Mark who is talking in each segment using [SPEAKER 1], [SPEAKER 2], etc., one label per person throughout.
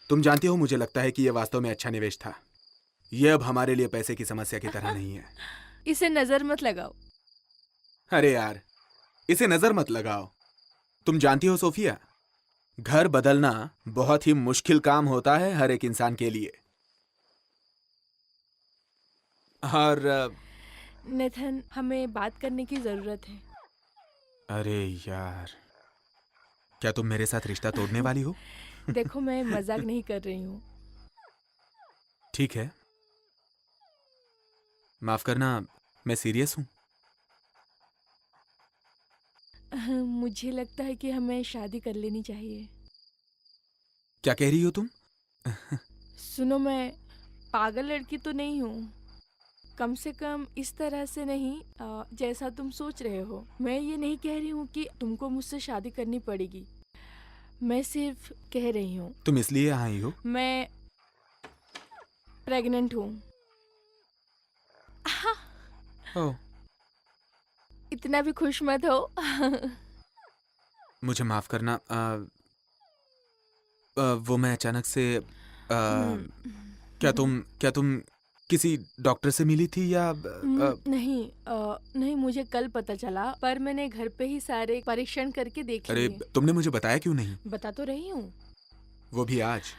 [SPEAKER 1] तुम जानती हो, मुझे लगता है कि यह वास्तव में अच्छा निवेश था। यह अब हमारे लिए पैसे की समस्या की तरह नहीं है।
[SPEAKER 2] इसे नजर मत लगाओ।
[SPEAKER 1] अरे यार, इसे नजर मत लगाओ। तुम जानती हो सोफिया, घर बदलना बहुत ही मुश्किल काम होता है हर एक इंसान के लिए। और
[SPEAKER 2] नेथन, हमें बात करने की जरूरत है।
[SPEAKER 1] अरे यार, क्या तुम मेरे साथ रिश्ता तोड़ने वाली हो?
[SPEAKER 2] देखो, मैं मजाक नहीं कर रही हूँ।
[SPEAKER 1] ठीक है, माफ करना, मैं सीरियस हूं।
[SPEAKER 2] मुझे लगता है कि हमें शादी कर लेनी चाहिए।
[SPEAKER 1] क्या कह रही हो तुम?
[SPEAKER 2] सुनो, मैं पागल लड़की तो नहीं हूँ। कम से कम इस तरह से नहीं, जैसा तुम सोच रहे हो। मैं ये नहीं कह रही हूँ कि तुमको मुझसे शादी करनी पड़ेगी। मैं सिर्फ कह रही हूँ,
[SPEAKER 1] तुम इसलिए आई हो?
[SPEAKER 2] मैं प्रेग्नेंट हूँ।
[SPEAKER 1] ओह,
[SPEAKER 2] इतना भी खुश मत हो।
[SPEAKER 1] मुझे माफ करना। वो मैं अचानक से क्या तुम किसी डॉक्टर से मिली थी या
[SPEAKER 2] नहीं, नहीं, मुझे कल पता चला, पर मैंने घर पे ही सारे परीक्षण करके देख
[SPEAKER 1] अरे,
[SPEAKER 2] लिए।
[SPEAKER 1] तुमने मुझे बताया क्यों नहीं?
[SPEAKER 2] बता तो रही हूँ।
[SPEAKER 1] वो भी आज।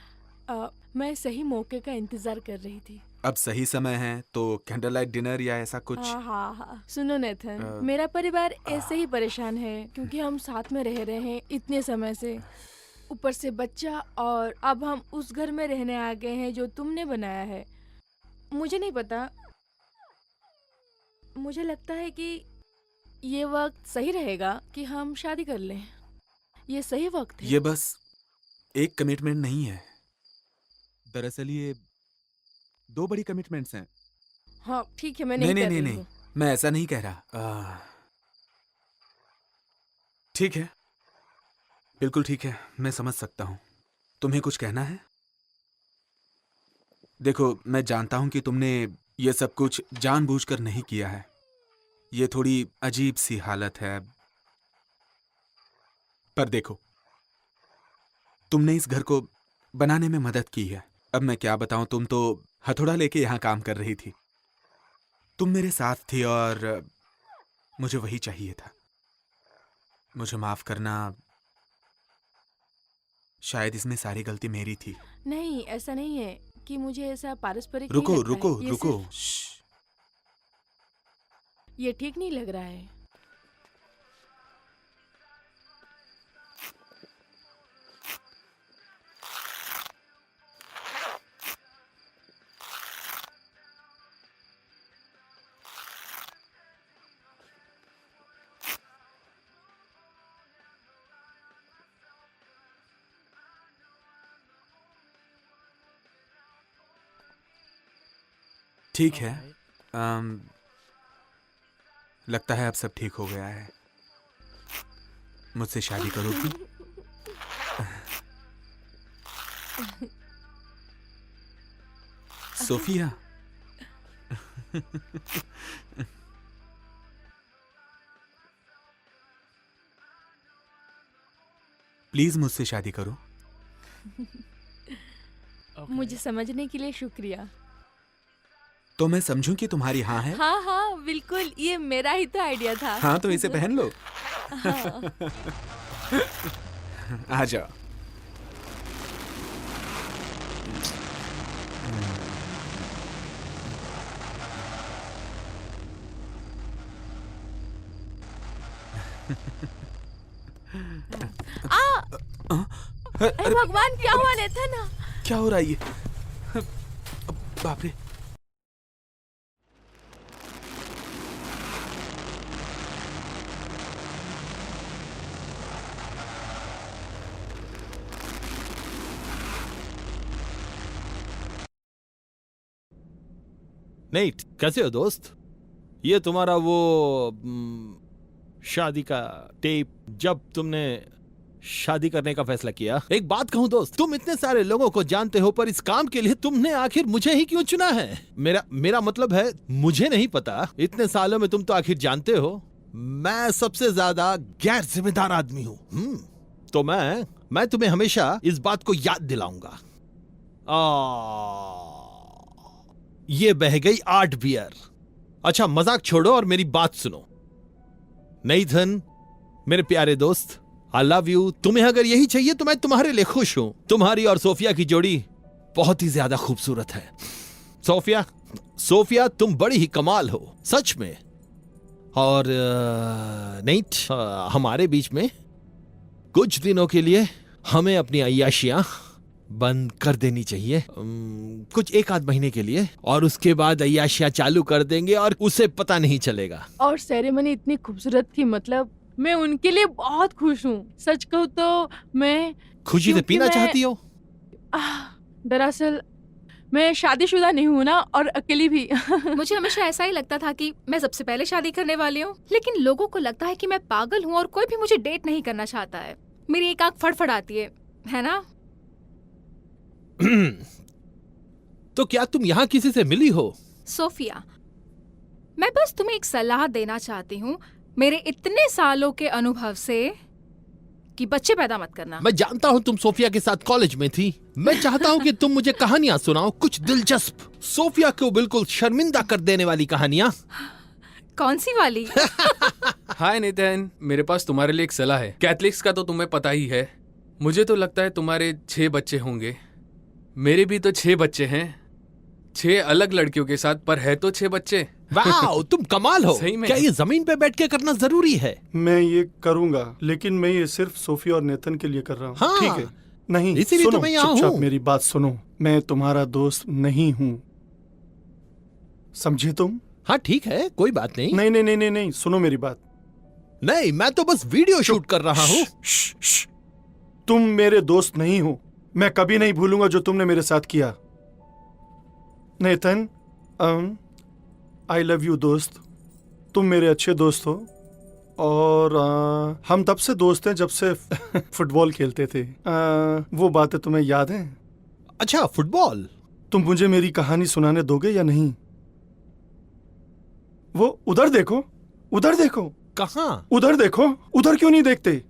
[SPEAKER 2] मैं सही मौके का इंतजार कर रही थी।
[SPEAKER 1] अब सही समय है तो कैंडल लाइट डिनर या ऐसा कुछ?
[SPEAKER 2] हाँ, हाँ, हाँ। सुनो नेथन,
[SPEAKER 1] अ,
[SPEAKER 2] मेरा परिवार ऐसे ही परेशान है क्योंकि हम साथ में रह रहे हैं इतने समय से। ऊपर से बच्चा, और अब हम उस घर में रहने आ गए हैं जो तुमने बनाया है। मुझे नहीं पता, मुझे लगता है कि ये वक्त सही रहेगा कि हम शादी कर लें। ये सही वक्त है।
[SPEAKER 1] ये बस एक कमिटमेंट नहीं है, दरअसल ये दो बड़ी कमिटमेंट्स हैं।
[SPEAKER 2] हाँ, ठीक है, मैं
[SPEAKER 1] नहीं
[SPEAKER 2] नहीं
[SPEAKER 1] नहीं
[SPEAKER 2] कर
[SPEAKER 1] नहीं
[SPEAKER 2] रही
[SPEAKER 1] नहीं,
[SPEAKER 2] हूँ।
[SPEAKER 1] मैं ऐसा नहीं कह रहा। ठीक है, बिल्कुल ठीक है, मैं समझ सकता हूँ। तुम्हें कुछ कहना है? देखो, मैं जानता हूं कि तुमने ये सब कुछ जानबूझकर नहीं किया है। ये थोड़ी अजीब सी हालत है, पर देखो, तुमने इस घर को बनाने में मदद की है। अब मैं क्या बताऊं, तुम तो हथौड़ा लेके यहां काम कर रही थी। तुम मेरे साथ थी और मुझे वही चाहिए था। मुझे माफ करना, शायद इसमें सारी गलती मेरी थी।
[SPEAKER 2] नहीं, ऐसा नहीं है कि मुझे ऐसा पारस्परिक नहीं
[SPEAKER 1] रुको
[SPEAKER 2] लगता
[SPEAKER 1] रुको
[SPEAKER 2] है। ये
[SPEAKER 1] रुको,
[SPEAKER 2] सिर्फ ये ठीक नहीं लग रहा है।
[SPEAKER 1] ठीक है। लगता है अब सब ठीक हो गया है। मुझसे शादी करोगी? सोफिया। प्लीज मुझसे शादी करो।
[SPEAKER 2] मुझे समझने के लिए शुक्रिया।
[SPEAKER 1] तो मैं समझूं कि तुम्हारी हाँ है?
[SPEAKER 2] हाँ, हाँ, बिल्कुल, ये मेरा ही तो आइडिया था।
[SPEAKER 1] हाँ, तो इसे पहन लो।
[SPEAKER 2] हाँ।
[SPEAKER 1] आ जाओ।
[SPEAKER 2] हे भगवान, क्या हुआ नेथन?
[SPEAKER 1] क्या हो रहा है ये? बाप रे।
[SPEAKER 3] नहीं, कैसे हो दोस्त? ये तुम्हारा वो शादी का टेप, जब तुमने शादी करने का फैसला किया। एक बात कहूं दोस्त, तुम इतने सारे लोगों को जानते हो, पर इस काम के लिए तुमने आखिर मुझे ही क्यों चुना है? मेरा मतलब है, मुझे नहीं पता। इतने सालों में तुम तो आखिर जानते हो, मैं सबसे ज्यादा गैर जिम्मेदार आदमी हूं। तो मैं तुम्हें हमेशा इस बात को याद दिलाऊंगा। ये बह गई 8 बियर। अच्छा मजाक छोड़ो और मेरी बात सुनो। नेथन, मेरे प्यारे दोस्त, आई लव यू। तुम्हें अगर यही चाहिए तो मैं तुम्हारे लिए खुश हूं। तुम्हारी और सोफिया की जोड़ी बहुत ही ज्यादा खूबसूरत है। सोफिया तुम बड़ी ही कमाल हो, सच में। और नेट, हमारे बीच में कुछ दिनों के लिए हमें अपनी अय्याशियां बंद कर देनी चाहिए, कुछ 1 आध महीने के लिए, और उसके बाद अय्याशियां चालू कर देंगे और उसे पता नहीं चलेगा।
[SPEAKER 2] और सेरेमनी इतनी खूबसूरत थी, मतलब मैं उनके लिए बहुत खुश हूँ। सच कहूँ तो मैं
[SPEAKER 3] खुशी से
[SPEAKER 2] क्योंकि
[SPEAKER 3] पीना
[SPEAKER 2] मैं-
[SPEAKER 3] चाहती हो?
[SPEAKER 2] दरअसल मैं शादीशुदा नहीं हूँ ना, और अकेली भी।
[SPEAKER 4] मुझे हमेशा ऐसा ही लगता था कि मैं सबसे पहले शादी करने वाली हूँ, लेकिन लोगों को लगता है कि मैं पागल हूँ और कोई भी मुझे डेट नहीं करना चाहता है। मेरी एक आंख फड़फड़ाती है ना?
[SPEAKER 3] तो क्या तुम यहाँ किसी से मिली हो?
[SPEAKER 4] सोफिया, मैं बस तुम्हें एक सलाह देना चाहती हूँ, मेरे इतने सालों के अनुभव से, कि बच्चे पैदा मत करना।
[SPEAKER 3] मैं जानता हूँ तुम सोफिया के साथ कॉलेज में थी। मैं चाहता हूँ कि तुम मुझे कहानियां सुनाओ, कुछ दिलचस्प, सोफिया को बिल्कुल शर्मिंदा कर देने वाली कहानियां।
[SPEAKER 4] कौन सी वाली?
[SPEAKER 5] हाय नितिन, मेरे पास तुम्हारे लिए एक सलाह है। कैथलिक्स का तो तुम्हें पता ही है। मुझे तो लगता है तुम्हारे 6 बच्चे होंगे। मेरे भी तो 6 बच्चे हैं, 6 अलग लड़कियों के साथ, पर है तो 6 बच्चे।
[SPEAKER 3] वाह, तुम कमाल हो।
[SPEAKER 5] सही में।
[SPEAKER 3] क्या ये जमीन पे बैठ के करना जरूरी है?
[SPEAKER 6] मैं ये करूंगा, लेकिन मैं ये सिर्फ सोफिया और नेथन के लिए कर रहा हूँ।
[SPEAKER 3] हाँ।
[SPEAKER 6] ठीक है? नहीं,
[SPEAKER 3] इसीलिए
[SPEAKER 6] सुनो,
[SPEAKER 3] तो मैं यहाँ
[SPEAKER 6] चुपचाप
[SPEAKER 3] हूँ।
[SPEAKER 6] मेरी बात सुनो। मैं तुम्हारा दोस्त नहीं हूँ, समझे तुम?
[SPEAKER 3] हाँ ठीक है, कोई बात नहीं।
[SPEAKER 6] नहीं नहीं नहीं नहीं नहीं, सुनो मेरी बात।
[SPEAKER 3] नहीं, मैं तो बस वीडियो शूट कर रहा हूँ।
[SPEAKER 6] श्श। तुम मेरे दोस्त नहीं हो। मैं कभी नहीं भूलूंगा जो तुमने मेरे साथ किया। नेथन, आई लव यू दोस्त। तुम मेरे अच्छे दोस्त हो, और हम तब से दोस्त हैं जब से फुटबॉल खेलते थे। वो बातें तुम्हें याद हैं?
[SPEAKER 3] अच्छा, फुटबॉल।
[SPEAKER 6] तुम मुझे मेरी कहानी सुनाने दोगे या नहीं? वो उधर देखो, उधर देखो,
[SPEAKER 3] कहाँ?
[SPEAKER 6] उधर देखो। उधर क्यों नहीं देखते?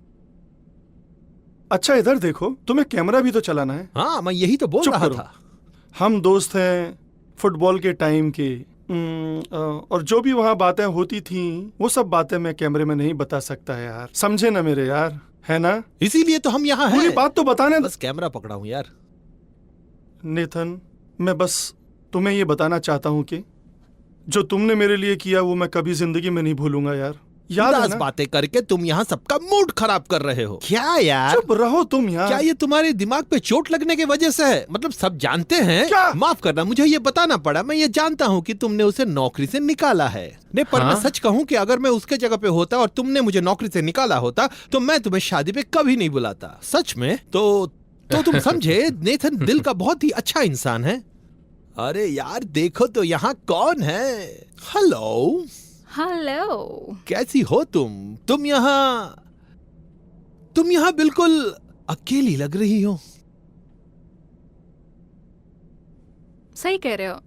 [SPEAKER 6] अच्छा इधर देखो, तुम्हें कैमरा भी तो चलाना है।
[SPEAKER 3] हाँ, मैं यही तो बोल
[SPEAKER 6] चुप
[SPEAKER 3] रहा
[SPEAKER 6] करो।
[SPEAKER 3] था।
[SPEAKER 6] हम दोस्त हैं फुटबॉल के टाइम के। और जो भी वहाँ बातें होती थी, वो सब बातें मैं कैमरे में नहीं बता सकता है यार। समझे ना मेरे यार, है ना?
[SPEAKER 3] इसीलिए तो हम यहाँ
[SPEAKER 6] पूरी
[SPEAKER 3] हैं।
[SPEAKER 6] बात तो बताने।
[SPEAKER 3] बस कैमरा पकड़ा हूँ यार।
[SPEAKER 6] नेथन, मैं बस तुम्हें ये बताना चाहता हूँ कि जो तुमने मेरे लिए किया वो मैं कभी जिंदगी में नहीं भूलूंगा यार। याद है
[SPEAKER 3] उदास
[SPEAKER 6] ना?
[SPEAKER 3] बातें करके तुम यहाँ सबका मूड खराब कर रहे हो। क्या यार?
[SPEAKER 6] चुप रहो तुम यार।
[SPEAKER 3] क्या ये तुम्हारे दिमाग पे चोट लगने की वजह से है? मतलब सब जानते हैं।
[SPEAKER 6] क्या?
[SPEAKER 3] माफ करना, मुझे ये बताना पड़ा। मैं ये जानता हूँ कि तुमने उसे नौकरी से निकाला है। नहीं, पर मैं
[SPEAKER 5] हाँ?
[SPEAKER 3] सच कहूँ कि अगर मैं उसके जगह पे होता और तुमने मुझे नौकरी से निकाला होता तो मैं तुम्हें शादी पे कभी नहीं बुलाता। सच में। तो तुम समझे, नेथन दिल का बहुत ही अच्छा इंसान है। अरे यार देखो तो यहाँ कौन है। Hello,
[SPEAKER 4] hello.
[SPEAKER 3] कैसी हो तुम? तुम यहाँ बिल्कुल अकेली लग रही हो।
[SPEAKER 4] सही कह रहे हो।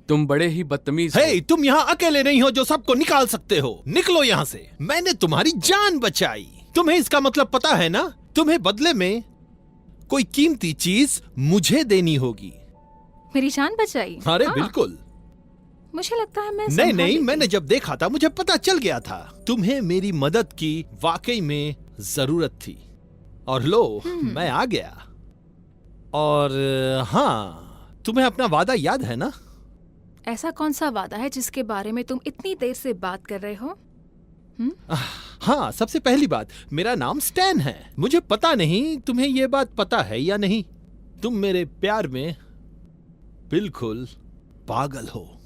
[SPEAKER 5] तुम बड़े ही बदतमीज हो।
[SPEAKER 3] हे, तुम यहाँ अकेले नहीं हो जो सबको निकाल सकते हो। निकलो यहाँ से। मैंने तुम्हारी जान बचाई। तुम्हें इसका मतलब पता है ना? तुम्हें बदले में कोई कीमती चीज मुझे देनी होगी।
[SPEAKER 4] मेरी जान बचाई?
[SPEAKER 3] अरे
[SPEAKER 4] हाँ,
[SPEAKER 3] बिल्कुल।
[SPEAKER 4] मुझे लगता है मैं
[SPEAKER 3] नहीं
[SPEAKER 4] संभाल
[SPEAKER 3] नहीं,
[SPEAKER 4] लेती।
[SPEAKER 3] मैंने जब देखा था मुझे पता चल गया था तुम्हें मेरी मदद की वाकई में जरूरत थी। और लो, मैं आ गया। और हाँ, तुम्हें अपना वादा याद है ना?
[SPEAKER 4] ऐसा कौन सा वादा है जिसके बारे में तुम इतनी देर से बात कर रहे हो?
[SPEAKER 3] हाँ, सबसे पहली बात, मेरा नाम स्टैन है। मुझे पता नहीं तुम्हें ये बात पता है या नहीं। तुम मेरे प्यार में बिल्कुल पागल हो,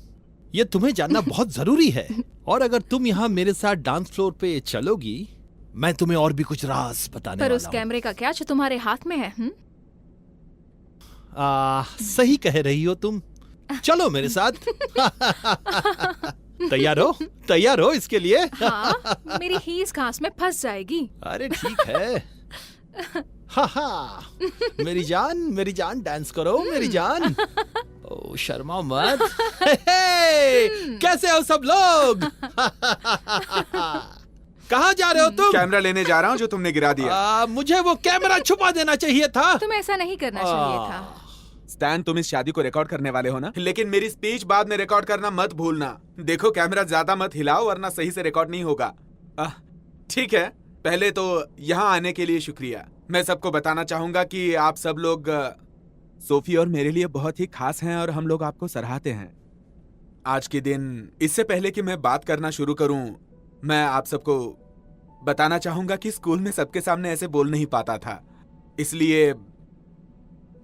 [SPEAKER 3] ये तुम्हें जानना बहुत जरूरी है। और अगर तुम यहाँ मेरे साथ डांस फ्लोर पे चलोगी, मैं तुम्हें और भी कुछ राज बताने
[SPEAKER 4] पर
[SPEAKER 3] वाला
[SPEAKER 4] उस
[SPEAKER 3] हूँ।
[SPEAKER 4] कैमरे का क्या जो तुम्हारे हाथ में है?
[SPEAKER 3] सही कह रही हो तुम। चलो मेरे साथ। तैयार हो इसके लिए?
[SPEAKER 4] हाँ, मेरी हीस घास में फंस जाएगी।
[SPEAKER 3] अरे ठीक है। मेरी जान डांस करो मेरी जान। ओ शर्मा मत। कैसे हो सब लोग? कहाँ जा रहे हो तुम?
[SPEAKER 1] कैमरा लेने जा रहा हूँ जो तुमने गिरा दिया।
[SPEAKER 3] मुझे वो कैमरा छुपा देना चाहिए था।
[SPEAKER 4] तुम्हें ऐसा नहीं करना चाहिए था।
[SPEAKER 1] स्टैन, तुम इस शादी को रिकॉर्ड करने वाले हो ना, लेकिन मेरी स्पीच बाद में रिकॉर्ड करना मत भूलना। देखो कैमरा ज्यादा मत हिलाओ वरना सही से रिकॉर्ड नहीं होगा। ठीक है, पहले तो यहाँ आने के लिए शुक्रिया। मैं सबको बताना चाहूंगा कि आप सब लोग सोफी और मेरे लिए बहुत ही खास हैं और हम लोग आपको सराहते हैं। आज के दिन, इससे पहले कि मैं बात करना शुरू करूं, मैं आप सबको बताना चाहूंगा कि स्कूल में सबके सामने ऐसे बोल नहीं पाता था, इसलिए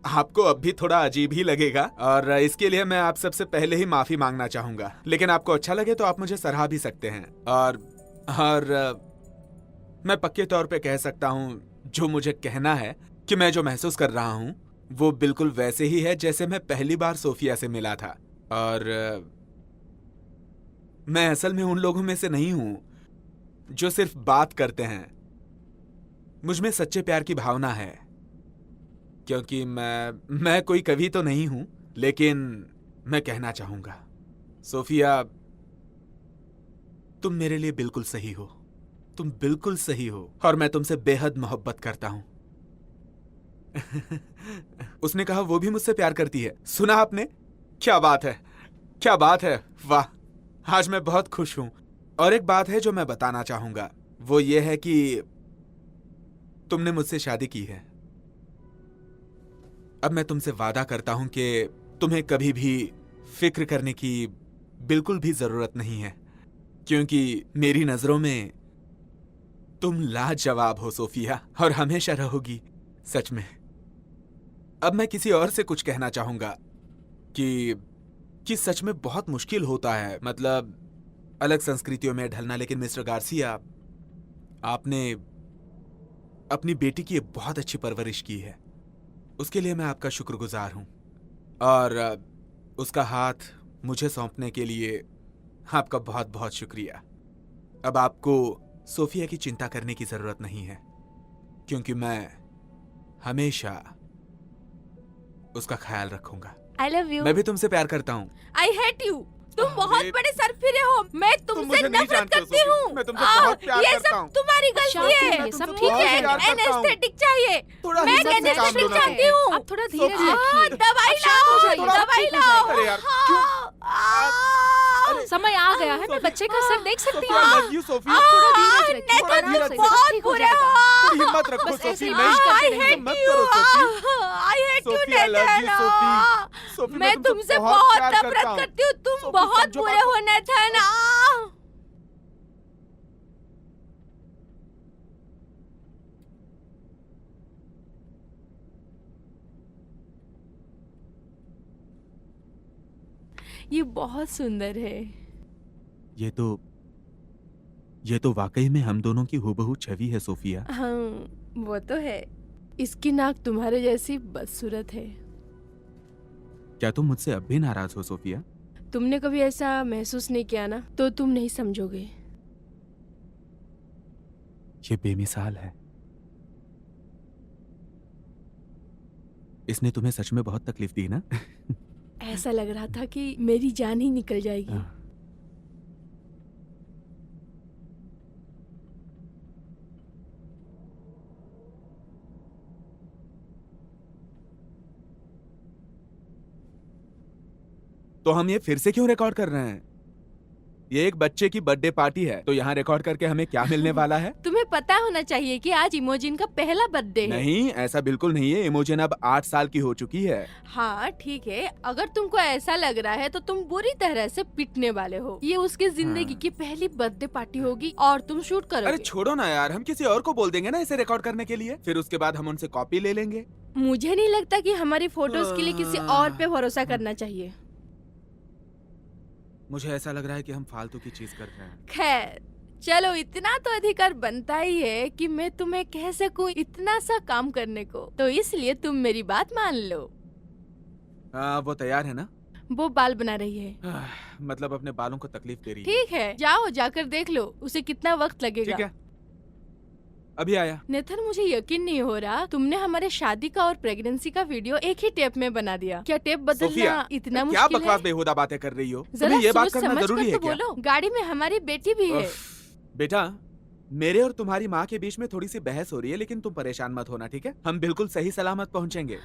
[SPEAKER 1] आपको अब भी थोड़ा अजीब ही लगेगा और इसके लिए मैं आप सबसे पहले ही माफी मांगना चाहूंगा। लेकिन आपको अच्छा लगे तो आप मुझे सराह भी सकते हैं। और मैं पक्के तौर पे कह सकता हूं, जो मुझे कहना है कि मैं जो महसूस कर रहा हूं वो बिल्कुल वैसे ही है जैसे मैं पहली बार सोफिया से मिला था। और मैं असल में उन लोगों में से नहीं हूं जो सिर्फ बात करते हैं। मुझ में सच्चे प्यार की भावना है, क्योंकि मैं कोई कवि तो नहीं हूं, लेकिन मैं कहना चाहूंगा, सोफिया, तुम मेरे लिए बिल्कुल सही हो। तुम बिल्कुल सही हो और मैं तुमसे बेहद मोहब्बत करता हूं। उसने कहा वो भी मुझसे प्यार करती है। सुना आपने? क्या बात है, क्या बात है, वाह, आज मैं बहुत खुश हूं। और एक बात है जो मैं बताना चाहूंगा, वो ये है कि तुमने मुझसे शादी की है। अब मैं तुमसे वादा करता हूं कि तुम्हें कभी भी फिक्र करने की बिल्कुल भी जरूरत नहीं है, क्योंकि मेरी नजरों में तुम लाजवाब हो सोफिया, और हमेशा रहोगी, सच में। अब मैं किसी और से कुछ कहना चाहूंगा कि सच में बहुत मुश्किल होता है, मतलब अलग संस्कृतियों में ढलना। लेकिन मिस्टर गार्सिया, आपने अपनी बेटी की बहुत अच्छी परवरिश की है, उसके लिए मैं आपका शुक्रगुजार हूं। और उसका हाथ मुझे सौंपने के लिए आपका बहुत बहुत शुक्रिया। अब आपको सोफिया की चिंता करने की जरूरत नहीं है, क्योंकि मैं हमेशा उसका ख्याल रखूंगा।
[SPEAKER 2] I love you.
[SPEAKER 1] मैं भी तुमसे प्यार करता हूँ।
[SPEAKER 2] I hate you. तुम बहुत बड़े सरफिरे हो। मैं तुमसे नफरत करती हूँ।
[SPEAKER 1] मैं तुमसे बहुत प्यार
[SPEAKER 2] ये
[SPEAKER 1] करता
[SPEAKER 2] सब
[SPEAKER 1] हूँ।
[SPEAKER 2] तुम्हारी गलती
[SPEAKER 4] शांति
[SPEAKER 2] है।
[SPEAKER 4] रहिए, सब ठीक
[SPEAKER 1] बहुत
[SPEAKER 4] है।
[SPEAKER 1] प्यार करता हूँ।
[SPEAKER 2] एनेस्थेटिक चाहिए।
[SPEAKER 1] थोड़ा
[SPEAKER 2] मैं
[SPEAKER 1] हिम्मत से काम
[SPEAKER 2] एनेस्थेटिक
[SPEAKER 1] लो ना।
[SPEAKER 2] चाहती हूँ।
[SPEAKER 4] अब थोड़ा धीरज
[SPEAKER 1] सोफिया,
[SPEAKER 4] रखिए।
[SPEAKER 2] दवाई
[SPEAKER 4] अब शांत हो
[SPEAKER 2] लाओ,
[SPEAKER 4] जाइए, सब
[SPEAKER 2] दवाई
[SPEAKER 4] ठीक हो
[SPEAKER 2] लाओ।
[SPEAKER 1] अरे यार, क्यों?
[SPEAKER 4] समय आ गया है, मैं बच्चे का सर देख सकती
[SPEAKER 1] सोफिया,
[SPEAKER 4] हूँ।
[SPEAKER 1] love you, Sophia.
[SPEAKER 4] आप थोड़ा धीरज रखिए,
[SPEAKER 1] थोड़ा
[SPEAKER 2] नेथन,
[SPEAKER 1] धीरज
[SPEAKER 2] तुम
[SPEAKER 1] से,
[SPEAKER 2] बहुत
[SPEAKER 4] ठीक हो
[SPEAKER 2] बुरे
[SPEAKER 4] जाएगा।
[SPEAKER 2] हो।
[SPEAKER 1] थोड़ी हिम्मत रखो
[SPEAKER 4] बस ऐसे
[SPEAKER 1] सोफी,
[SPEAKER 4] ही
[SPEAKER 1] नहीं
[SPEAKER 4] बात करते
[SPEAKER 2] I
[SPEAKER 1] ऐसे
[SPEAKER 2] hate
[SPEAKER 1] मत
[SPEAKER 2] you.
[SPEAKER 1] करो Sophie.
[SPEAKER 2] I hate you,
[SPEAKER 1] Sophie, I love you,
[SPEAKER 2] Nathan.
[SPEAKER 1] Sophie. Sophie,
[SPEAKER 2] मैं
[SPEAKER 1] तुमसे
[SPEAKER 2] तुमसे
[SPEAKER 1] बहुत
[SPEAKER 2] बहुत
[SPEAKER 1] प्यार
[SPEAKER 2] नफरत
[SPEAKER 1] करता हूँ।
[SPEAKER 2] करती हूँ। तुम
[SPEAKER 1] सोफी,
[SPEAKER 2] बहुत
[SPEAKER 1] समझो
[SPEAKER 2] बुरे
[SPEAKER 1] बात को।
[SPEAKER 2] हो नेथन। ये बहुत सुंदर है।
[SPEAKER 1] ये तो वाकई में हम दोनों की हूबहू छवि है सोफिया।
[SPEAKER 2] हाँ, वो तो है। इसकी नाक तुम्हारे जैसी बदसूरत है।
[SPEAKER 1] क्या तुम मुझसे अब भी नाराज हो सोफिया?
[SPEAKER 2] तुमने कभी ऐसा महसूस नहीं किया ना, तो तुम नहीं समझोगे।
[SPEAKER 1] ये बेमिसाल है। इसने तुम्हें सच में बहुत तकलीफ दी ना?
[SPEAKER 2] ऐसा लग रहा था कि मेरी जान ही निकल जाएगी।
[SPEAKER 1] हाँ। तो हम ये फिर से क्यों रिकॉर्ड कर रहे हैं? ये एक बच्चे की बर्थडे पार्टी है, तो यहाँ रिकॉर्ड करके हमें क्या मिलने वाला है?
[SPEAKER 2] तुम्हें पता होना चाहिए कि आज इमोजिन का पहला बर्थडे है।
[SPEAKER 1] नहीं, ऐसा बिल्कुल नहीं है। इमोजन अब 8 साल की हो चुकी है।
[SPEAKER 2] हाँ ठीक है, अगर तुमको ऐसा लग रहा है तो तुम बुरी तरह से पिटने वाले हो। ये उसकी जिंदगी
[SPEAKER 1] हाँ।
[SPEAKER 2] की पहली बर्थडे पार्टी होगी और तुम शूट करोगे।
[SPEAKER 1] अरे छोड़ो ना यार, हम किसी और को बोल देंगे ना इसे रिकॉर्ड करने के लिए, फिर उसके बाद हम उनसे कॉपी ले लेंगे।
[SPEAKER 2] मुझे नहीं लगता कि हमारी फोटोज के लिए किसी और पे भरोसा करना चाहिए।
[SPEAKER 1] मुझे ऐसा लग रहा है कि हम फालतू की चीज कर रहे हैं।
[SPEAKER 2] खैर चलो, इतना तो अधिकार बनता ही है कि मैं तुम्हें कह सकूं इतना सा काम करने को, तो इसलिए तुम मेरी बात मान लो।
[SPEAKER 1] वो तैयार है ना?
[SPEAKER 2] वो बाल बना रही है।
[SPEAKER 1] मतलब अपने बालों को तकलीफ दे रही है।
[SPEAKER 2] ठीक है, जाओ जाकर देख लो उसे कितना वक्त लगेगा।
[SPEAKER 1] ठीक है, अभी आया।
[SPEAKER 2] नेथन, मुझे यकीन नहीं हो रहा तुमने हमारे शादी का और प्रेगनेंसी का वीडियो एक ही टेप में बना दिया। क्या टेप बदलना
[SPEAKER 1] सोफिया,
[SPEAKER 2] इतना
[SPEAKER 1] क्या
[SPEAKER 2] मुश्किल
[SPEAKER 1] बकवास
[SPEAKER 2] है?
[SPEAKER 1] बेहुदा बातें कर रही हो?
[SPEAKER 2] जरा
[SPEAKER 1] तुम्हें ये बात
[SPEAKER 2] सोच
[SPEAKER 1] करना
[SPEAKER 2] समझ
[SPEAKER 1] जरूरी
[SPEAKER 2] कर
[SPEAKER 1] है
[SPEAKER 2] तो
[SPEAKER 1] क्या?
[SPEAKER 2] बोलो। गाड़ी में हमारी बेटी भी है।
[SPEAKER 1] बेटा, मेरे और तुम्हारी माँ के बीच में थोड़ी सी बहस हो रही है, लेकिन तुम परेशान मत होना, ठीक है? हम बिल्कुल सही सलामत पहुँचेंगे।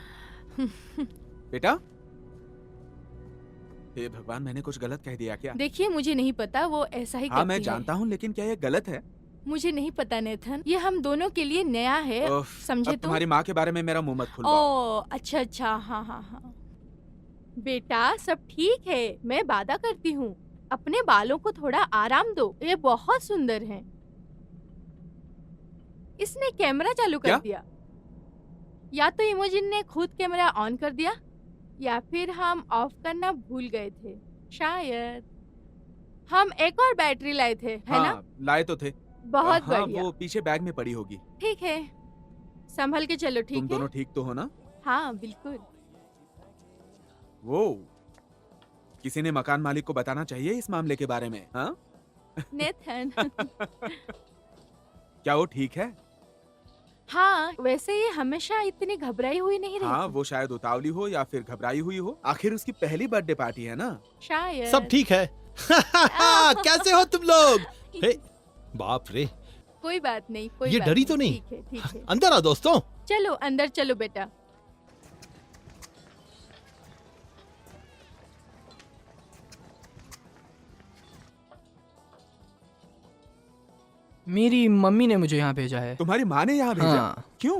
[SPEAKER 1] बेटा, हे भगवान, मैंने कुछ गलत कह दिया क्या?
[SPEAKER 2] देखिए मुझे नहीं पता, वो ऐसा ही
[SPEAKER 1] हाँ मैं
[SPEAKER 2] करती है।
[SPEAKER 1] जानता हूँ, लेकिन क्या ये गलत है?
[SPEAKER 2] मुझे नहीं पता नेथन, ये हम दोनों के लिए नया है।
[SPEAKER 1] उफ,
[SPEAKER 2] समझे
[SPEAKER 1] अब
[SPEAKER 2] तुम?
[SPEAKER 1] तुम्हारी माँ के बारे में मेरा मुंह मत खुलवाओ।
[SPEAKER 2] ओ अच्छा अच्छा, हाँ हाँ हाँ। बेटा सब ठीक है, मैं वादा करती हूँ। अपने बालों को थोड़ा आराम दो, ये बहुत सुंदर हैं। इसने कैमरा चालू कर
[SPEAKER 1] क्या?
[SPEAKER 2] दिया। या तो इमोजिन ने खुद कैमरा ऑन कर दिया, या फिर हम ऑफ करना भूल गए थे। शायद हम एक और बैटरी लाए थे, है ना?
[SPEAKER 1] हाँ, लाए तो थे।
[SPEAKER 2] बहुत
[SPEAKER 1] हाँ,
[SPEAKER 2] बढ़िया।
[SPEAKER 1] वो पीछे बैग में पड़ी होगी।
[SPEAKER 2] ठीक है, संभल के चलो,
[SPEAKER 1] तुम
[SPEAKER 2] ठीक है?
[SPEAKER 1] दोनों ठीक तो हो ना?
[SPEAKER 2] हाँ बिल्कुल।
[SPEAKER 1] वो किसी ने मकान मालिक को बताना चाहिए इस मामले के बारे में, हाँ?
[SPEAKER 2] नेथन।
[SPEAKER 1] क्या वो ठीक है?
[SPEAKER 2] हाँ, वैसे ये हमेशा इतनी घबराई हुई नहीं रहती।
[SPEAKER 1] हाँ, वो शायद उतावली हो या फिर घबराई हुई हो। आखिर उसकी पहली बर्थडे पार्टी है ना?
[SPEAKER 2] शायद।
[SPEAKER 3] सब ठीक है। कैसे हो तुम लोग? हे, बाप रे,
[SPEAKER 2] कोई बात नहीं, कोई
[SPEAKER 3] ये
[SPEAKER 2] बात
[SPEAKER 3] डरी तो नहीं?
[SPEAKER 2] ठीक है, ठीक है।
[SPEAKER 3] अंदर आओ दोस्तों।
[SPEAKER 2] चलो अंदर चलो बेटा।
[SPEAKER 7] मेरी मम्मी ने मुझे यहाँ भेजा है।
[SPEAKER 1] तुम्हारी माँ ने यहाँ भेजा?
[SPEAKER 7] हाँ,
[SPEAKER 1] क्यों?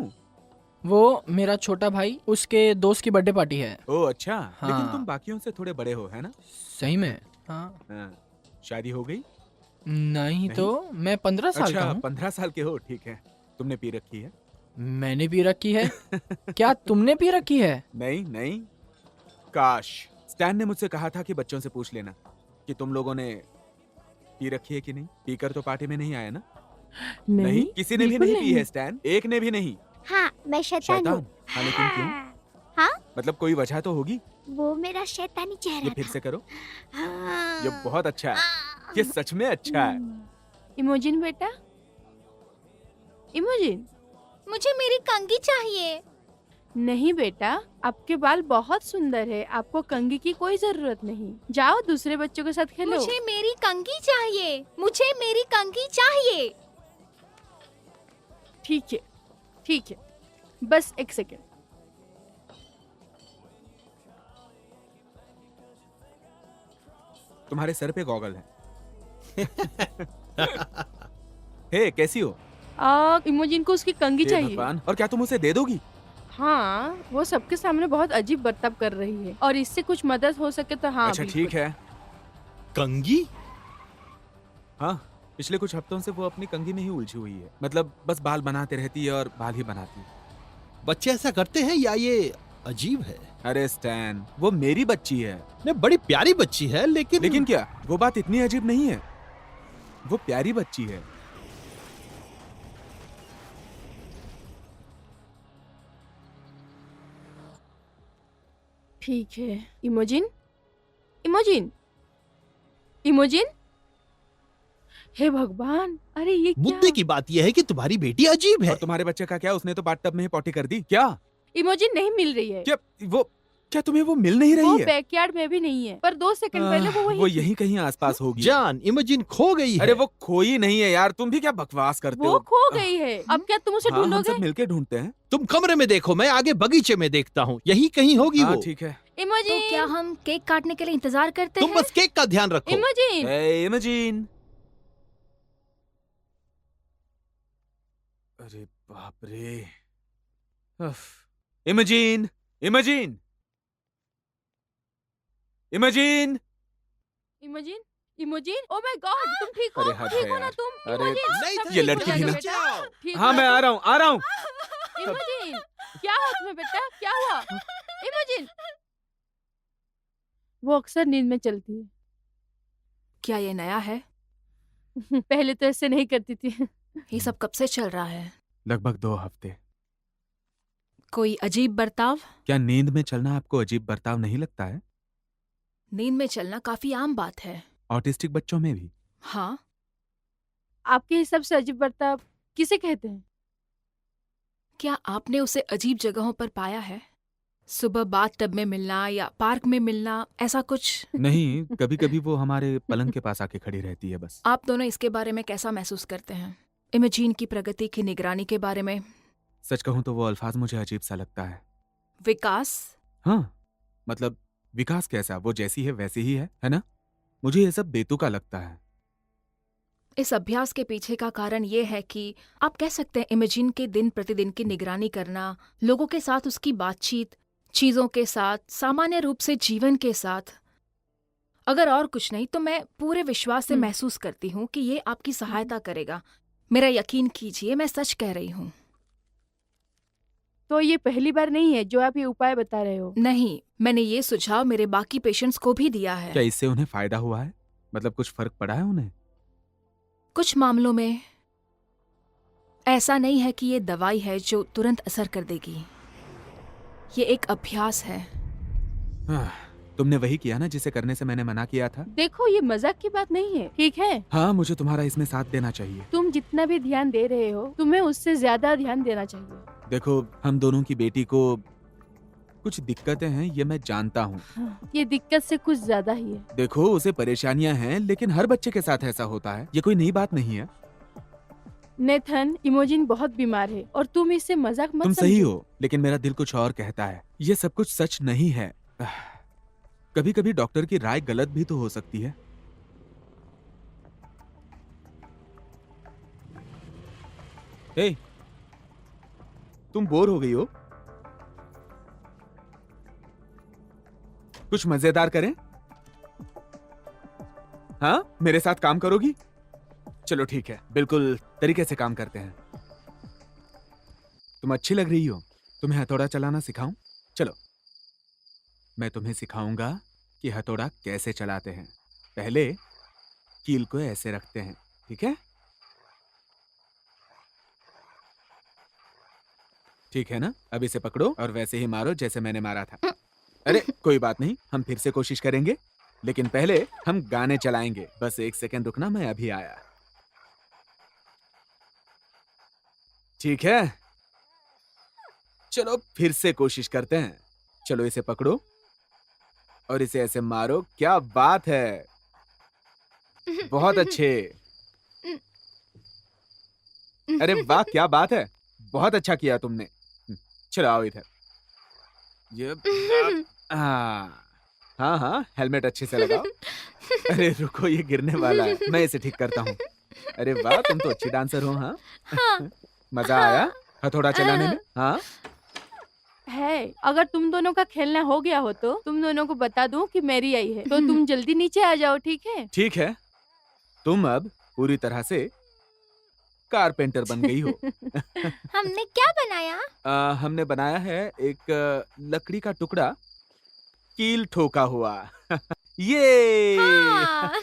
[SPEAKER 7] वो मेरा छोटा भाई, उसके दोस्त की बर्थडे पार्टी है।
[SPEAKER 1] ओह अच्छा, लेकिन
[SPEAKER 7] हाँ।
[SPEAKER 1] तुम बाकियों से थोड़े बड़े हो, है ना?
[SPEAKER 7] सही में? हाँ।
[SPEAKER 1] हाँ। शादी हो गई?
[SPEAKER 7] नहीं तो मैं 15 साल का
[SPEAKER 1] अच्छा,
[SPEAKER 7] हूँ।
[SPEAKER 1] 15 साल के हो, ठीक है। तुमने पी रखी है?
[SPEAKER 7] मैंने पी रखी है। क्या तुमने पी रखी है?
[SPEAKER 1] नहीं नहीं। काश स्टैन ने मुझसे कहा था कि बच्चों से पूछ लेना कि तुम लोगों ने पी रखी है कि नहीं। पीकर तो पार्टी में नहीं आया ना? नहीं, किसी ने भी
[SPEAKER 2] बिल्कुल
[SPEAKER 1] नहीं पी है स्टैन, एक ने भी नहीं।
[SPEAKER 8] हाँ, मैं शैतान
[SPEAKER 1] शैतान?
[SPEAKER 8] हूँ।
[SPEAKER 1] हाँ, लेकिन क्यों?
[SPEAKER 8] हाँ,
[SPEAKER 1] मतलब कोई वजह तो होगी।
[SPEAKER 8] वो मेरा शैतानी चेहरा
[SPEAKER 1] ये फिर
[SPEAKER 8] था।
[SPEAKER 1] से करो।
[SPEAKER 8] हाँ।
[SPEAKER 1] ये बहुत अच्छा है, ये सच में अच्छा है।
[SPEAKER 2] इमोजिन बेटा, इमोजिन।
[SPEAKER 4] मुझे मेरी कंघी चाहिए।
[SPEAKER 2] नहीं बेटा, आपके बाल बहुत सुंदर है, आपको कंघी की कोई जरूरत नहीं। जाओ दूसरे बच्चों के साथ खेलो।
[SPEAKER 4] मुझे मेरी कंघी चाहिए। मुझे मेरी कंघी चाहिए।
[SPEAKER 2] ठीक है, ठीक है, बस एक सेकेंड।
[SPEAKER 1] तुम्हारे सर पे गॉगल है। हे, कैसी हो?
[SPEAKER 2] इमोजिन को उसकी कंघी
[SPEAKER 1] हे
[SPEAKER 2] चाहिए।
[SPEAKER 1] भगवान, और क्या तुम उसे दे दोगी?
[SPEAKER 2] हाँ, वो सबके सामने बहुत अजीब बर्ताव कर रही है, और इससे कुछ मदद हो सके तो हाँ।
[SPEAKER 1] अच्छा
[SPEAKER 2] बिल्कुल।
[SPEAKER 1] ठीक है।
[SPEAKER 3] कंगी?
[SPEAKER 1] हाँ, पिछले कुछ हफ्तों से वो अपनी कंघी में ही उलझी हुई है। मतलब बस बाल बनाते रहती है और बाल ही बनाती है।
[SPEAKER 3] बच्चे ऐसा करते हैं या ये अजीब है?
[SPEAKER 1] अरे स्टैन, वो मेरी बच्ची है।
[SPEAKER 3] नहीं, बड़ी प्यारी बच्ची है, लेकिन
[SPEAKER 1] क्या वो बात इतनी अजीब नहीं है? वो प्यारी बच्ची है।
[SPEAKER 2] ठीक है। इमोजिन, इमोजिन, इमोजिन। हे भगवान, अरे ये क्या?
[SPEAKER 3] मुद्दे की बात यह है कि तुम्हारी बेटी अजीब है।
[SPEAKER 1] और तुम्हारे बच्चे का क्या? उसने तो बाथटब में ही पॉटी कर दी क्या?
[SPEAKER 2] इमोजिन नहीं मिल रही है।
[SPEAKER 1] क्या तुम्हें वो मिल नहीं
[SPEAKER 2] वो
[SPEAKER 1] रही है?
[SPEAKER 2] बैकयार्ड में भी नहीं है, पर 2 सेकंड पहले वो वही
[SPEAKER 1] वो यहीं कहीं आसपास होगी।
[SPEAKER 3] जान, इमेजिन खो गई है।
[SPEAKER 1] अरे वो खोई नहीं है यार, तुम भी क्या बकवास करते
[SPEAKER 2] वो
[SPEAKER 1] हो?
[SPEAKER 2] खो गई है। अब क्या तुम उसे
[SPEAKER 1] हाँ, हम
[SPEAKER 2] ढूंढोगे?
[SPEAKER 1] सब मिलके ढूंढते हैं।
[SPEAKER 3] तुम कमरे में देखो, मैं आगे बगीचे में देखता हूँ। यही कहीं होगी
[SPEAKER 1] हाँ
[SPEAKER 3] वो।
[SPEAKER 1] ठीक है।
[SPEAKER 2] इमोजिन,
[SPEAKER 4] तो क्या हम केक काटने के लिए इंतजार करते
[SPEAKER 3] तुम
[SPEAKER 4] हैं?
[SPEAKER 3] बस केक का ध्यान रखो।
[SPEAKER 2] इमोजिन।
[SPEAKER 1] ए, इमेजिन। अरे बाप रे। उफ। Imagine, imagine, imagine.
[SPEAKER 2] Imagine, imagine. Oh my god, तुम ठीक हो?
[SPEAKER 1] अरे हद
[SPEAKER 2] ठीक
[SPEAKER 1] है
[SPEAKER 2] हो ना
[SPEAKER 1] यार।
[SPEAKER 2] तुम?
[SPEAKER 1] अरे
[SPEAKER 2] इमोजिन,
[SPEAKER 3] नहीं
[SPEAKER 2] सब
[SPEAKER 3] था,
[SPEAKER 2] ठीक
[SPEAKER 1] ये
[SPEAKER 2] हो
[SPEAKER 1] लड़की भी
[SPEAKER 2] जाएगा
[SPEAKER 1] ना-
[SPEAKER 2] बेटा। ठीक
[SPEAKER 1] हाँ
[SPEAKER 2] हो
[SPEAKER 1] मैं
[SPEAKER 2] जाएगा।
[SPEAKER 1] आ रहा हूँ, आ रहा हूँ।
[SPEAKER 2] इमोजिन, क्या हुआ तुम्हें बेटा? क्या हुआ? इमोजिन। वो अक्सर नींद में चलती है।
[SPEAKER 4] क्या ये नया है?
[SPEAKER 2] पहले तो ऐसे नहीं करती थी।
[SPEAKER 4] ये सब कब से चल रहा है?
[SPEAKER 1] लगभग 2 हफ्ते।
[SPEAKER 4] कोई अजीब बर्ताव?
[SPEAKER 1] क्या नींद में चलना आपको अजीब बर्ताव नहीं लगता है?
[SPEAKER 4] नींद में चलना काफी आम बात है।
[SPEAKER 1] ऑटिस्टिक बच्चों में भी।
[SPEAKER 4] हाँ,
[SPEAKER 2] आपके हिसाब से अजीब बर्ताव किसे कहते हैं?
[SPEAKER 4] क्या आपने उसे अजीब जगहों पर पाया है? सुबह बाथ टब में मिलना या पार्क में मिलना, ऐसा कुछ?
[SPEAKER 1] नहीं, कभी कभी वो हमारे पलंग के पास आके खड़ी रहती है बस।
[SPEAKER 4] आप दोनों इसके बारे में कैसा महसूस करते हैं? इमेजिन की प्रगति की निगरानी के बारे में?
[SPEAKER 1] सच कहूं तो वो अल्फाज मुझे अजीब सा लगता है।
[SPEAKER 4] विकास?
[SPEAKER 1] हाँ, मतलब विकास कैसा, वो जैसी है वैसी ही है ना? मुझे ये सब बेतुका लगता है।
[SPEAKER 4] इस अभ्यास के पीछे का कारण ये है कि आप कह सकते हैं इमेजिन के दिन प्रतिदिन की निगरानी करना, लोगों के साथ उसकी बातचीत, चीजों के साथ, सामान्य रूप से जीवन के साथ। अगर और कुछ नहीं तो मैं पूरे विश्वास से महसूस करती हूँ कि ये आपकी सहायता करेगा। मेरा यकीन कीजिए, मैं सच कह रही हूँ।
[SPEAKER 2] तो ये पहली बार नहीं है जो आप ये उपाय बता रहे हो?
[SPEAKER 4] नहीं, मैंने ये सुझाव मेरे बाकी पेशेंट्स को भी दिया है।
[SPEAKER 1] क्या इससे उन्हें फायदा हुआ है? मतलब कुछ फर्क पड़ा है उन्हें?
[SPEAKER 4] कुछ मामलों में ऐसा नहीं है कि ये दवाई है जो तुरंत असर कर देगी। ये एक अभ्यास है।
[SPEAKER 1] तुमने वही किया ना जिसे करने से मैंने मना किया था?
[SPEAKER 2] देखो, ये मजाक की बात नहीं है, ठीक है?
[SPEAKER 1] हाँ, मुझे तुम्हारा इसमें साथ देना चाहिए।
[SPEAKER 2] तुम जितना भी ध्यान दे रहे हो, तुम्हें उससे ज्यादा ध्यान देना चाहिए।
[SPEAKER 1] देखो, हम दोनों की बेटी को कुछ दिक्कतें हैं, ये मैं जानता हूँ।
[SPEAKER 2] हाँ, ये दिक्कत से कुछ ज्यादा ही है।
[SPEAKER 1] देखो, उसे परेशानियां हैं, लेकिन हर बच्चे के साथ ऐसा होता है। ये कोई नई बात नहीं है।
[SPEAKER 2] नेथन, इमोजिन बहुत बीमार है और तुम इससे मजाक मत
[SPEAKER 1] तुम सही
[SPEAKER 2] समझो।
[SPEAKER 1] हो, लेकिन मेरा दिल कुछ और कहता है। ये सब कुछ सच नहीं है। कभी कभी डॉक्टर की राय गलत भी तो हो सकती है। हे, तुम बोर हो गई हो? कुछ मजेदार करें? हाँ, मेरे साथ काम करोगी? चलो ठीक है, बिल्कुल तरीके से काम करते हैं। तुम अच्छी लग रही हो। तुम्हें हथौड़ा चलाना सिखाऊं? चलो, मैं तुम्हें सिखाऊंगा कि हथौड़ा कैसे चलाते हैं। पहले कील को ऐसे रखते हैं, ठीक है? ठीक है ना? अब इसे पकड़ो और वैसे ही मारो जैसे मैंने मारा था। अरे कोई बात नहीं, हम फिर से कोशिश करेंगे, लेकिन पहले हम गाने चलाएंगे। बस 1 सेकंड रुकना, मैं अभी आया। ठीक है, चलो फिर से कोशिश करते हैं। चलो, इसे पकड़ो और इसे ऐसे मारो। क्या बात है, बहुत अच्छे। अरे वाह, क्या बात है, बहुत अच्छा किया तुमने। चलो आओ इधर। ये हाँ हाँ, हेलमेट अच्छे से लगाओ। अरे रुको, ये गिरने वाला है, मैं इसे ठीक करता हूँ। अरे वाह, तुम तो अच्छी डांसर हो। हाँ, मजा आया हथौड़ा चलाने में? हाँ,
[SPEAKER 2] है, अगर तुम दोनों का खेलना हो गया हो तो तुम दोनों को बता दूं कि मेरी आई है, तो तुम जल्दी नीचे आ जाओ, ठीक है?
[SPEAKER 1] ठीक है। तुम अब पूरी तरह से कारपेंटर बन गई हो।
[SPEAKER 8] हमने क्या बनाया?
[SPEAKER 1] हमने बनाया है एक लकड़ी का टुकड़ा, कील ठोका हुआ। ये
[SPEAKER 8] हाँ।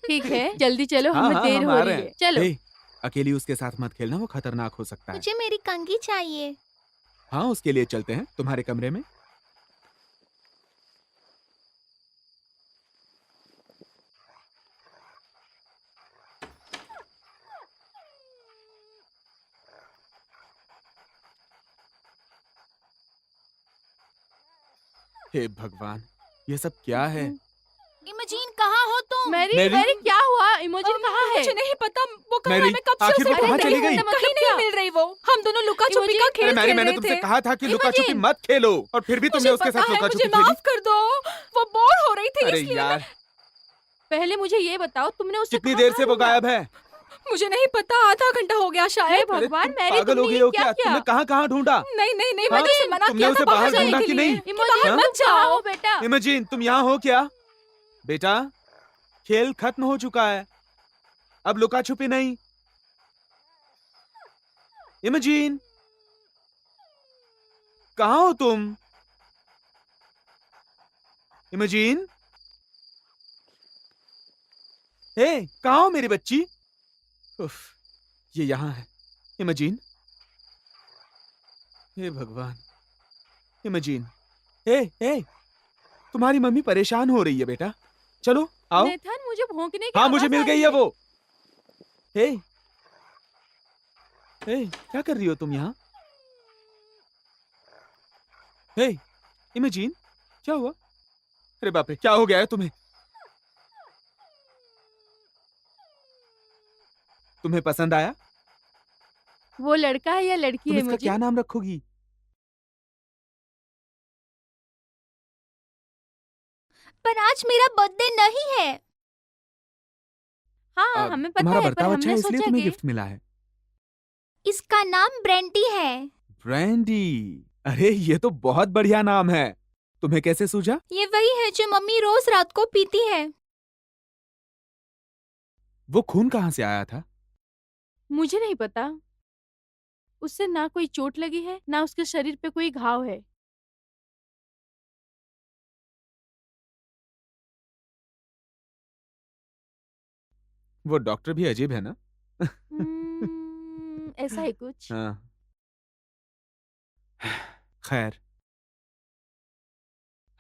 [SPEAKER 2] ठीक है, जल्दी चलो,
[SPEAKER 1] हाँ,
[SPEAKER 2] हमें
[SPEAKER 1] हाँ,
[SPEAKER 2] देर
[SPEAKER 1] हम
[SPEAKER 2] हो
[SPEAKER 1] आ
[SPEAKER 2] रही
[SPEAKER 1] रहे
[SPEAKER 2] है।
[SPEAKER 1] हैं।
[SPEAKER 2] चलो।
[SPEAKER 1] हे, अकेली उसके साथ मत खेलना, वो खतरनाक हो सकता है।
[SPEAKER 8] मुझे मेरी कंघी चाहिए।
[SPEAKER 1] हाँ, उसके लिए चलते हैं तुम्हारे कमरे में। हे भगवान, ये सब क्या है?
[SPEAKER 8] इमोजीन कहाँ हो तुम?
[SPEAKER 2] Mary,
[SPEAKER 1] Mary?
[SPEAKER 2] मैरी क्या हुआ? इमोजिन कहाँ है?
[SPEAKER 4] मुझे नहीं पता, वो कहाँ
[SPEAKER 1] मैरी,
[SPEAKER 4] है, मैं कब से
[SPEAKER 1] आखिर
[SPEAKER 4] उसे
[SPEAKER 1] वो कहाँ
[SPEAKER 4] ढूंढ
[SPEAKER 1] चली
[SPEAKER 4] रही हूँ,
[SPEAKER 1] गई?
[SPEAKER 4] कहीं नहीं
[SPEAKER 2] क्या?
[SPEAKER 4] मिल रही वो। हम दोनों लुका छुपी का
[SPEAKER 2] इमोजिन?
[SPEAKER 4] खेल
[SPEAKER 1] अरे मैरी,
[SPEAKER 4] खेल
[SPEAKER 1] मैंने
[SPEAKER 4] रहे
[SPEAKER 1] तुमसे
[SPEAKER 4] थे।
[SPEAKER 1] कहा था कि लुका छुपी
[SPEAKER 2] इमोजिन!
[SPEAKER 1] मत खेलो, और फिर भी तुमने
[SPEAKER 4] मुझे
[SPEAKER 1] उसके
[SPEAKER 4] पता
[SPEAKER 1] साथ
[SPEAKER 4] है,
[SPEAKER 1] लुका
[SPEAKER 4] मुझे
[SPEAKER 1] छुपी खेली।
[SPEAKER 4] माफ कर दो, वो बोर हो रही थी
[SPEAKER 1] अरे
[SPEAKER 4] इसलिए
[SPEAKER 1] यार,
[SPEAKER 2] पहले मुझे ये बताओ, तुमने उसे
[SPEAKER 1] कितनी
[SPEAKER 2] कहाँ
[SPEAKER 1] देर से वो
[SPEAKER 2] ढूंढा?
[SPEAKER 1] गायब है?
[SPEAKER 4] मुझे नहीं पता, आधा घंटा हो गया
[SPEAKER 2] हे
[SPEAKER 4] शायद।
[SPEAKER 1] अरे
[SPEAKER 2] भगवान,
[SPEAKER 1] तुम
[SPEAKER 2] मैरी,
[SPEAKER 1] पागल हो
[SPEAKER 2] तुमने
[SPEAKER 1] गई
[SPEAKER 2] ये
[SPEAKER 1] हो
[SPEAKER 2] क्या
[SPEAKER 1] क्या?
[SPEAKER 2] किया?
[SPEAKER 1] तुमने कहाँ कहाँ ढूंढा?
[SPEAKER 4] नहीं नहीं नहीं,
[SPEAKER 1] हाँ?
[SPEAKER 4] मैंने उसे मना
[SPEAKER 1] तुमने
[SPEAKER 4] किया
[SPEAKER 1] उसे
[SPEAKER 4] था
[SPEAKER 1] बाहर
[SPEAKER 4] जाने
[SPEAKER 1] ढूंढा
[SPEAKER 4] के
[SPEAKER 1] कि
[SPEAKER 4] लिए
[SPEAKER 1] नहीं?
[SPEAKER 4] कि बाहर
[SPEAKER 1] हाँ?
[SPEAKER 4] मत
[SPEAKER 2] कहाँ
[SPEAKER 4] जाओ।
[SPEAKER 2] हो बेटा?
[SPEAKER 1] इमेजिन, तुम यहाँ हो क्या? बेटा, खेल खत्म हो चुका है, अब लुका छुपी नहीं। इमेजिन, कहाँ हो तुम? इमेजिन, हे, कहाँ हो मेरी बच्ची? उफ, ये यहाँ है। इमेजिन, हे भगवान। इमेजिन, हे, तुम्हारी मम्मी परेशान हो रही है बेटा, चलो आओ।
[SPEAKER 2] नेथन, मुझे भौंकने की
[SPEAKER 1] हाँ, मुझे
[SPEAKER 2] आवाज
[SPEAKER 1] मिल
[SPEAKER 2] आ
[SPEAKER 1] गई
[SPEAKER 2] रही
[SPEAKER 1] है वो। हे, क्या कर रही हो तुम यहाँ? हे, इमेजिन, क्या हुआ? अरे बाप रे, क्या हो गया है तुम्हें? तुम्हें पसंद आया?
[SPEAKER 2] वो लड़का है या लड़की
[SPEAKER 1] तुम
[SPEAKER 2] है?
[SPEAKER 1] इसका
[SPEAKER 2] मुझे
[SPEAKER 1] क्या नाम रखोगी?
[SPEAKER 8] पर आज मेरा बर्थडे नहीं है।
[SPEAKER 2] हाँ हमें पता
[SPEAKER 1] तुम्हारा
[SPEAKER 2] है, पर
[SPEAKER 1] बर्ताव अच्छा है
[SPEAKER 2] हमने
[SPEAKER 1] इसलिए
[SPEAKER 2] सोचा
[SPEAKER 1] तुम्हें
[SPEAKER 2] कि
[SPEAKER 1] गिफ्ट मिला है।
[SPEAKER 8] इसका नाम ब्रेंटी है।
[SPEAKER 1] ब्रांडी, अरे ये तो बहुत बढ़िया नाम है। तुम्हें कैसे सूझा?
[SPEAKER 8] ये वही है जो मम्मी रोज रात को पीती है।
[SPEAKER 1] वो खून कहाँ से आया था?
[SPEAKER 2] मुझे नहीं पता। उससे ना कोई चोट लगी है, ना उसके शरीर पे कोई घाव है।
[SPEAKER 1] वो डॉक्टर भी अजीब है ना?
[SPEAKER 2] ऐसा ही कुछ।
[SPEAKER 1] हाँ। खैर,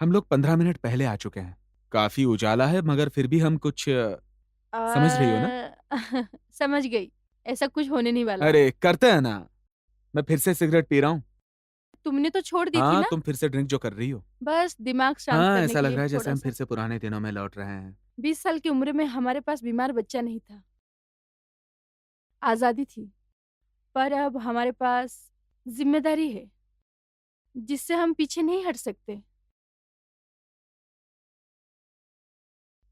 [SPEAKER 1] हम लोग 15 मिनट पहले आ चुके हैं। काफी उजाला है मगर फिर भी हम कुछ समझ रही हो ना?
[SPEAKER 2] समझ गई। ऐसा कुछ होने नहीं वाला।
[SPEAKER 1] अरे करते हैं ना। मैं फिर से सिगरेट पी रहा हूँ।
[SPEAKER 2] तुमने तो छोड़ दी थी
[SPEAKER 1] हाँ,
[SPEAKER 2] ना।
[SPEAKER 1] तुम फिर से ड्रिंक जो कर रही हो।
[SPEAKER 2] बस दिमाग शांत
[SPEAKER 1] हाँ,
[SPEAKER 2] करने
[SPEAKER 1] ऐसा
[SPEAKER 2] के
[SPEAKER 1] लग
[SPEAKER 2] लिए
[SPEAKER 1] रहा है जैसे
[SPEAKER 2] थोड़ा
[SPEAKER 1] हम
[SPEAKER 2] सा।
[SPEAKER 1] फिर से पुराने दिनों में लौट रहे हैं।
[SPEAKER 2] 20 साल की उम्र में हमारे पास बीमार बच्चा नहीं था। आजादी थी। पर अब हमारे पास जिम्मेदारी है, जिससे हम पीछे नहीं हट सकते।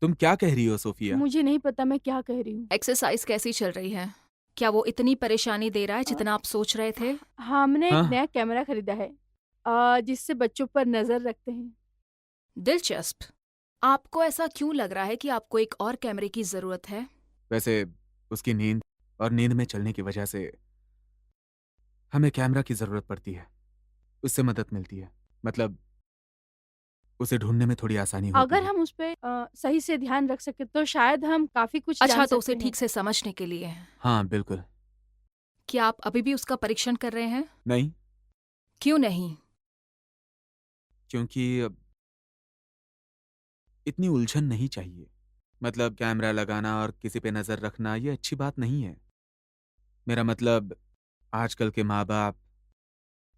[SPEAKER 1] तुम क्या कह रही हो सोफिया?
[SPEAKER 2] मुझे नहीं पता मैं क्या कह रही हूँ।
[SPEAKER 4] एक्सरसाइज कैसी चल रही है? क्या वो इतनी परेशानी दे रहा है जितना आप सोच रहे थे?
[SPEAKER 2] हमने एक
[SPEAKER 1] हाँ।
[SPEAKER 2] नया कैमरा खरीदा है, जिससे बच्चों पर नजर रखते हैं।
[SPEAKER 4] दिलचस्प। आपको ऐसा क्यों लग रहा है कि आपको एक और कैमरे की जरूरत है?
[SPEAKER 1] वैसे उसकी नींद और नींद में चलने की वजह से हमें कैमरा की जरूरत पड़ती है। उससे मदद मिलती है। मतलब उसे ढूंढने में थोड़ी आसानी होती
[SPEAKER 2] अगर
[SPEAKER 1] है।
[SPEAKER 2] हम उस पे सही से ध्यान रख सके तो शायद हम काफी कुछ
[SPEAKER 4] अच्छा,
[SPEAKER 2] जान
[SPEAKER 4] तो उसे
[SPEAKER 2] सकते
[SPEAKER 4] ठीक
[SPEAKER 2] हैं।
[SPEAKER 4] से समझने के लिए।
[SPEAKER 1] हाँ बिल्कुल।
[SPEAKER 4] क्या आप अभी भी उसका परीक्षण कर रहे हैं?
[SPEAKER 1] नहीं,
[SPEAKER 4] क्यों नहीं?
[SPEAKER 1] क्योंकि इतनी उलझन नहीं चाहिए। मतलब कैमरा लगाना और किसी पे नजर रखना ये अच्छी बात नहीं है। मेरा मतलब आजकल के माँ बाप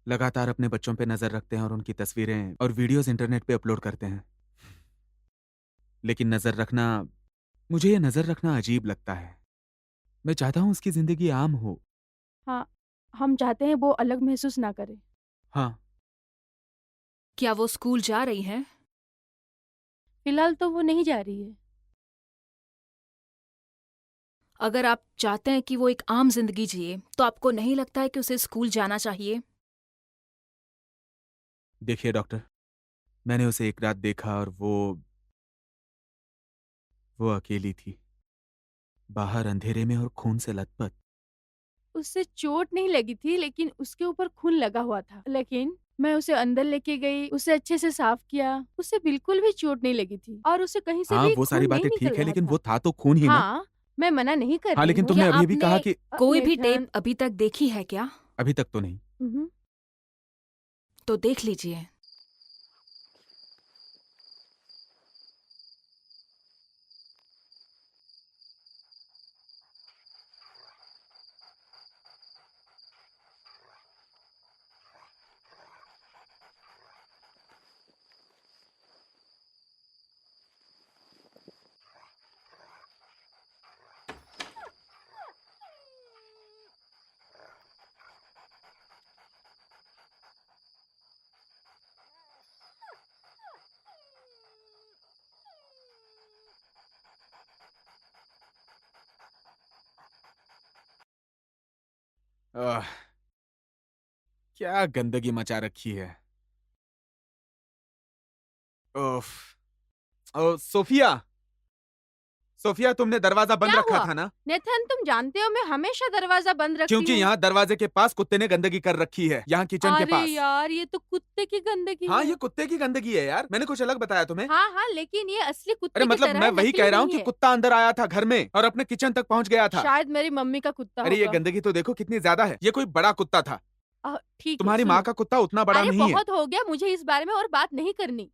[SPEAKER 1] लगातार अपने बच्चों पे नजर रखते हैं और उनकी तस्वीरें और वीडियोस इंटरनेट पे अपलोड करते हैं। लेकिन मुझे ये नजर रखना अजीब लगता है। मैं चाहता हूं उसकी जिंदगी आम हो।
[SPEAKER 2] हाँ, हम चाहते हैं वो अलग महसूस ना करे।
[SPEAKER 1] हाँ,
[SPEAKER 4] क्या वो स्कूल जा रही है?
[SPEAKER 2] फिलहाल तो वो नहीं जा रही है।
[SPEAKER 4] अगर आप चाहते हैं कि वो एक आम जिंदगी जिए, तो आपको नहीं लगता है कि उसे स्कूल जाना चाहिए?
[SPEAKER 1] देखिए डॉक्टर, मैंने उसे एक रात देखा और वो अकेली थी, बाहर अंधेरे में और खून से लथपथ।
[SPEAKER 2] उससे चोट नहीं लगी थी, लेकिन उसके ऊपर खून लगा हुआ था। लेकिन मैं उसे अंदर लेके गई, उसे अच्छे से साफ किया, उसे बिल्कुल भी चोट नहीं लगी थी और उसे कहीं से
[SPEAKER 1] हाँ,
[SPEAKER 2] भी
[SPEAKER 1] वो सारी
[SPEAKER 2] खून नहीं
[SPEAKER 1] बातें
[SPEAKER 2] निकल
[SPEAKER 1] ठीक है,
[SPEAKER 2] रहा
[SPEAKER 1] लेकिन
[SPEAKER 2] था।
[SPEAKER 1] वो था तो खून ही ना।
[SPEAKER 2] हाँ, मैं मना नहीं कर
[SPEAKER 1] हाँ,
[SPEAKER 2] रही
[SPEAKER 1] लेकिन
[SPEAKER 2] हूँ।
[SPEAKER 1] तुमने
[SPEAKER 4] क्या
[SPEAKER 1] अभी भी कहा
[SPEAKER 4] आपने
[SPEAKER 1] कि
[SPEAKER 4] कोई भी
[SPEAKER 2] नेथन,
[SPEAKER 4] टेप अभी तक देखी है क्या?
[SPEAKER 1] अभी तक तो नहीं।
[SPEAKER 2] उहुँ।
[SPEAKER 4] तो देख लीजिए।
[SPEAKER 1] आह, क्या गंदगी मचा रखी है। ओफ। ओ सोफिया, सोफिया तुमने दरवाजा बंद
[SPEAKER 2] क्या
[SPEAKER 1] रखा
[SPEAKER 2] हुआ?
[SPEAKER 1] था ना?
[SPEAKER 2] नेथन, तुम जानते हो मैं हमेशा दरवाजा बंद रखती
[SPEAKER 1] क्योंकि
[SPEAKER 2] हूँ।
[SPEAKER 1] यहाँ दरवाजे के पास कुत्ते ने गंदगी कर रखी है, यहाँ किचन के
[SPEAKER 2] अरे
[SPEAKER 1] पास।
[SPEAKER 2] यार, ये तो कुत्ते की गंदगी
[SPEAKER 1] हाँ,
[SPEAKER 2] है।
[SPEAKER 1] ये कुत्ते की गंदगी है यार, मैंने कुछ अलग बताया तुम्हें?
[SPEAKER 2] हाँ हाँ, लेकिन ये असली कुत्ते
[SPEAKER 1] अरे
[SPEAKER 2] की
[SPEAKER 1] मतलब
[SPEAKER 2] तरह
[SPEAKER 1] मैं
[SPEAKER 2] है,
[SPEAKER 1] वही
[SPEAKER 2] नकली
[SPEAKER 1] कह रहा हूँ
[SPEAKER 2] नहीं
[SPEAKER 1] कि
[SPEAKER 2] है।
[SPEAKER 1] कुत्ता अंदर आया था घर में और अपने किचन तक पहुंच गया था।
[SPEAKER 2] शायद मेरी मम्मी का कुत्ता
[SPEAKER 1] अरे ये
[SPEAKER 2] होगा।
[SPEAKER 1] गंदगी तो देखो कितनी ज्यादा है। ये कोई बड़ा कुत्ता था।
[SPEAKER 2] ठीक है,
[SPEAKER 1] तुम्हारी
[SPEAKER 2] सुनो।
[SPEAKER 1] माँ का कुत्ता उतना बड़ा
[SPEAKER 2] अरे
[SPEAKER 1] नहीं है।
[SPEAKER 2] बहुत हो गया, मुझे इस बारे में और बात नहीं करनी।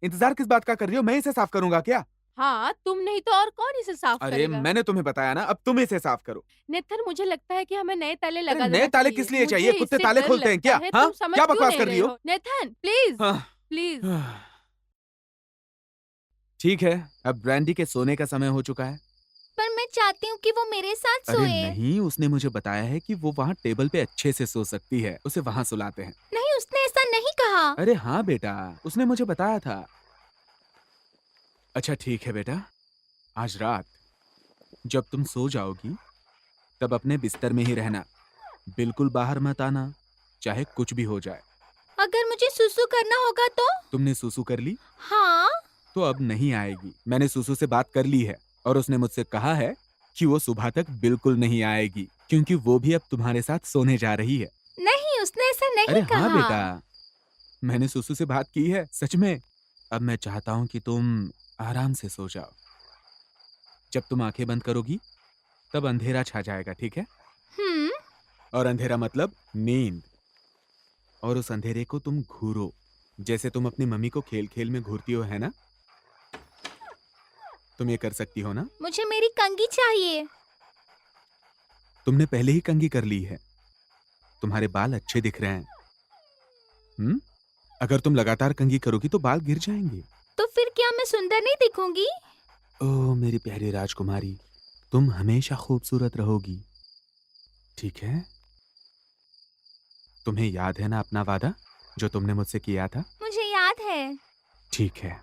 [SPEAKER 1] इंतजार किस बात का कर रही हो? मैं इसे साफ करूंगा क्या?
[SPEAKER 2] हाँ, तुम नहीं तो और कौन इसे साफ
[SPEAKER 1] अरे
[SPEAKER 2] करेगा?
[SPEAKER 1] मैंने तुम्हें बताया ना, अब तुम इसे साफ करो।
[SPEAKER 2] नेथन, मुझे लगता है कि हमें नए ताले
[SPEAKER 1] अरे
[SPEAKER 2] लगा
[SPEAKER 1] नए
[SPEAKER 2] देना
[SPEAKER 1] ताले
[SPEAKER 2] चाहिए।
[SPEAKER 1] किस लिए
[SPEAKER 2] मुझे
[SPEAKER 1] चाहिए? कुत्ते
[SPEAKER 2] इससे
[SPEAKER 1] ताले
[SPEAKER 2] डर
[SPEAKER 1] खोलते हैं
[SPEAKER 2] लगता
[SPEAKER 1] क्या?
[SPEAKER 2] है,
[SPEAKER 1] हाँ?
[SPEAKER 2] तुम समझ
[SPEAKER 1] क्या
[SPEAKER 2] क्यों
[SPEAKER 1] बकवास
[SPEAKER 2] नहीं
[SPEAKER 1] कर
[SPEAKER 2] रहे
[SPEAKER 1] रही हो?
[SPEAKER 2] हो? नेथन, प्लीज
[SPEAKER 1] हाँ।
[SPEAKER 2] प्लीज।
[SPEAKER 1] ठीक है, अब ब्रैंडी के सोने का समय हो चुका है।
[SPEAKER 8] पर मैं चाहती हूँ कि वो मेरे साथ
[SPEAKER 1] अरे
[SPEAKER 8] सोए।
[SPEAKER 1] नहीं, उसने मुझे बताया है कि वो वहाँ टेबल पे अच्छे से सो सकती है, उसे वहाँ सुलाते हैं।
[SPEAKER 8] नहीं, उसने ऐसा नहीं कहा।
[SPEAKER 1] अरे हाँ बेटा, उसने मुझे बताया था। अच्छा ठीक है बेटा, आज रात जब तुम सो जाओगी तब अपने बिस्तर में ही रहना, बिल्कुल बाहर मत आना, चाहे कुछ भी हो जाए।
[SPEAKER 8] अगर मुझे सुसु करना होगा तो?
[SPEAKER 1] तुमने सुसु कर ली
[SPEAKER 8] हाँ।
[SPEAKER 1] तो अब नहीं आएगी। मैंने सुसु से बात कर ली है और उसने मुझसे कहा है कि वो सुबह तक बिल्कुल नहीं आएगी, क्योंकि वो भी अब तुम्हारे साथ सोने जा रही है।
[SPEAKER 8] नहीं, उसने ऐसा नहीं
[SPEAKER 1] अरे
[SPEAKER 8] कहा।
[SPEAKER 1] हाँ बेटा, मैंने सुसु से बात की है, सच में। अब मैं चाहता हूँ कि तुम आराम से सो जाओ। जब तुम आंखें बंद करोगी तब अंधेरा छा जाएगा, ठीक है?
[SPEAKER 8] हम्म।
[SPEAKER 1] और अंधेरा मतलब नींद। और उस अंधेरे को तुम घूरो, जैसे तुम अपनी मम्मी को खेल खेल में घूरती हो, है ना? तुम ये कर सकती हो ना?
[SPEAKER 8] मुझे मेरी कंघी चाहिए।
[SPEAKER 1] तुमने पहले ही कंघी कर ली है, तुम्हारे बाल अच्छे दिख रहे हैं। अगर तुम लगातार कंघी करोगी तो बाल गिर जाएंगे।
[SPEAKER 8] तो फिर क्या मैं सुंदर नहीं दिखूंगी?
[SPEAKER 1] ओह मेरी प्यारी राजकुमारी, तुम हमेशा खूबसूरत रहोगी, ठीक है? तुम्हें याद है ना अपना वादा जो तुमने मुझसे किया था?
[SPEAKER 8] मुझे याद है।
[SPEAKER 1] ठीक है,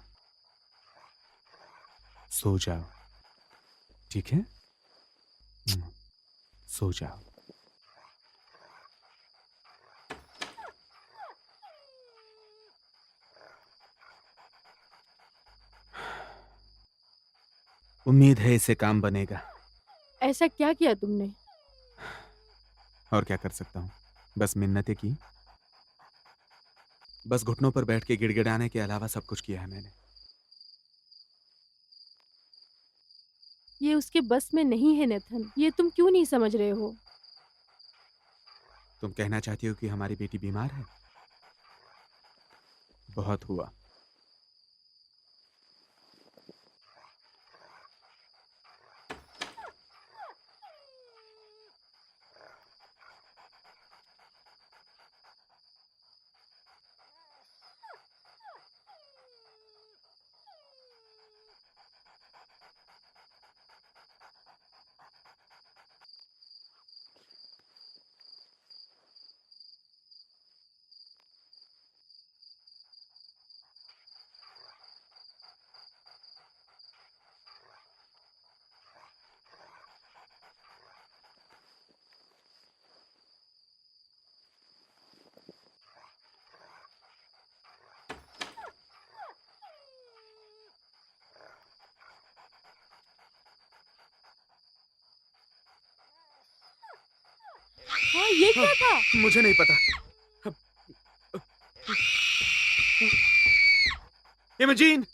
[SPEAKER 1] सो जाओ, ठीक है? सो जाओ। उम्मीद है इससे काम बनेगा।
[SPEAKER 2] ऐसा क्या किया तुमने?
[SPEAKER 1] और क्या कर सकता हूँ, बस मिन्नतें की, बस घुटनों पर बैठ के गिड़गिड़ाने के अलावा सब कुछ किया है मैंने।
[SPEAKER 2] ये उसके बस में नहीं है नेथन, ये तुम क्यों नहीं समझ रहे हो?
[SPEAKER 1] तुम कहना चाहती हो कि हमारी बेटी बीमार है? बहुत हुआ।
[SPEAKER 2] हाँ, ये क्या था?
[SPEAKER 1] मुझे नहीं पता। इमेजीन,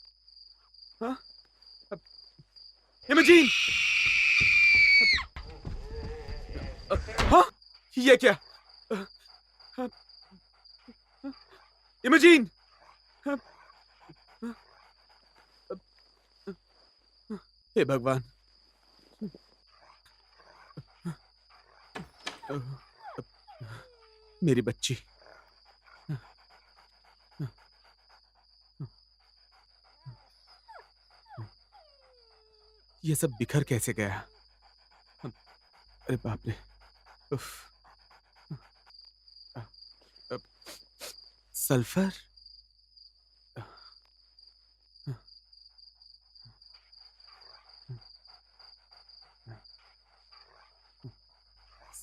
[SPEAKER 1] हाँ? इमेजीन, हाँ? ये क्या? इमेजीन, हे भगवान, मेरी बच्ची। ये सब बिखर कैसे गया? अरे बाप रे, उफ, सल्फर,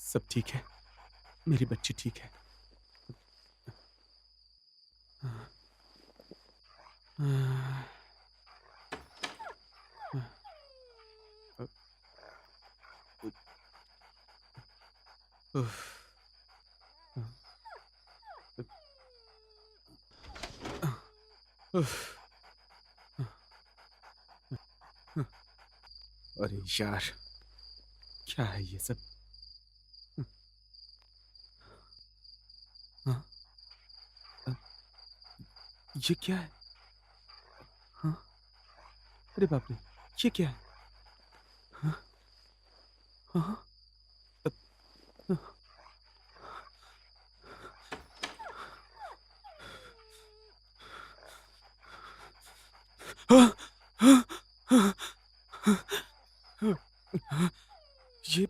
[SPEAKER 1] सब ठीक है, मेरी बच्ची ठीक है। उफ, उफ, अरे यार, क्या है ये सब? हाँ? ये क्या है? हाँ? अरे बाप रे, ये क्या है? हाँ? हाँ? ये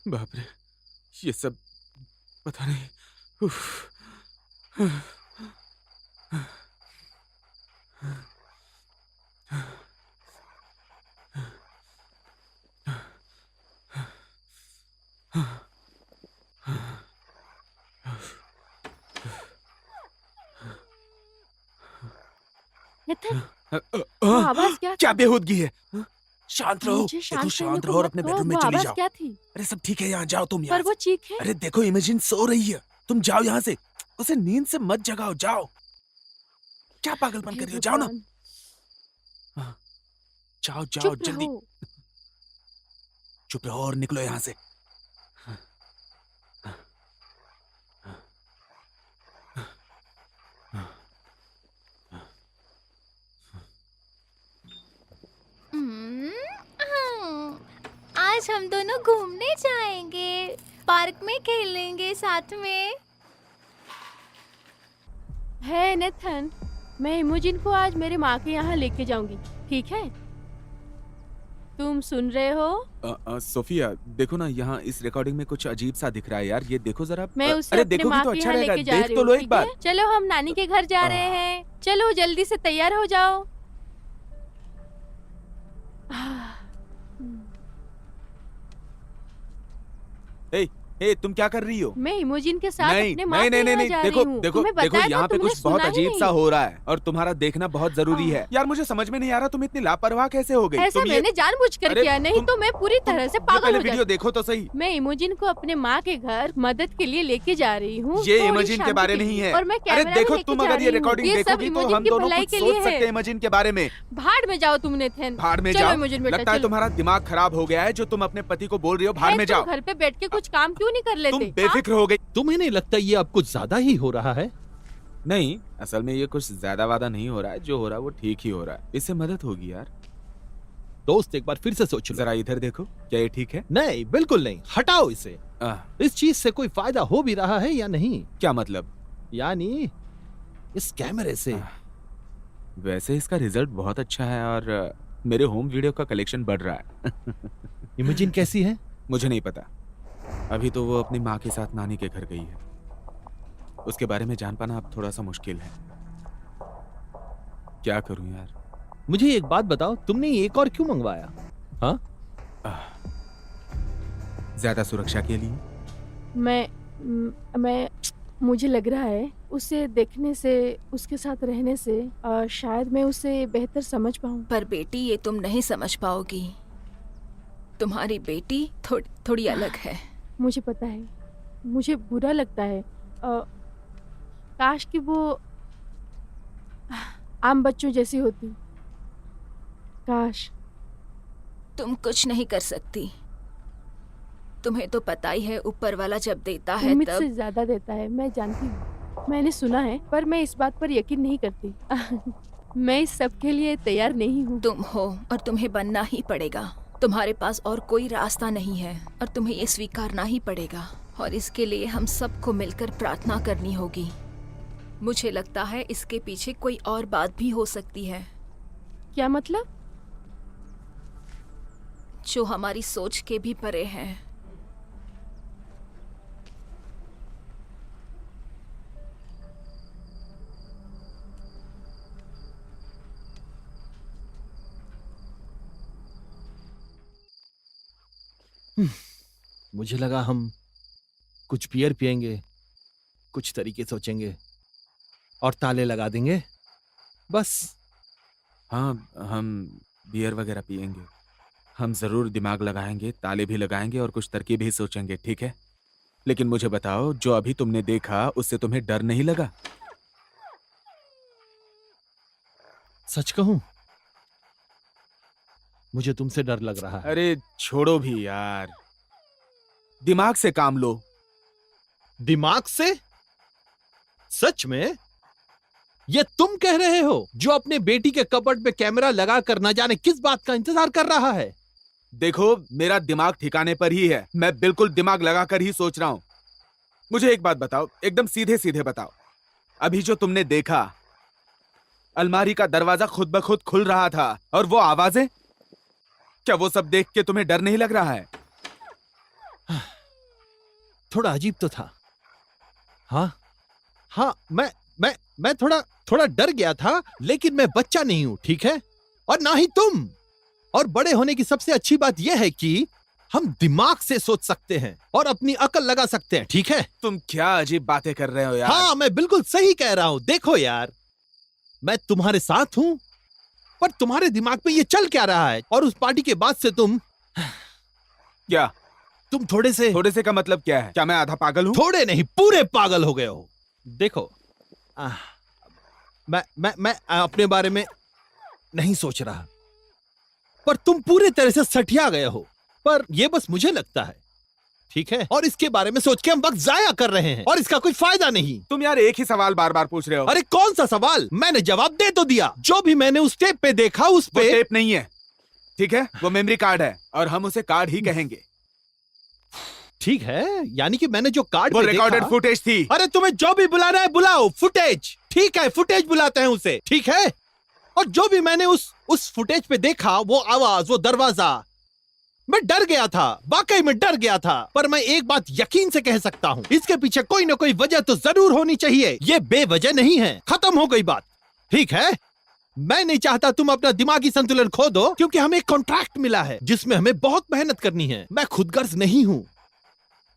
[SPEAKER 1] बाप रे, ये सब पता नहीं। उफ।
[SPEAKER 2] नितिन, वो आवाज क्या
[SPEAKER 1] क्या
[SPEAKER 2] थी?
[SPEAKER 1] बेहूदगी है? शांत रहो,
[SPEAKER 2] मुझे
[SPEAKER 1] देखो
[SPEAKER 2] शांत
[SPEAKER 1] शांत
[SPEAKER 2] रहने
[SPEAKER 1] रहो
[SPEAKER 2] को
[SPEAKER 1] और
[SPEAKER 2] मत
[SPEAKER 1] अपने
[SPEAKER 2] कहो,
[SPEAKER 1] बेडरूम में
[SPEAKER 2] वो
[SPEAKER 1] चली
[SPEAKER 2] आवाज
[SPEAKER 1] जाओ।
[SPEAKER 2] क्या थी?
[SPEAKER 1] अरे सब ठीक है, यहाँ जाओ तुम यहाँ
[SPEAKER 2] पर वो
[SPEAKER 1] से।
[SPEAKER 2] चीख है।
[SPEAKER 1] अरे देखो इमेजिन सो रही है, तुम जाओ यहाँ से। उसे नींद से मत जगाओ, जाओ। क्या पागलपन
[SPEAKER 2] हे
[SPEAKER 1] कर रही हो? जाओ ना।
[SPEAKER 2] भगवान,
[SPEAKER 1] जाओ जाओ
[SPEAKER 2] चुप
[SPEAKER 1] जल्दी।
[SPEAKER 2] रहो।
[SPEAKER 1] चुप रहो और निकलो यहाँ से।
[SPEAKER 8] हम्म, आज हम दोनों घूमने जाएंगे, पार्क में खेलेंगे साथ में।
[SPEAKER 2] है नेथन, मैं इमोजिन को आज मेरे माँ के यहाँ लेके जाऊंगी, ठीक है? तुम सुन रहे हो?
[SPEAKER 1] सोफिया देखो ना, यहाँ इस रिकॉर्डिंग में कुछ अजीब सा दिख रहा है यार। ये देखो जरा।
[SPEAKER 2] मैं उसे
[SPEAKER 1] अरे
[SPEAKER 2] अपने
[SPEAKER 1] देखोगी
[SPEAKER 2] माँ
[SPEAKER 1] तो
[SPEAKER 2] के
[SPEAKER 1] अच्छा
[SPEAKER 2] यहाँ
[SPEAKER 1] रहेगा।
[SPEAKER 2] लेके जा
[SPEAKER 1] देख
[SPEAKER 2] रही
[SPEAKER 1] तो लो
[SPEAKER 2] हूँ,
[SPEAKER 1] एक
[SPEAKER 2] ठीक
[SPEAKER 1] बार।
[SPEAKER 2] है? चलो हम नानी के घर जा रहे हैं। चलो जल्दी से तैयार हो जाओ।
[SPEAKER 1] ए, तुम क्या कर रही हो?
[SPEAKER 2] मैं इमोजिन के साथ
[SPEAKER 1] नहीं
[SPEAKER 2] अपने माँ
[SPEAKER 1] नहीं
[SPEAKER 2] के
[SPEAKER 1] नहीं
[SPEAKER 2] यहाँ
[SPEAKER 1] नहीं,
[SPEAKER 2] जा
[SPEAKER 1] देखो
[SPEAKER 2] रही हूँ।
[SPEAKER 1] देखो
[SPEAKER 2] तुम्हें
[SPEAKER 1] देखो,
[SPEAKER 2] बताया था,
[SPEAKER 1] यहाँ पे
[SPEAKER 2] तुमने
[SPEAKER 1] कुछ बहुत
[SPEAKER 2] सुना ही
[SPEAKER 1] अजीब सा
[SPEAKER 2] नहीं।
[SPEAKER 1] हो रहा है और तुम्हारा देखना बहुत जरूरी है यार। मुझे समझ में नहीं आ रहा तुम इतनी लापरवाह कैसे हो गई।
[SPEAKER 2] ऐसा
[SPEAKER 1] तुम
[SPEAKER 2] मैंने जानबूझकर
[SPEAKER 1] अरे,
[SPEAKER 2] किया, नहीं
[SPEAKER 1] तुम-
[SPEAKER 2] तो मैं पूरी तरह से
[SPEAKER 1] ये
[SPEAKER 2] पागल
[SPEAKER 1] पहले
[SPEAKER 2] हो
[SPEAKER 1] वीडियो
[SPEAKER 2] जाती।
[SPEAKER 1] देखो तो सही।
[SPEAKER 2] मैं इमोजिन को अपने माँ के घर मदद के लिए लेके जा रही हूँ।
[SPEAKER 1] ये
[SPEAKER 2] थोड़ी
[SPEAKER 1] इमेजिन के
[SPEAKER 2] शांति
[SPEAKER 1] बारे
[SPEAKER 2] के
[SPEAKER 1] नहीं
[SPEAKER 2] लिए।
[SPEAKER 1] है।
[SPEAKER 2] और मैं
[SPEAKER 1] अरे
[SPEAKER 2] कैमरा भी
[SPEAKER 1] देखो,
[SPEAKER 2] लेके
[SPEAKER 1] तुम
[SPEAKER 2] जा
[SPEAKER 1] अगर
[SPEAKER 2] रही
[SPEAKER 1] ये
[SPEAKER 2] हूँ।
[SPEAKER 1] रिकॉर्डिंग
[SPEAKER 2] ये सब
[SPEAKER 1] देखोगी तो
[SPEAKER 2] इमोजिन
[SPEAKER 1] हम
[SPEAKER 2] की
[SPEAKER 1] दोनों
[SPEAKER 2] भलाई
[SPEAKER 1] कुछ
[SPEAKER 2] के
[SPEAKER 1] सोच
[SPEAKER 2] लिए
[SPEAKER 1] सकते हैं
[SPEAKER 2] है।
[SPEAKER 1] इमेजिन के बारे में।
[SPEAKER 2] भाड़ में जाओ तुम नेथन।
[SPEAKER 1] भाड़ में
[SPEAKER 2] चलो
[SPEAKER 1] जाओ।
[SPEAKER 2] इमोजिन बेटा,
[SPEAKER 1] लगता है
[SPEAKER 2] चलो।
[SPEAKER 1] तुम्हारा दिमाग खराब हो गया है जो तुम अपने पति को बोल रही हो भाड़
[SPEAKER 2] है,
[SPEAKER 1] में
[SPEAKER 2] तुम
[SPEAKER 1] जाओ।
[SPEAKER 2] घर पे बैठ के कुछ काम क्यों नहीं कर
[SPEAKER 1] तुम
[SPEAKER 2] लेते?
[SPEAKER 1] बेफिक्र हो गई।
[SPEAKER 3] तुम्हें नहीं लगता ये अब कुछ ज्यादा ही हो रहा है?
[SPEAKER 1] नहीं, असल में ये कुछ ज्यादा वादा नहीं हो रहा है। जो हो रहा है वो ठीक ही हो रहा है। इससे मदद होगी यार।
[SPEAKER 3] दोस्त एक बार फिर से सोच लो।
[SPEAKER 1] जरा इधर देखो, क्या ये ठीक है?
[SPEAKER 3] नहीं, बिल्कुल नहीं, हटाओ इसे।
[SPEAKER 1] आह,
[SPEAKER 3] इस चीज से कोई फायदा हो भी रहा है या नहीं?
[SPEAKER 1] क्या मतलब?
[SPEAKER 3] यानी इस कैमरे से।
[SPEAKER 1] वैसे इसका रिजल्ट बहुत अच्छा है और मेरे होम वीडियो का कलेक्शन बढ़ रहा है।
[SPEAKER 3] इमेजिन कैसी है?
[SPEAKER 1] मुझे नहीं पता। अभी तो वो अपनी माँ के साथ नानी के घर गई है। उसके बारे में जान पाना अब थोड़ा सा मुश्किल है। क्या करूं यार।
[SPEAKER 3] मुझे एक बात बताओ, तुमने एक और क्यों मंगवाया? हाँ,
[SPEAKER 1] ज्यादा सुरक्षा के लिए।
[SPEAKER 2] मैं मुझे लग रहा है उसे देखने से, उसके साथ रहने से शायद मैं उसे बेहतर समझ पाऊँ।
[SPEAKER 4] पर बेटी, ये तुम नहीं समझ पाओगी। तुम्हारी बेटी थोड़ी अलग है।
[SPEAKER 2] मुझे पता है, मुझे बुरा लगता है। काश कि वो आम बच्चों जैसी होती। काश।
[SPEAKER 4] तुम कुछ नहीं कर सकती। तुम्हें तो पता ही है, ऊपर वाला जब देता है
[SPEAKER 2] उम्मीद
[SPEAKER 4] तब।
[SPEAKER 2] से ज्यादा देता है, मैं जानती हूँ। मैंने सुना है, पर मैं इस बात पर यकीन नहीं करती। मैं इस सब के लिए तैयार नहीं हूँ।
[SPEAKER 4] तुम हो और तुम्हें बनना ही पड़ेगा। तुम्हारे पास और कोई रास्ता नहीं है और तुम्हें ये स्वीकारना ही पड़ेगा। और इसके लिए हम सबको मिलकर प्रार्थना करनी होगी। मुझे लगता है इसके पीछे कोई और बात भी हो सकती है,
[SPEAKER 2] क्या मतलब?
[SPEAKER 4] जो हमारी सोच के भी परे है।
[SPEAKER 3] मुझे लगा हम कुछ बियर पिएंगे, कुछ तरीके सोचेंगे और ताले लगा देंगे, बस।
[SPEAKER 1] हाँ, हम बियर वगैरह पियेंगे। हम जरूर दिमाग लगाएंगे, ताले भी लगाएंगे और कुछ तरकीब भी सोचेंगे, ठीक है? लेकिन मुझे बताओ, जो अभी तुमने देखा उससे तुम्हें डर नहीं लगा?
[SPEAKER 3] सच कहूं, मुझे तुमसे डर लग रहा है।
[SPEAKER 1] अरे छोड़ो भी यार, दिमाग से काम लो।
[SPEAKER 3] दिमाग से? सच में? ये तुम कह रहे हो जो अपने बेटी के कपबोर्ड पे कैमरा लगा कर न जाने किस बात का इंतजार कर रहा है?
[SPEAKER 1] देखो, मेरा दिमाग ठिकाने पर ही है। मैं बिल्कुल दिमाग लगाकर ही सोच रहा हूं। मुझे एक बात बताओ, एकदम सीधे सीधे बताओ। अभी जो तुमने देखा, अलमारी का दरवाजा खुद ब खुद खुल रहा था और वो आवाजें, क्या वो सब देख के तुम्हें डर नहीं लग रहा है?
[SPEAKER 3] थोड़ा अजीब तो था। हाँ हाँ, मैं थोड़ा डर गया था, लेकिन मैं बच्चा नहीं हूं, ठीक है? और ना ही तुम। और बड़े होने की सबसे अच्छी बात यह है कि हम दिमाग से सोच सकते हैं और अपनी अकल लगा सकते हैं, ठीक है?
[SPEAKER 1] तुम क्या अजीब बातें कर रहे हो यार?
[SPEAKER 3] हाँ, मैं बिल्कुल सही कह रहा हूं। देखो यार, मैं तुम्हारे साथ हूं, पर तुम्हारे दिमाग में ये चल क्या रहा है? और उस पार्टी के बाद से तुम थोड़े से
[SPEAKER 1] का मतलब क्या है? क्या मैं आधा पागल हूँ?
[SPEAKER 3] थोड़े नहीं, पूरे पागल हो गए हो। देखो, मैं अपने बारे में नहीं सोच रहा, पर तुम पूरी तरह से सठिया गए हो। पर ये बस मुझे लगता है, ठीक है? और इसके बारे में सोच के हम वक्त जाया कर रहे हैं और इसका कोई फायदा नहीं।
[SPEAKER 1] तुम यार एक ही सवाल बार बार पूछ रहे हो।
[SPEAKER 3] अरे कौन सा सवाल? मैंने जवाब दे तो दिया। जो भी मैंने उस टेप पे देखा, उस
[SPEAKER 1] वो
[SPEAKER 3] पे
[SPEAKER 1] टेप नहीं है, ठीक है? वो मेमोरी कार्ड है और हम उसे कार्ड ही कहेंगे।
[SPEAKER 3] ठीक है, यानी कि मैंने जो कार्ड
[SPEAKER 1] वो
[SPEAKER 3] पे
[SPEAKER 1] रिकॉर्डेड
[SPEAKER 3] देखा,
[SPEAKER 1] फुटेज थी।
[SPEAKER 3] अरे तुम्हें जो भी बुलाना है बुलाओ, फुटेज, ठीक है? फुटेज बुलाते हैं उसे, ठीक है? और जो भी मैंने उस फुटेज पे देखा, वो आवाज, वो दरवाजा, मैं डर गया था, वाकई में डर गया था। पर मैं एक बात यकीन से कह सकता हूं, इसके पीछे कोई ना कोई वजह तो जरूर होनी चाहिए। ये बेवजह नहीं है। खत्म हो गई बात, ठीक है? मैं नहीं चाहता तुम अपना दिमागी संतुलन खो दो, क्योंकि हमें एक कॉन्ट्रैक्ट मिला है जिसमें हमें बहुत मेहनत करनी है। मैं खुदगर्ज नहीं हूं,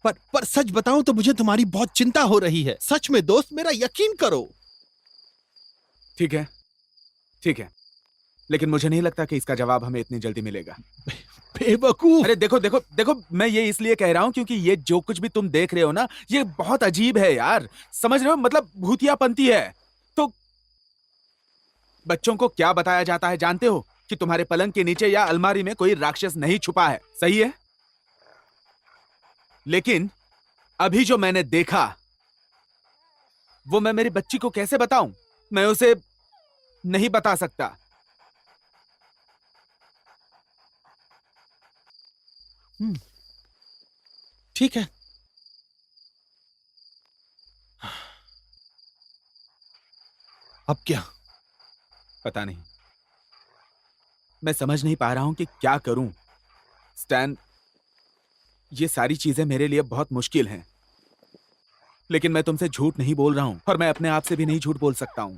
[SPEAKER 3] पर सच बताऊं तो मुझे तुम्हारी बहुत चिंता हो रही है। सच में दोस्त, मेरा यकीन करो।
[SPEAKER 1] ठीक है, ठीक है, लेकिन मुझे नहीं लगता कि इसका जवाब हमें इतनी जल्दी मिलेगा।
[SPEAKER 3] बेवकूफ।
[SPEAKER 1] अरे देखो देखो देखो, मैं ये इसलिए कह रहा हूं क्योंकि ये जो कुछ भी तुम देख रहे हो ना, ये बहुत अजीब है यार। समझ रहे हो? मतलब भूतियापंती है। तो बच्चों को क्या बताया जाता है जानते हो? कि तुम्हारे पलंग के नीचे या अलमारी में कोई राक्षस नहीं छुपा है, सही है? लेकिन अभी जो मैंने देखा, वो मैं मेरी बच्ची को कैसे बताऊं? मैं उसे नहीं बता सकता।
[SPEAKER 3] ठीक है, अब क्या?
[SPEAKER 1] पता नहीं, मैं समझ नहीं पा रहा हूं कि क्या करूं। स्टैन, ये सारी चीजें मेरे लिए बहुत मुश्किल हैं, लेकिन मैं तुमसे झूठ नहीं बोल रहा हूं और मैं अपने आप से भी नहीं झूठ बोल सकता हूं।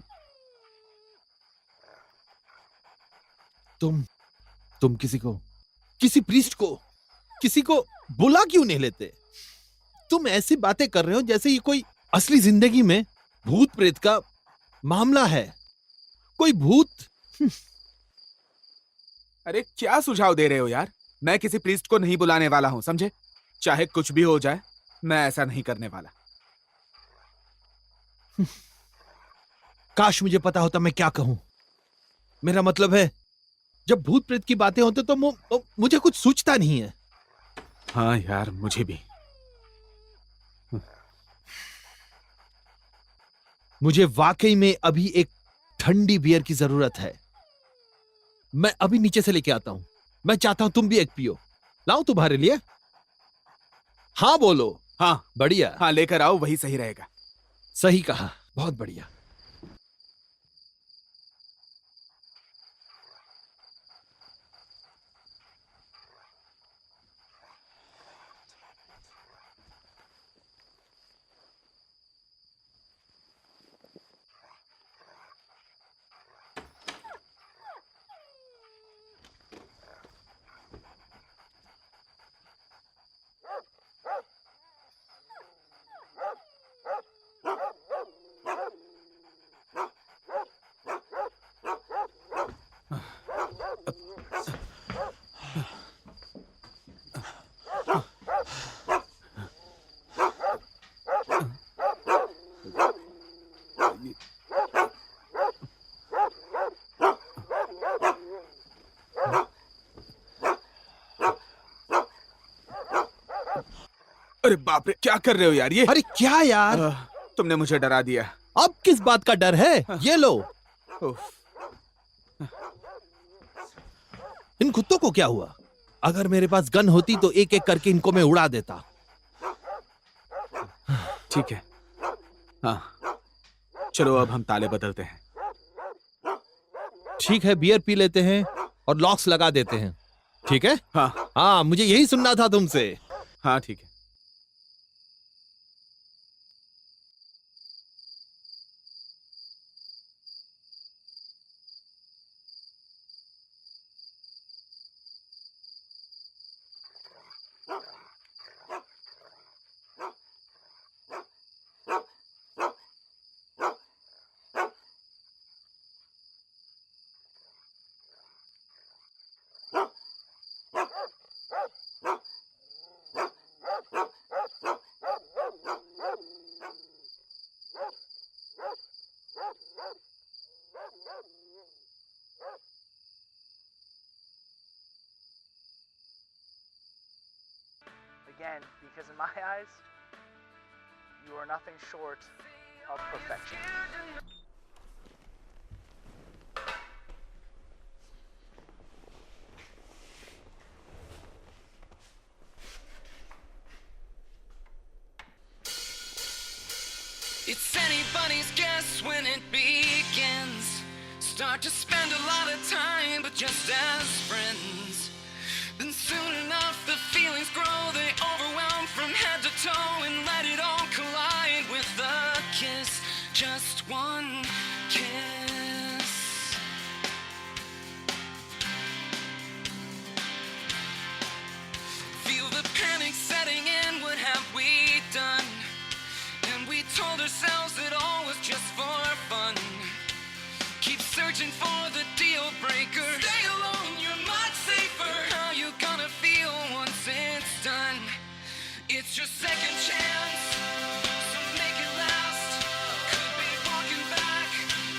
[SPEAKER 3] तुम किसी प्रीस्ट को, किसी को बुला क्यों नहीं लेते? तुम ऐसी बातें कर रहे हो जैसे ये कोई असली जिंदगी में भूत प्रेत का मामला है। कोई भूत।
[SPEAKER 1] अरे क्या सुझाव दे रहे हो यार? मैं किसी प्रीस्ट को नहीं बुलाने वाला हूं, समझे? चाहे कुछ भी हो जाए, मैं ऐसा नहीं करने वाला।
[SPEAKER 3] काश मुझे पता होता मैं क्या कहूं। मेरा मतलब है, जब भूत प्रेत की बातें होती तो मुझे कुछ सूझता नहीं है।
[SPEAKER 1] हाँ यार, मुझे भी।
[SPEAKER 3] मुझे वाकई में अभी एक ठंडी बियर की जरूरत है। मैं अभी नीचे से लेके आता हूं। मैं चाहता हूं तुम भी एक पियो। लाऊं तुम्हारे लिए? हाँ बोलो।
[SPEAKER 1] हाँ
[SPEAKER 3] बढ़िया।
[SPEAKER 1] हाँ, लेकर आओ, वही सही रहेगा।
[SPEAKER 3] सही कहा, बहुत बढ़िया।
[SPEAKER 1] अरे बाप रे, क्या कर रहे हो यार ये?
[SPEAKER 3] अरे क्या यार?
[SPEAKER 1] तुमने मुझे डरा दिया।
[SPEAKER 3] अब किस बात का डर है? ये लो।
[SPEAKER 1] उफ,
[SPEAKER 3] इन कुत्तों को क्या हुआ? अगर मेरे पास गन होती तो एक एक करके इनको मैं उड़ा देता।
[SPEAKER 1] ठीक है, हाँ चलो अब हम ताले बदलते हैं।
[SPEAKER 3] ठीक है, बियर पी लेते हैं और लॉक्स लगा देते हैं। ठीक है?
[SPEAKER 1] हाँ
[SPEAKER 3] हाँ, मुझे यही सुनना था तुमसे।
[SPEAKER 1] हाँ ठीक है।
[SPEAKER 9] because in my eyes, you are nothing short of perfection.
[SPEAKER 10] It's anybody's guess when it begins. Start to spend a lot of time, but just as friends. Then soon enough the feelings grow, they overwhelm from head to toe and let it all collide with a kiss. Just one kiss. Feel the panic setting in, what have we done? And we told ourselves that all was just for fun. Keep searching for the deal breaker. Stay alone, you're much safer. How you gonna feel once it's done? It's your second chance, so make it last. Could be walking back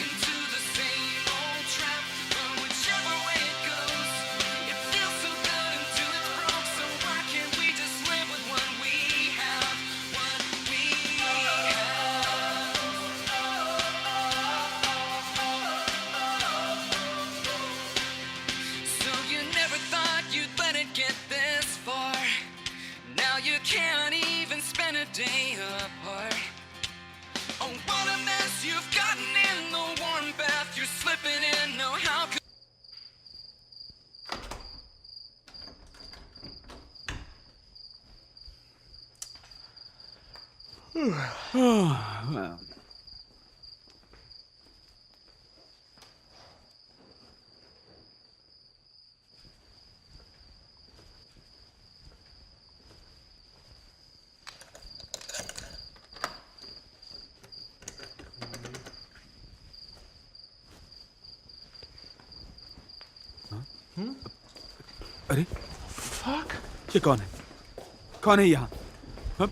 [SPEAKER 10] into the same old trap, but whichever way it goes, it feels so good until it's broke. So why can't we just live with what we have? What we have. So you never thought you'd let it get this far. Now you can't even spend a day apart. Oh, what a mess you've gotten in the warm bath. You're slipping in. No, how could
[SPEAKER 1] अरे ये कौन है? कौन है यहाँ? हाँ?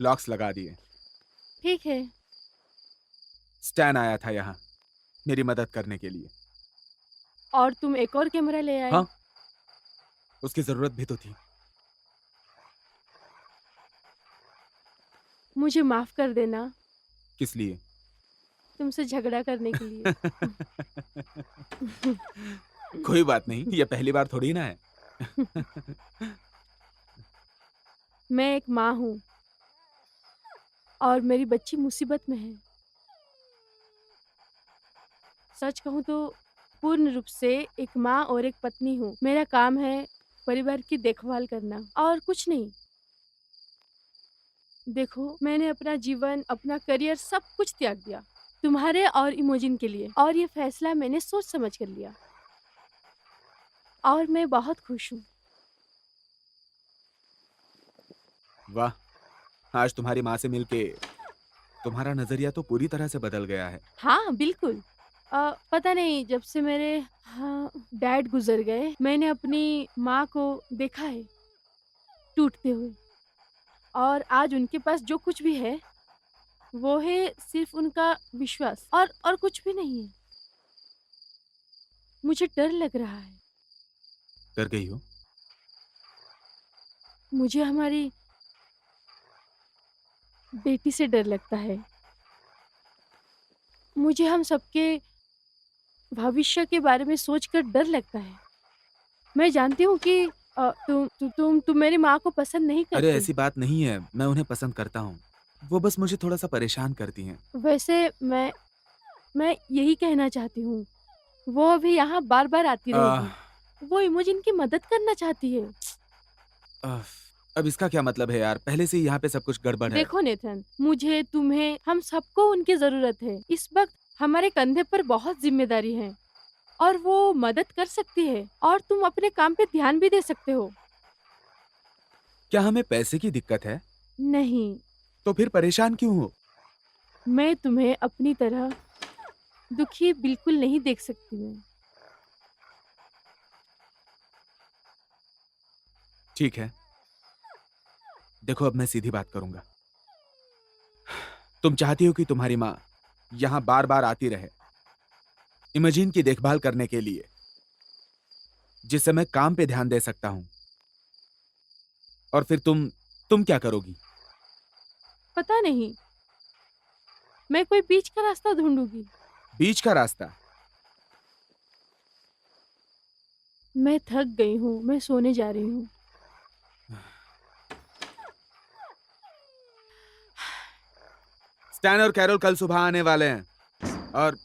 [SPEAKER 1] Locks लगा दिए।
[SPEAKER 2] ठीक है।
[SPEAKER 1] स्टैन आया था यहाँ मेरी मदद करने के लिए।
[SPEAKER 2] और तुम एक और कैमरा ले आए?
[SPEAKER 1] हाँ, उसकी जरूरत भी तो थी।
[SPEAKER 2] मुझे माफ कर देना,
[SPEAKER 1] किस लिए?
[SPEAKER 2] तुमसे झगड़ा करने के लिए।
[SPEAKER 1] कोई बात नहीं, ये पहली बार थोड़ी ना है।
[SPEAKER 2] मैं एक माँ हूँ और मेरी बच्ची मुसीबत में है। सच कहूँ तो पूर्ण रूप से एक माँ और एक पत्नी हूँ। मेरा काम है परिवार की देखभाल करना और कुछ नहीं। देखो, मैंने अपना जीवन, अपना करियर सब कुछ त्याग दिया तुम्हारे और इमोजिन के लिए, और ये फैसला मैंने सोच समझ कर लिया और मैं बहुत खुश हूँ।
[SPEAKER 1] वाह, आज तुम्हारी माँ से मिलके तुम्हारा नजरिया तो पूरी तरह से बदल गया है।
[SPEAKER 2] हाँ बिल्कुल। पता नहीं, जब से मेरे डैड गुजर गए, मैंने अपनी माँ को देखा है टूटते हुए, और आज उनके पास जो कुछ भी है वो है सिर्फ उनका विश्वास, और कुछ भी नहीं है। मुझे डर लग रहा है।
[SPEAKER 1] डर गई हो?
[SPEAKER 2] मुझे हमारी बेटी से डर लगता है। मुझे हम सबके भविष्य के बारे में सोचकर डर लगता है। मैं जानती हूँ कि तुम मेरी माँ को पसंद नहीं
[SPEAKER 1] अरे
[SPEAKER 2] करती।
[SPEAKER 1] ऐसी बात नहीं है, मैं उन्हें पसंद करता हूँ। वो बस मुझे थोड़ा सा परेशान करती हैं।
[SPEAKER 2] वैसे मैं यही कहना चाहती हूँ, वो अभी यहाँ बार बार आती रहेगी। वो इमोजिन की मदद करना चाहती है।
[SPEAKER 1] अब इसका क्या मतलब है यार? पहले से ही यहाँ पे सब कुछ गड़बड़ है।
[SPEAKER 2] देखो नेथन, मुझे, तुम्हें, हम सबको उनकी जरूरत है। इस वक्त हमारे कंधे पर बहुत जिम्मेदारी है और वो मदद कर सकती है और तुम अपने काम पे ध्यान भी दे सकते हो।
[SPEAKER 1] क्या हमें पैसे की दिक्कत है?
[SPEAKER 2] नहीं,
[SPEAKER 1] तो फिर परेशान क्यों हो?
[SPEAKER 2] मैं तुम्हें अपनी तरह दुखी बिल्कुल नहीं देख सकती मैं।
[SPEAKER 1] ठीक है, देखो अब मैं सीधी बात करूंगा। तुम चाहती हो कि तुम्हारी माँ यहाँ बार बार आती रहे इमेजिन की देखभाल करने के लिए, जिससे मैं काम पे ध्यान दे सकता हूं। और फिर तुम क्या करोगी?
[SPEAKER 2] पता नहीं, मैं कोई बीच का रास्ता ढूंढूंगी।
[SPEAKER 1] बीच का रास्ता?
[SPEAKER 2] मैं थक गई हूँ, मैं सोने जा रही हूँ।
[SPEAKER 1] स्टैन और कैरोल कल सुबह आने वाले हैं और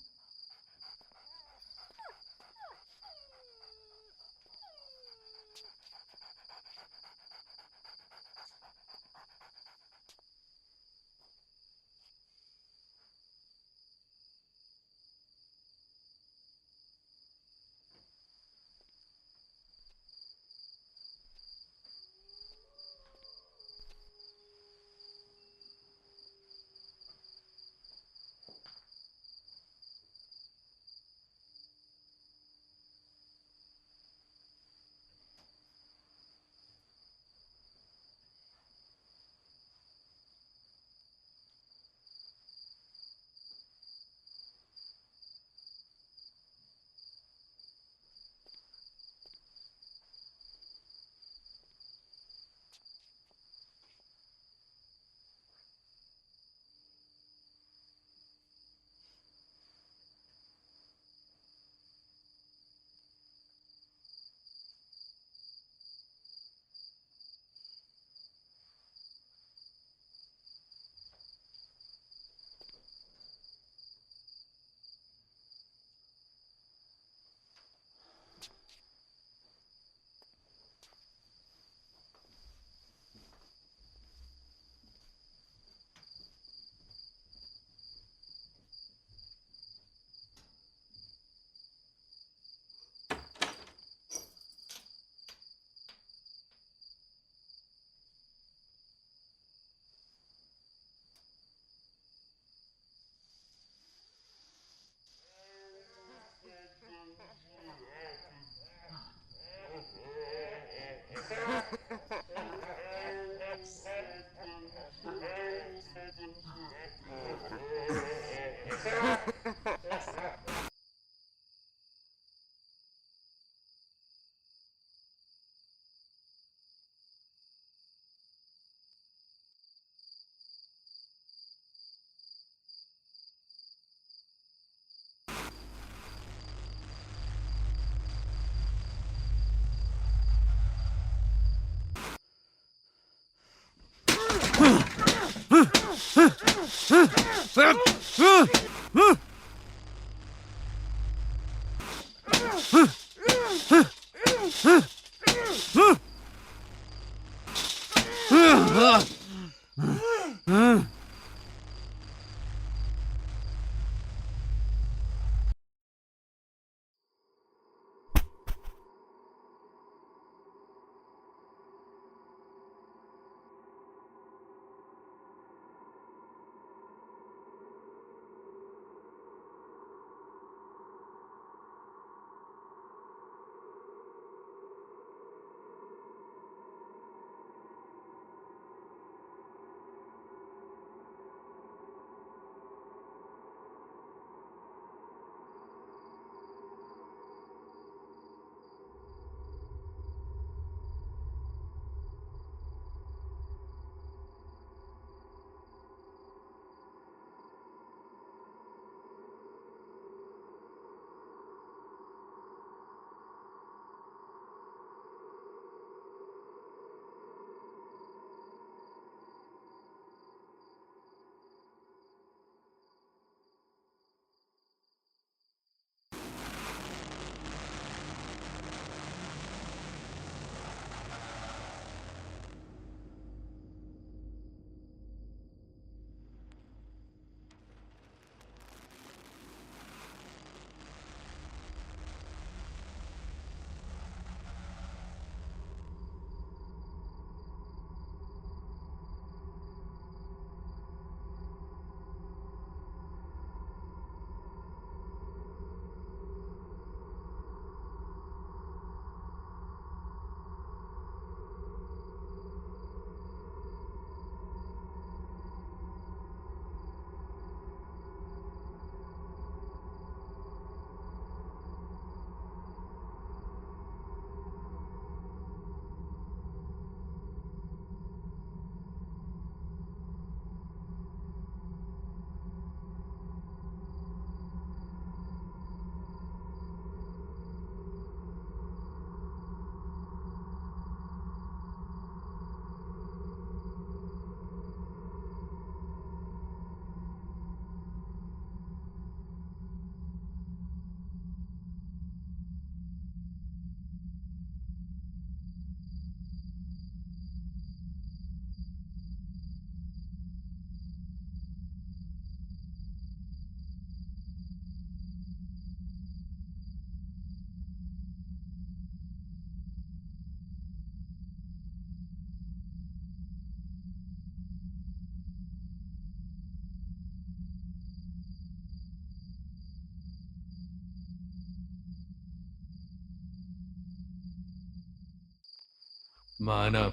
[SPEAKER 5] मानव,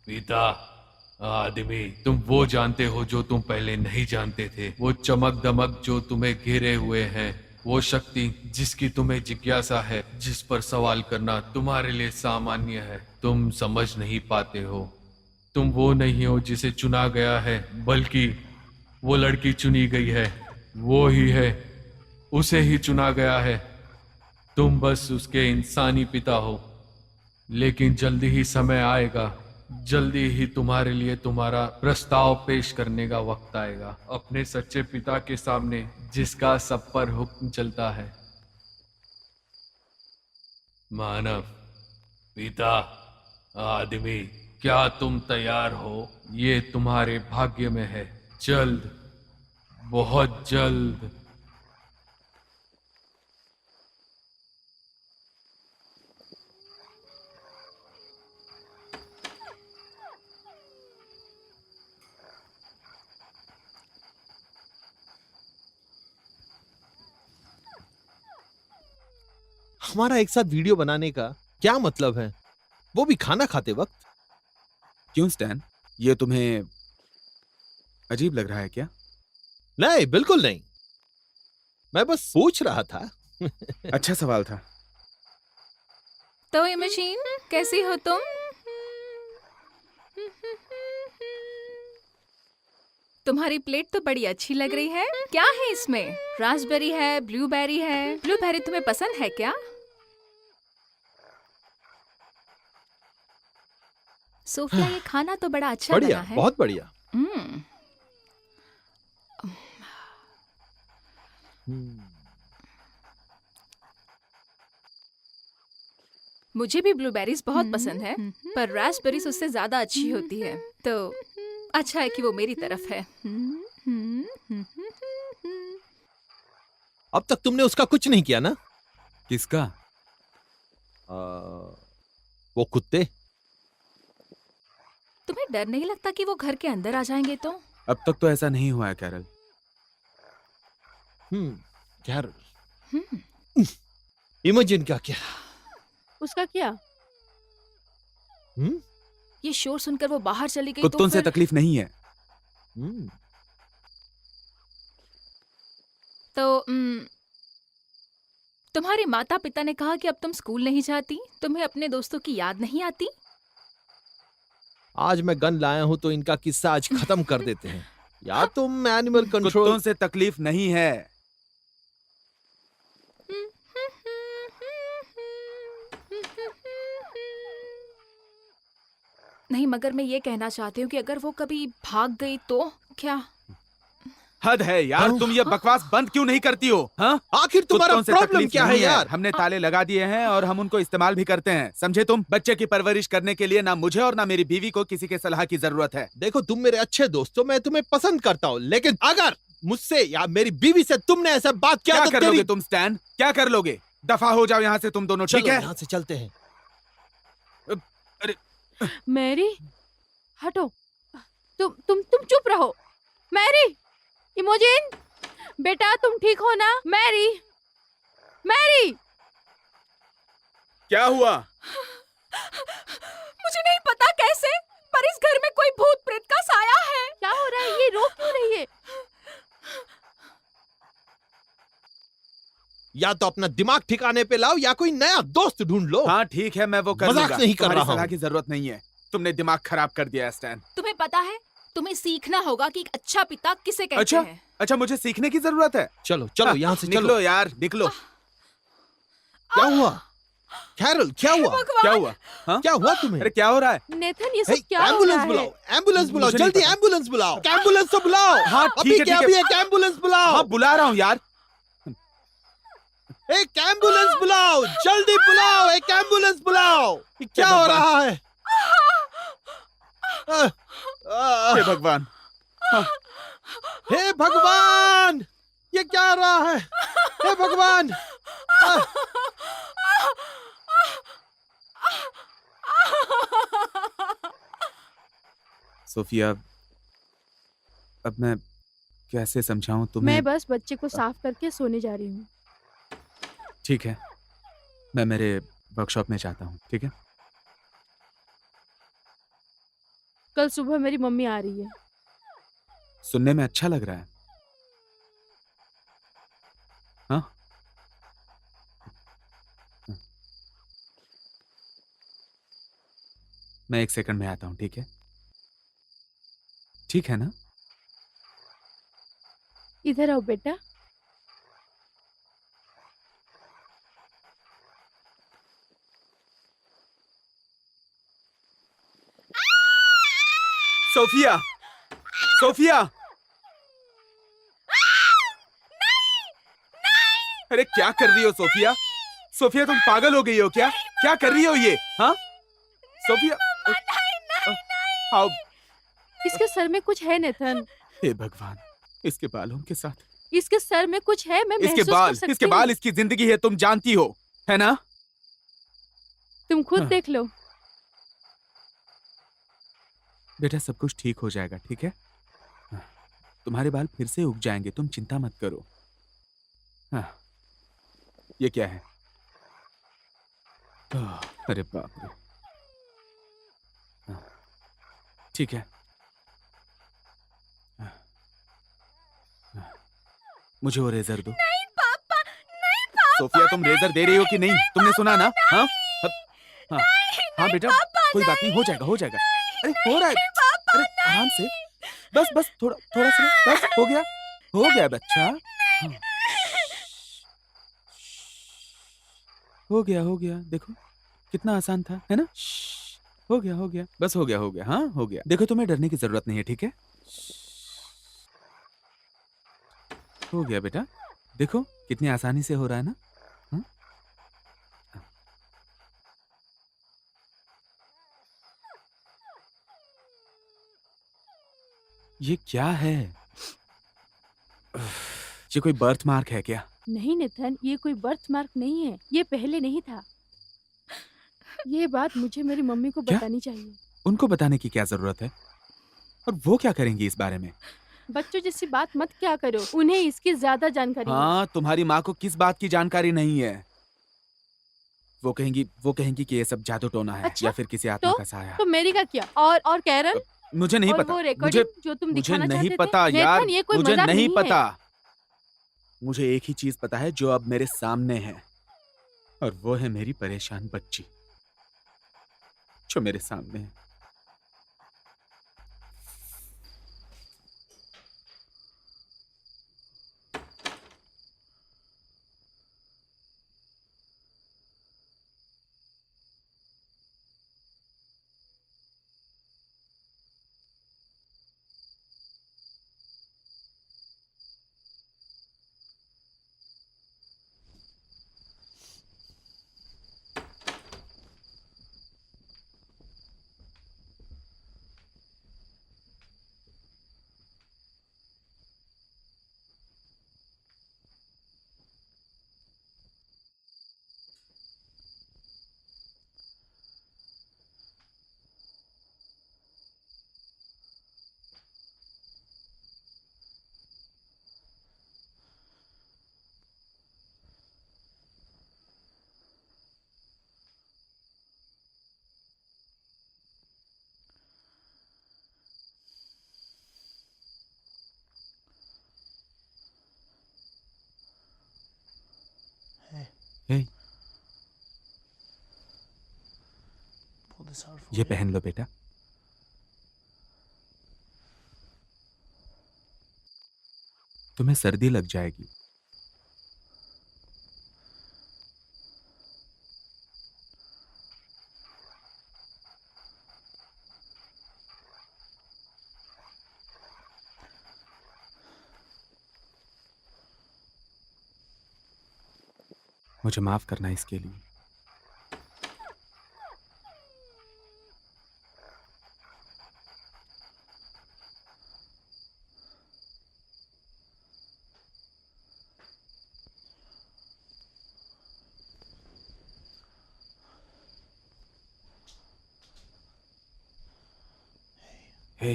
[SPEAKER 5] पिता, आदमी, तुम वो जानते हो जो तुम पहले नहीं जानते थे। वो चमक दमक जो तुम्हें घेरे हुए हैं, वो शक्ति जिसकी तुम्हें जिज्ञासा है, जिस पर सवाल करना तुम्हारे लिए सामान्य है, तुम समझ नहीं पाते हो। तुम वो नहीं हो जिसे चुना गया है, बल्कि वो लड़की चुनी गई है, वो ही है, उसे ही चुना गया है। तुम बस उसके इंसानी पिता हो। लेकिन जल्दी ही समय आएगा, जल्दी ही तुम्हारे लिए तुम्हारा प्रस्ताव पेश करने का वक्त आएगा, अपने सच्चे पिता के सामने, जिसका सब पर हुक्म चलता है। मानव, पिता, आदमी, क्या तुम तैयार हो? ये तुम्हारे भाग्य में है। जल्द, बहुत जल्द।
[SPEAKER 3] हमारा एक साथ वीडियो बनाने का क्या मतलब है, वो भी खाना खाते वक्त?
[SPEAKER 1] क्यों स्टैन, ये तुम्हें अजीब लग रहा है क्या?
[SPEAKER 3] नहीं, बिल्कुल नहीं। मैं बस पूछ रहा था।
[SPEAKER 1] अच्छा सवाल था।
[SPEAKER 4] तो इमेजिन, कैसी हो तुम? तुम्हारी प्लेट तो बड़ी अच्छी लग रही है। क्या है इसमें? रास्पबेरी है, ब्लूबेरी है। ब्लूबेरी तुम्हें पसंद है क्या? सोफिया, ये खाना तो बड़ा अच्छा
[SPEAKER 3] बढ़िया,
[SPEAKER 4] बना है।
[SPEAKER 3] बहुत बढ़िया।
[SPEAKER 4] हम्म। मुझे भी ब्लूबेरीज बहुत पसंद है, पर रास्पबेरीज उससे ज्यादा अच्छी होती है। तो अच्छा है कि वो मेरी तरफ है।
[SPEAKER 3] अब तक तुमने उसका कुछ नहीं किया ना?
[SPEAKER 1] किसका?
[SPEAKER 3] वो कुत्ते।
[SPEAKER 4] तुम्हें डर नहीं लगता कि वो घर के अंदर आ जाएंगे तो?
[SPEAKER 1] अब तक तो ऐसा नहीं हुआ है कैरल।
[SPEAKER 3] कैरल। इमेजिन का क्या?
[SPEAKER 2] उसका क्या?
[SPEAKER 4] ये शोर सुनकर वो बाहर चली गई
[SPEAKER 1] कुत्तों
[SPEAKER 4] तो
[SPEAKER 1] से
[SPEAKER 4] फिर...
[SPEAKER 1] तकलीफ नहीं है।
[SPEAKER 4] तो तुम्हारे माता पिता ने कहा कि अब तुम स्कूल नहीं जाती, तुम्हें अपने दोस्तों की याद नहीं आती?
[SPEAKER 3] आज मैं गन लाया हूं तो इनका किस्सा आज खत्म कर देते हैं। या तुम एनिमल
[SPEAKER 1] कुत्तों
[SPEAKER 3] कंट्रोल।
[SPEAKER 1] से तकलीफ नहीं है।
[SPEAKER 4] नहीं, मगर मैं ये कहना चाहती हूँ कि अगर वो कभी भाग गई तो क्या?
[SPEAKER 1] हद है यार, तुम ये बकवास बंद क्यों नहीं करती हो? हाँ?
[SPEAKER 3] आखिर तुम्हारा
[SPEAKER 1] कुत्तों से
[SPEAKER 3] प्रॉब्लम
[SPEAKER 1] तकलीफ
[SPEAKER 3] क्या है
[SPEAKER 1] नहीं
[SPEAKER 3] यार?
[SPEAKER 1] हमने ताले लगा दिए हैं और हम उनको इस्तेमाल भी करते हैं, समझे तुम? बच्चे की परवरिश करने के लिए ना मुझे और ना मेरी बीवी को किसी के सलाह की जरूरत है।
[SPEAKER 3] देखो, तुम मेरे अच्छे दोस्त हो, मैं तुम्हें पसंद करता हूँ, लेकिन अगर मुझसे या मेरी बीवी से तुमने ऐसा बात किया
[SPEAKER 1] क्या
[SPEAKER 3] तो
[SPEAKER 1] कर लोगे तुम स्टैन? क्या कर लोगे? दफा हो जाओ यहाँ से तुम दोनों, ठीक
[SPEAKER 3] चलो,
[SPEAKER 1] है?
[SPEAKER 3] यहाँ से चलते हैं।
[SPEAKER 2] मैरी, हटो। तुम चुप रहो। मैरी, इमोजिन, बेटा तुम ठीक हो ना? Mary, Mary.
[SPEAKER 1] क्या हुआ?
[SPEAKER 4] मुझे नहीं पता कैसे, पर इस घर में कोई भूत प्रेत का साया है।
[SPEAKER 2] क्या हो रहा है? ये रो क्यों रही है?
[SPEAKER 3] या तो अपना दिमाग ठिकाने पे लाओ या कोई नया दोस्त ढूंढ लो।
[SPEAKER 1] हाँ ठीक है, मैं वो कर
[SPEAKER 3] मजाक
[SPEAKER 1] लूंगा।
[SPEAKER 3] नहीं कर
[SPEAKER 1] तुम्हारी
[SPEAKER 3] रहा हूँ।
[SPEAKER 1] सलाह की जरूरत नहीं है। तुमने दिमाग खराब कर दिया है स्टैन।
[SPEAKER 4] तुम्हें पता है, तुम्हें सीखना होगा कि एक अच्छा पिता किसे कहते
[SPEAKER 1] अच्छा,
[SPEAKER 4] हैं।
[SPEAKER 1] अच्छा मुझे सीखने की जरूरत है।
[SPEAKER 3] चलो चलो, यहाँ से चलो।
[SPEAKER 1] निकलो यार, निकलो।
[SPEAKER 3] क्या हुआ कैरल? क्या हुआ?
[SPEAKER 1] क्या हुआ? हाँ?
[SPEAKER 3] क्या हुआ तुम्हें?
[SPEAKER 1] अरे क्या हो रहा है?
[SPEAKER 2] नेथन, ये सब क्या हो रहा
[SPEAKER 3] एम्बुलेंस
[SPEAKER 2] है?
[SPEAKER 3] बुलाओ, एम्बुलेंस बुलाओ,
[SPEAKER 1] मुझे नहीं
[SPEAKER 3] जल्दी
[SPEAKER 1] पता।
[SPEAKER 3] एम्बुलेंस बुलाओ, एम्बुलेंस तो बुलाओ।
[SPEAKER 1] हाँ, ठीक
[SPEAKER 3] अभी
[SPEAKER 1] है,
[SPEAKER 3] क्या
[SPEAKER 1] ठीक है।
[SPEAKER 3] अभी एक एम्बुलेंस बुलाओ।
[SPEAKER 1] हाँ बुला रहा हूँ यार।
[SPEAKER 3] एक एम्बुलेंस बुलाओ, जल्दी बुलाओ, एक एम्बुलेंस बुलाओ। ये क्या हो रहा है?
[SPEAKER 1] हे भगवान,
[SPEAKER 3] हे भगवान, ये क्या हो रहा है? हे भगवान।
[SPEAKER 1] सोफिया, अब मैं कैसे समझाऊं तुम्हें?
[SPEAKER 2] मैं बस बच्चे को साफ करके सोने जा रही हूँ।
[SPEAKER 1] ठीक है, मैं मेरे वर्कशॉप में जाता हूँ, ठीक है?
[SPEAKER 2] कल सुबह मेरी मम्मी आ रही है।
[SPEAKER 1] सुनने में अच्छा लग रहा है। हाँ, मैं 1 सेकंड में आता हूं, ठीक है? ठीक है ना?
[SPEAKER 2] इधर आओ बेटा।
[SPEAKER 1] Sophia, Sophia! अरे क्या कर रही हो सोफिया? सोफिया तुम पागल हो गई हो क्या? क्या कर रही हो ये? हाँ? सोफिया! आओ।
[SPEAKER 2] इसके सर में कुछ है नेथन।
[SPEAKER 1] हे भगवान, इसके बालों के साथ
[SPEAKER 2] इसके सर में कुछ है, मैं
[SPEAKER 1] इसके
[SPEAKER 2] महसूस
[SPEAKER 1] बाल,
[SPEAKER 2] कर सकती
[SPEAKER 1] इसके
[SPEAKER 2] हूँ।
[SPEAKER 1] बाल, इसकी जिंदगी है, तुम जानती हो, है ना?
[SPEAKER 2] तुम खुद
[SPEAKER 1] हाँ।
[SPEAKER 2] देख लो।
[SPEAKER 1] बेटा सब कुछ ठीक हो जाएगा, ठीक है? तुम्हारे बाल फिर से उग जाएंगे, तुम चिंता मत करो। हाँ, ये क्या है? अरे बाप रे। हाँ, ठीक है। मुझे वो रेजर दो।
[SPEAKER 8] नहीं पापा, नहीं पापा।
[SPEAKER 1] सोफिया तुम रेजर दे रही हो कि नहीं? तुमने सुना ना? हाँ हाँ हाँ बेटा, कोई बात नहीं, हो जाएगा, हो जाएगा। अरे हो रहा है, अरे आराम से, बस बस थोड़ा थोड़ा सा, बस हो गया बच्चा। हाँ। हो गया, देखो कितना आसान था, है ना? हो गया, बस हो गया, हाँ हो गया। देखो तुम्हें डरने की जरूरत नहीं है, ठीक है? हो गया बेटा, देखो कितनी आसानी से हो रहा है ना? हाँ? ये क्या है? ये कोई बर्थ मार्क है क्या?
[SPEAKER 2] नहीं नेथन, ये कोई बर्थ मार्क नहीं है, ये पहले नहीं था। ये बात मुझे मेरी मम्मी को
[SPEAKER 1] क्या?
[SPEAKER 2] बतानी चाहिए।
[SPEAKER 1] उनको बताने की क्या जरूरत है? और वो क्या करेंगी इस बारे में?
[SPEAKER 2] बच्चों जैसी बात मत क्या करो, उन्हें इसकी ज्यादा जानकारी है।
[SPEAKER 1] हाँ, तुम्हारी माँ को किस बात की जानकारी नहीं है? वो कहेंगी कि ये सब जादू टोना है,
[SPEAKER 2] अच्छा,
[SPEAKER 1] या फिर किसी आत्मा
[SPEAKER 2] तो
[SPEAKER 1] का साया।
[SPEAKER 2] तो मेरी का क्या? और कैरन
[SPEAKER 1] मुझे नहीं
[SPEAKER 2] और
[SPEAKER 1] पता,
[SPEAKER 2] वो
[SPEAKER 1] मुझे
[SPEAKER 2] रिकॉर्डिंग जो तुम
[SPEAKER 1] मुझे
[SPEAKER 2] दिखाना
[SPEAKER 1] नहीं
[SPEAKER 2] चाहते
[SPEAKER 1] पता
[SPEAKER 2] थे?
[SPEAKER 1] यार,
[SPEAKER 2] नेथन, ये कोई
[SPEAKER 1] मुझे
[SPEAKER 2] मजाक
[SPEAKER 1] नहीं
[SPEAKER 2] है।
[SPEAKER 1] पता। मुझे एक ही चीज पता है जो अब मेरे सामने है, और वो है मेरी परेशान बच्ची जो मेरे सामने है। हे, ये पहन लो बेटा। तुम्हें सर्दी लग जाएगी। मुझे माफ करना इसके लिए। हे,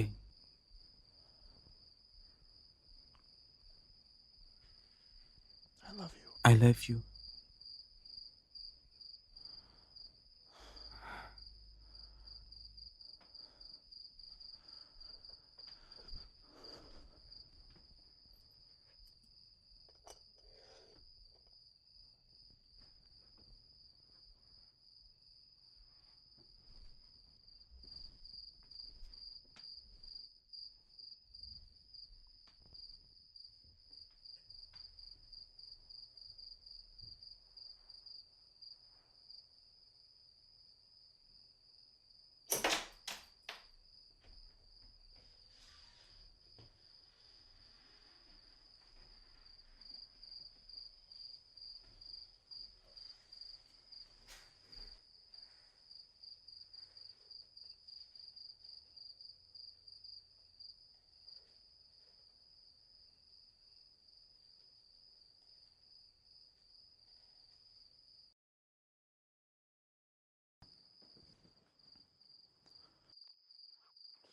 [SPEAKER 1] आई लव यू।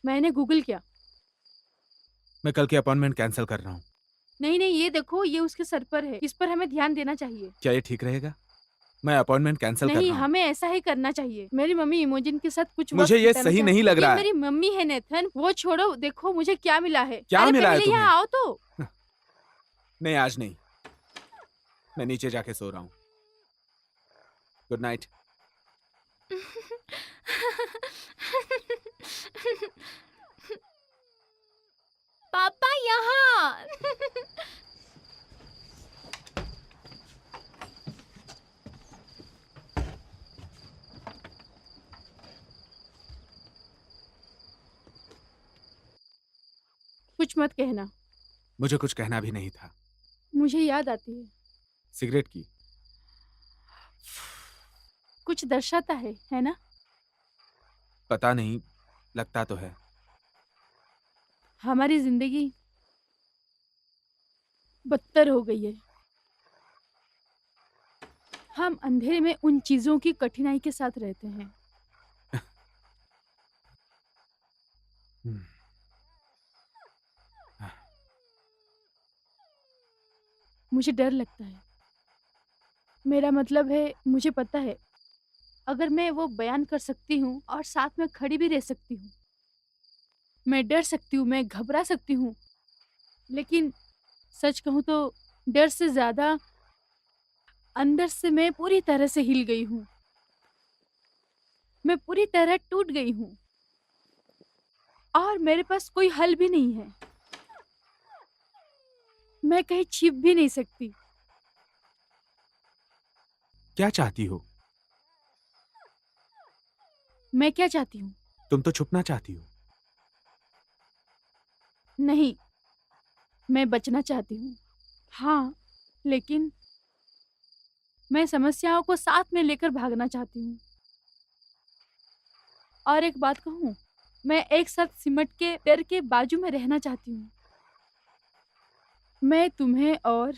[SPEAKER 2] मैंने गूगल किया।
[SPEAKER 1] मैं कल की अपॉइंटमेंट कैंसिल कर रहा हूँ।
[SPEAKER 2] नहीं नहीं, ये देखो, ये उसके सर पर है, इस पर हमें ध्यान देना चाहिए।
[SPEAKER 1] क्या ये ठीक रहेगा? मैं अपॉइंटमेंट कैंसिल कर
[SPEAKER 2] नहीं,
[SPEAKER 1] रहा हूँ।
[SPEAKER 2] हमें ऐसा ही करना चाहिए। मेरी मम्मी इमोजिन के साथ कुछ
[SPEAKER 1] मुझे
[SPEAKER 2] वक्त
[SPEAKER 1] ये
[SPEAKER 2] बिताना
[SPEAKER 1] सही
[SPEAKER 2] चाहती
[SPEAKER 1] नहीं लग
[SPEAKER 2] है।
[SPEAKER 1] रहा
[SPEAKER 2] ये
[SPEAKER 1] है।
[SPEAKER 2] मेरी मम्मी है नेथन, वो छोड़ो, देखो मुझे क्या मिला है।
[SPEAKER 1] क्या
[SPEAKER 2] अरे
[SPEAKER 1] मिला है
[SPEAKER 2] पहले यहाँ आओ तो।
[SPEAKER 1] नहीं, आज नहीं। मैं नीचे जाके सो रहा हूँ। Good night.
[SPEAKER 8] पापा यहाँ।
[SPEAKER 2] कुछ मत कहना,
[SPEAKER 1] मुझे कुछ कहना भी नहीं था।
[SPEAKER 2] मुझे याद आती है।
[SPEAKER 1] सिगरेट की।
[SPEAKER 2] कुछ दर्शाता है ना?
[SPEAKER 1] पता नहीं, लगता तो है।
[SPEAKER 2] हमारी जिंदगी बदतर हो गई है। हम अंधेरे में उन चीजों की कठिनाई के साथ रहते हैं। मुझे डर लगता है। मेरा मतलब है, मुझे पता है अगर मैं वो बयान कर सकती हूँ और साथ में खड़ी भी रह सकती हूँ। मैं डर सकती हूँ, मैं घबरा सकती हूँ, लेकिन सच कहूँ तो डर से ज्यादा अंदर से मैं पूरी तरह से हिल गई हूँ। मैं पूरी तरह टूट गई हूँ और मेरे पास कोई हल भी नहीं है। मैं कहीं छिप भी नहीं सकती।
[SPEAKER 1] क्या चाहती हो?
[SPEAKER 2] मैं क्या चाहती हूँ?
[SPEAKER 1] तुम तो छुपना चाहती हो।
[SPEAKER 2] नहीं, मैं बचना चाहती हूँ। हाँ, लेकिन मैं समस्याओं को साथ में लेकर भागना चाहती हूँ। और एक बात कहूँ, मैं एक साथ सिमट के डर के बाजू में रहना चाहती हूँ। मैं तुम्हें और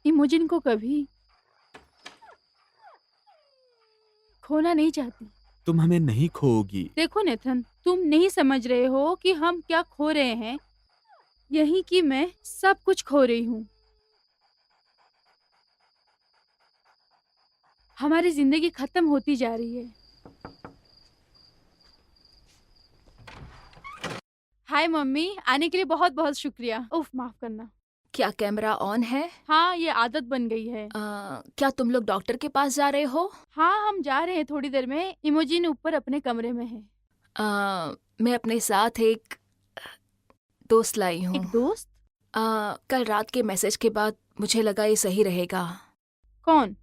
[SPEAKER 2] इमोजिन को कभी खोना नहीं चाहती।
[SPEAKER 1] तुम हमें नहीं खोओगी।
[SPEAKER 2] देखो नेथन, तुम नहीं समझ रहे हो कि हम क्या खो रहे हैं। यही कि मैं सब कुछ खो रही हूँ। हमारी जिंदगी खत्म होती जा रही है। हाय मम्मी, आने के लिए बहुत बहुत शुक्रिया। उफ, माफ करना।
[SPEAKER 4] क्या कैमरा ऑन है?
[SPEAKER 2] हाँ, ये आदत बन गई है।
[SPEAKER 4] क्या तुम लोग डॉक्टर के पास जा रहे हो?
[SPEAKER 2] हाँ, हम जा रहे हैं थोड़ी देर में। इमोजिन ऊपर अपने कमरे में है।
[SPEAKER 4] मैं अपने साथ एक दोस्त लाई हूँ।
[SPEAKER 2] एक दोस्त?
[SPEAKER 4] कल रात के मैसेज के बाद मुझे लगा ये सही रहेगा।
[SPEAKER 2] कौन?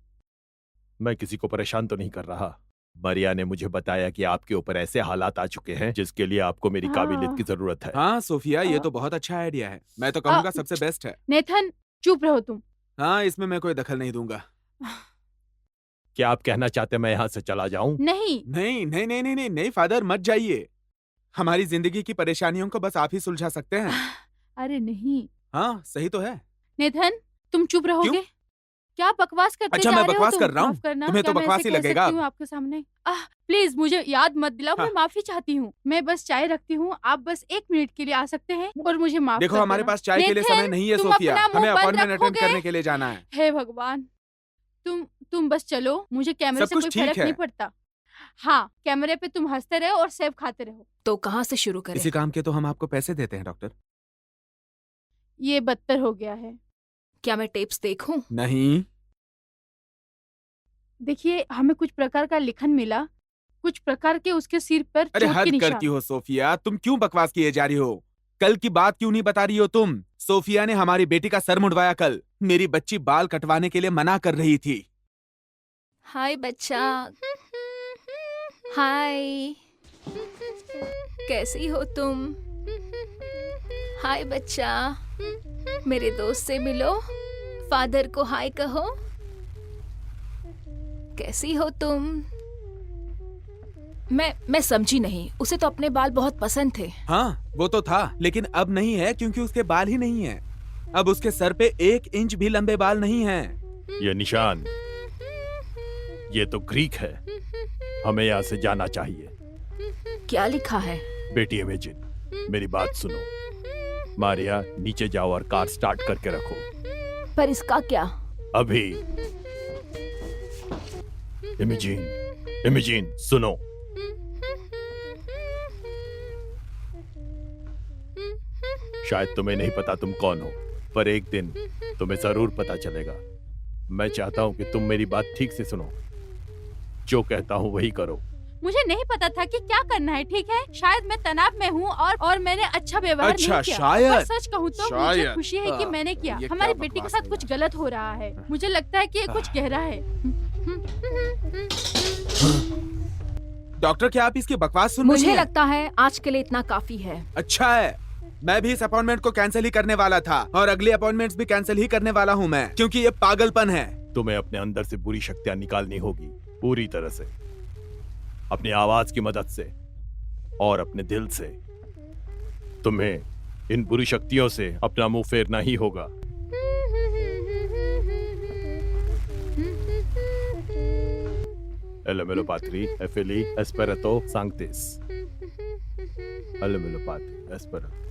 [SPEAKER 3] मैं किसी को परेशान तो नहीं कर रहा। मरिया ने मुझे बताया कि आपके ऊपर ऐसे हालात आ चुके हैं जिसके लिए आपको मेरी काबिलियत की जरूरत है।
[SPEAKER 1] हाँ सोफिया, ये तो बहुत अच्छा आइडिया है। मैं तो कहूँगा सबसे बेस्ट है।
[SPEAKER 2] नेथन, चुप रहो तुम।
[SPEAKER 1] हाँ, इसमें मैं कोई दखल नहीं दूंगा।
[SPEAKER 3] क्या आप कहना चाहते मैं यहाँ से चला जाऊँ?
[SPEAKER 2] नहीं
[SPEAKER 1] नहीं नहीं नहीं नहीं नहीं नहीं फादर, मत जाइए। हमारी जिंदगी की परेशानियों को बस आप ही सुलझा सकते हैं।
[SPEAKER 2] अरे नहीं
[SPEAKER 1] हाँ, सही तो है।
[SPEAKER 2] नेथन, तुम चुप रहोगे?
[SPEAKER 1] क्यों?
[SPEAKER 2] क्या बकवास करते
[SPEAKER 1] अच्छा,
[SPEAKER 2] जा
[SPEAKER 1] मैं
[SPEAKER 2] रहे हो
[SPEAKER 1] बकवास
[SPEAKER 2] तुम?
[SPEAKER 1] कर रहा हूँ?
[SPEAKER 2] माफ करना,
[SPEAKER 1] तुम्हें तो
[SPEAKER 2] क्या मैं
[SPEAKER 1] बकवास
[SPEAKER 2] ऐसे
[SPEAKER 1] ही
[SPEAKER 2] कह
[SPEAKER 1] लगेगा
[SPEAKER 2] सकती हूँ आपके सामने? प्लीज मुझे याद मत दिलाओ। मैं माफी चाहती हूँ। मैं बस चाय रखती हूँ, आप बस 1 मिनट के लिए आ सकते हैं और मुझे माफ
[SPEAKER 1] देखो,
[SPEAKER 2] कर
[SPEAKER 1] हमारे
[SPEAKER 2] देना।
[SPEAKER 1] पास चाय के लिए
[SPEAKER 2] नेथन,
[SPEAKER 1] समय नहीं है
[SPEAKER 2] तुम
[SPEAKER 1] सोफिया।
[SPEAKER 2] अपना मुंह
[SPEAKER 1] हमें
[SPEAKER 2] बंद
[SPEAKER 1] अपॉइंटमेंट अटेंड
[SPEAKER 2] रखोगे?
[SPEAKER 1] करने के लिए जाना है।
[SPEAKER 2] हे भगवान, तुम बस चलो, मुझे कैमरे
[SPEAKER 1] सब
[SPEAKER 2] से
[SPEAKER 1] कुछ
[SPEAKER 2] कोई
[SPEAKER 1] ठीक
[SPEAKER 2] फर्क
[SPEAKER 1] है।
[SPEAKER 2] नहीं पड़ता। हाँ, कैमरे पे तुम हंसते रहो और सेब खाते रहो।
[SPEAKER 4] तो कहाँ से शुरू करें?
[SPEAKER 1] इसी काम के तो हम आपको पैसे देते हैं डॉक्टर।
[SPEAKER 2] ये बदतर हो गया है।
[SPEAKER 4] क्या मैं टेप्स देखूं?
[SPEAKER 1] नहीं।
[SPEAKER 2] देखिए, हमें कुछ प्रकार का लिखन मिला, कुछ प्रकार के उसके सिर पर
[SPEAKER 1] अरे
[SPEAKER 2] चोट के
[SPEAKER 1] हद
[SPEAKER 2] निशान।
[SPEAKER 1] करती हो सोफिया, तुम क्यों बकवास किए जा रही हो? कल की बात क्यों नहीं बता रही हो तुम? सोफिया ने हमारी बेटी का सर मुंडवाया कल। मेरी बच्ची बाल कटवाने के लिए मना कर रही थी।
[SPEAKER 4] हाय बच्चा। हाय, कैसी हो तुम? हाय बच्चा, मेरे दोस्त से मिलो, फादर को हाय कहो। कैसी हो तुम? मैं समझी नहीं। उसे तो अपने बाल बहुत पसंद थे।
[SPEAKER 1] हाँ, वो तो था, लेकिन अब नहीं है क्योंकि उसके बाल ही नहीं है। अब उसके सर पे 1 इंच भी लंबे बाल नहीं हैं।
[SPEAKER 3] ये निशान, ये तो ग्रीक है। हमें यहाँ से जाना चाहिए।
[SPEAKER 4] क्या लिखा है?
[SPEAKER 3] बेटी इमेजिन, मेरी बात सुनो। मारिया, नीचे जाओ और कार स्टार्ट करके रखो।
[SPEAKER 4] पर इसका क्या?
[SPEAKER 3] अभी। इमेजिन, इमेजिन, सुनो। शायद तुम्हें नहीं पता तुम कौन हो, पर एक दिन तुम्हें जरूर पता चलेगा। मैं चाहता हूं कि तुम मेरी बात ठीक से सुनो। जो कहता हूं वही करो।
[SPEAKER 2] मुझे नहीं पता था कि क्या करना है, ठीक है? शायद मैं तनाव में हूँ और मैंने अच्छा व्यवहार
[SPEAKER 1] अच्छा,
[SPEAKER 2] नहीं किया।
[SPEAKER 1] शायद।
[SPEAKER 2] पर सच कहूँ तो मुझे
[SPEAKER 1] शायद।
[SPEAKER 2] खुशी है कि मैंने किया।
[SPEAKER 1] ये
[SPEAKER 2] हमारी
[SPEAKER 1] क्या
[SPEAKER 2] बेटी के
[SPEAKER 1] बकवास
[SPEAKER 2] साथ
[SPEAKER 1] है
[SPEAKER 2] कुछ
[SPEAKER 1] यार।
[SPEAKER 2] गलत हो रहा है। मुझे लगता है कि ये कुछ गहरा है।
[SPEAKER 1] डॉक्टर, क्या आप इसकी बकवास सुन रही
[SPEAKER 4] मुझे
[SPEAKER 1] हैं?
[SPEAKER 4] लगता है आज के लिए इतना काफी है।
[SPEAKER 1] अच्छा है, मैं भी इस अपॉइंटमेंट को कैंसिल ही करने वाला था और अगले अपॉइंटमेंट्स भी कैंसिल ही करने वाला हूँ मैं, क्योंकि ये पागलपन है।
[SPEAKER 3] तुम्हें अपने अंदर से बुरी शक्तियां निकालनी होगी, पूरी तरह से, अपनी आवाज की मदद से और अपने दिल से। तुम्हें इन बुरी शक्तियों से अपना मुंह फेरना ही होगा। Elemelo patri, efeli, esperato, sanctis. Elemelo patri, esperato.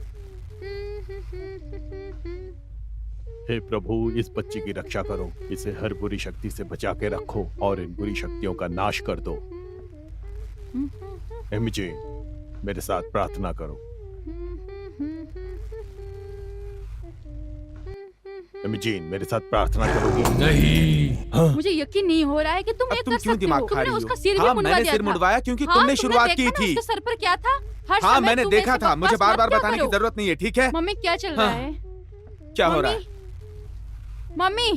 [SPEAKER 3] हे प्रभु, इस बच्ची की रक्षा करो, इसे हर बुरी शक्ति से बचा के रखो और इन बुरी शक्तियों का नाश कर दो। एमजे, मेरे साथ प्रार्थना करो। एमजीन, मेरे साथ प्रार्थना करोगी?
[SPEAKER 5] नहीं।
[SPEAKER 2] मुझे यकीन नहीं हो रहा है कि तुम
[SPEAKER 1] अब
[SPEAKER 2] ये
[SPEAKER 1] तुम
[SPEAKER 2] कर
[SPEAKER 1] क्यों
[SPEAKER 2] सकते
[SPEAKER 1] दिमाग
[SPEAKER 2] हो।
[SPEAKER 1] खा
[SPEAKER 2] तुमने
[SPEAKER 1] रही हो?
[SPEAKER 2] उसका सिर भी
[SPEAKER 1] हाँ,
[SPEAKER 2] मुंडवा
[SPEAKER 1] मैंने
[SPEAKER 2] दिया
[SPEAKER 1] सिर
[SPEAKER 2] था।
[SPEAKER 1] मुंडवाया क्योंकि
[SPEAKER 2] हाँ,
[SPEAKER 1] तुमने शुरुआत की
[SPEAKER 2] देखा ना
[SPEAKER 1] थी।
[SPEAKER 2] उसके सर पर क्या था? हर
[SPEAKER 1] हाँ,
[SPEAKER 2] समय
[SPEAKER 1] मैंने
[SPEAKER 2] तुम
[SPEAKER 1] देखा
[SPEAKER 2] ऐसे
[SPEAKER 1] था। मुझे
[SPEAKER 2] बकवास
[SPEAKER 1] बार बार
[SPEAKER 2] मत क्या
[SPEAKER 1] बताने की
[SPEAKER 2] करो।
[SPEAKER 1] जरूरत नहीं है, ठीक है?
[SPEAKER 2] मम्मी, क्या चल रहा
[SPEAKER 1] हाँ।
[SPEAKER 2] है?
[SPEAKER 1] क्या हो रहा है?
[SPEAKER 2] मम्मी,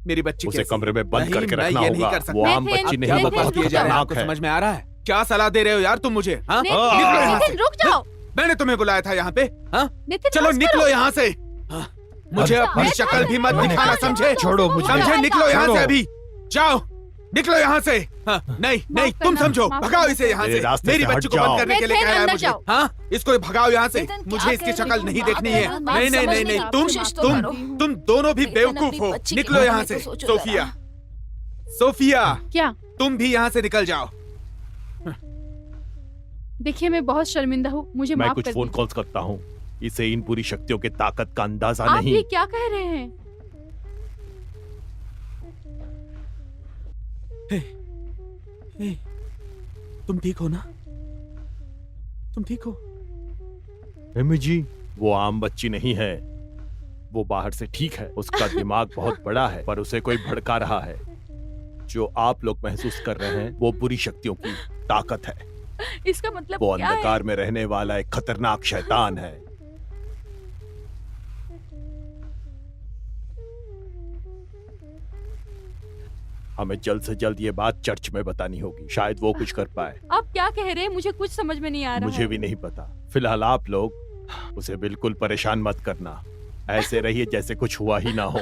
[SPEAKER 1] मेरी बच्ची
[SPEAKER 3] उसे
[SPEAKER 1] कैसी?
[SPEAKER 3] कमरे में बंद
[SPEAKER 1] नहीं,
[SPEAKER 3] करके
[SPEAKER 1] मैं
[SPEAKER 3] रखना
[SPEAKER 1] ये नहीं
[SPEAKER 3] होगा।
[SPEAKER 1] कर सकता।
[SPEAKER 3] वो आम
[SPEAKER 2] नितिन,
[SPEAKER 3] बच्ची नहीं,
[SPEAKER 1] क्या
[SPEAKER 2] नितिन,
[SPEAKER 3] वो
[SPEAKER 1] बकवास
[SPEAKER 3] बहुत
[SPEAKER 1] किए जा रहे हैं?
[SPEAKER 3] खतरनाक
[SPEAKER 1] आपको
[SPEAKER 3] है।
[SPEAKER 1] समझ में आ रहा है? क्या सलाह दे रहे हो यार तुम मुझे? हाँ?
[SPEAKER 2] नितिन,
[SPEAKER 1] निकलो यहाँ
[SPEAKER 2] नितिन,
[SPEAKER 1] से।
[SPEAKER 2] रुक जाओ।
[SPEAKER 1] मैंने तुम्हें बुलाया था यहाँ पे? हाँ?
[SPEAKER 2] नितिन,
[SPEAKER 1] चलो
[SPEAKER 2] बस
[SPEAKER 1] निकलो
[SPEAKER 2] करो।
[SPEAKER 1] यहाँ से। हाँ, मुझे अपनी
[SPEAKER 2] मैं
[SPEAKER 1] शक्ल भी मत
[SPEAKER 2] छोड़ो,
[SPEAKER 1] दिखाना,
[SPEAKER 2] छोड़ो,
[SPEAKER 1] समझे?
[SPEAKER 3] छोड़ो मुझे।
[SPEAKER 1] समझे? निकलो यहाँ से
[SPEAKER 3] छोड़ो।
[SPEAKER 1] अभी। जाओ, निकलो यहाँ से। हाँ, नहीं नहीं, तुम
[SPEAKER 2] करना,
[SPEAKER 1] समझो।
[SPEAKER 2] माफ
[SPEAKER 1] भगाओ
[SPEAKER 2] करना।
[SPEAKER 1] इसे यहाँ
[SPEAKER 3] मेरे
[SPEAKER 1] से।
[SPEAKER 3] रास्ते
[SPEAKER 1] मेरी
[SPEAKER 3] से हट
[SPEAKER 1] बच्ची को
[SPEAKER 3] जाओ।
[SPEAKER 1] बंद करने के लिए
[SPEAKER 2] नितिन,
[SPEAKER 1] कहा है
[SPEAKER 2] अंदर
[SPEAKER 1] मुझे।
[SPEAKER 2] जाओ।
[SPEAKER 1] हाँ, इसको भगाओ यहाँ से।
[SPEAKER 4] नितिन, क्या
[SPEAKER 1] मुझे इसकी
[SPEAKER 4] कह रही
[SPEAKER 1] शक्ल
[SPEAKER 4] हो?
[SPEAKER 1] नहीं
[SPEAKER 4] बात
[SPEAKER 1] देखनी है।
[SPEAKER 4] करो, बात
[SPEAKER 1] नहीं नहीं
[SPEAKER 4] समझ
[SPEAKER 1] नहीं
[SPEAKER 4] नहीं
[SPEAKER 1] नहीं,
[SPEAKER 4] आ-
[SPEAKER 1] तुम
[SPEAKER 4] कोशिश तो करो।
[SPEAKER 1] तुम दोनों भी
[SPEAKER 4] नितिन,
[SPEAKER 1] बेवकूफ
[SPEAKER 4] अपनी
[SPEAKER 1] हो।
[SPEAKER 4] बच्ची के
[SPEAKER 1] निकलो
[SPEAKER 4] बारे
[SPEAKER 1] यहाँ
[SPEAKER 4] में
[SPEAKER 1] से।
[SPEAKER 4] तो सोचो
[SPEAKER 1] सोफिया,
[SPEAKER 4] जरा।
[SPEAKER 1] सोफिया,
[SPEAKER 2] क्या?
[SPEAKER 1] तुम भी यहाँ से निकल जाओ।
[SPEAKER 2] देखिए, मैं बहुत शर्मिंदा हूँ, मुझे
[SPEAKER 3] मैं
[SPEAKER 2] माफ
[SPEAKER 3] कुछ
[SPEAKER 2] कर
[SPEAKER 3] फोन
[SPEAKER 2] दीजिए।
[SPEAKER 3] कॉल्स करता हूँ। इसे इन पूरी शक्तियों के ताकत का अंदाजा
[SPEAKER 2] आप
[SPEAKER 3] नहीं।
[SPEAKER 2] ये क्या कह रहे हैं?
[SPEAKER 1] हे, तुम ठीक हो ना? तुम ठीक हो?
[SPEAKER 3] एमी जी, वो आम बच्ची नहीं है। वो बाहर से ठीक है, उसका दिमाग बहुत बड़ा है, पर उसे कोई भड़का रहा है। जो आप लोग महसूस कर रहे हैं वो बुरी शक्तियों की ताकत है।
[SPEAKER 2] इसका मतलब
[SPEAKER 3] वो
[SPEAKER 2] क्या है?
[SPEAKER 3] अंधकार में रहने वाला एक खतरनाक शैतान है। हमें जल्द से जल्द ये बात चर्च में बतानी होगी। शायद वो कुछ कर पाए।
[SPEAKER 2] आप क्या कह रहे हैं? मुझे कुछ समझ में नहीं आ रहा
[SPEAKER 3] मुझे
[SPEAKER 2] है।
[SPEAKER 3] भी नहीं पता। फिलहाल आप लोग उसे बिल्कुल परेशान मत करना। ऐसे रहिए जैसे कुछ हुआ ही ना हो।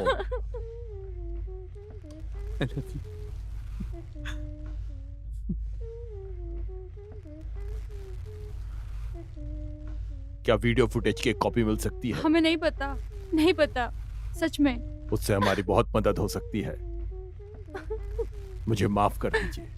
[SPEAKER 3] क्या वीडियो फुटेज की एक कॉपी मिल सकती है?
[SPEAKER 2] हमें नहीं पता, नहीं पता, सच में।
[SPEAKER 3] उससे हमारी बहुत मदद हो सकती है। मुझे माफ कर दीजिए।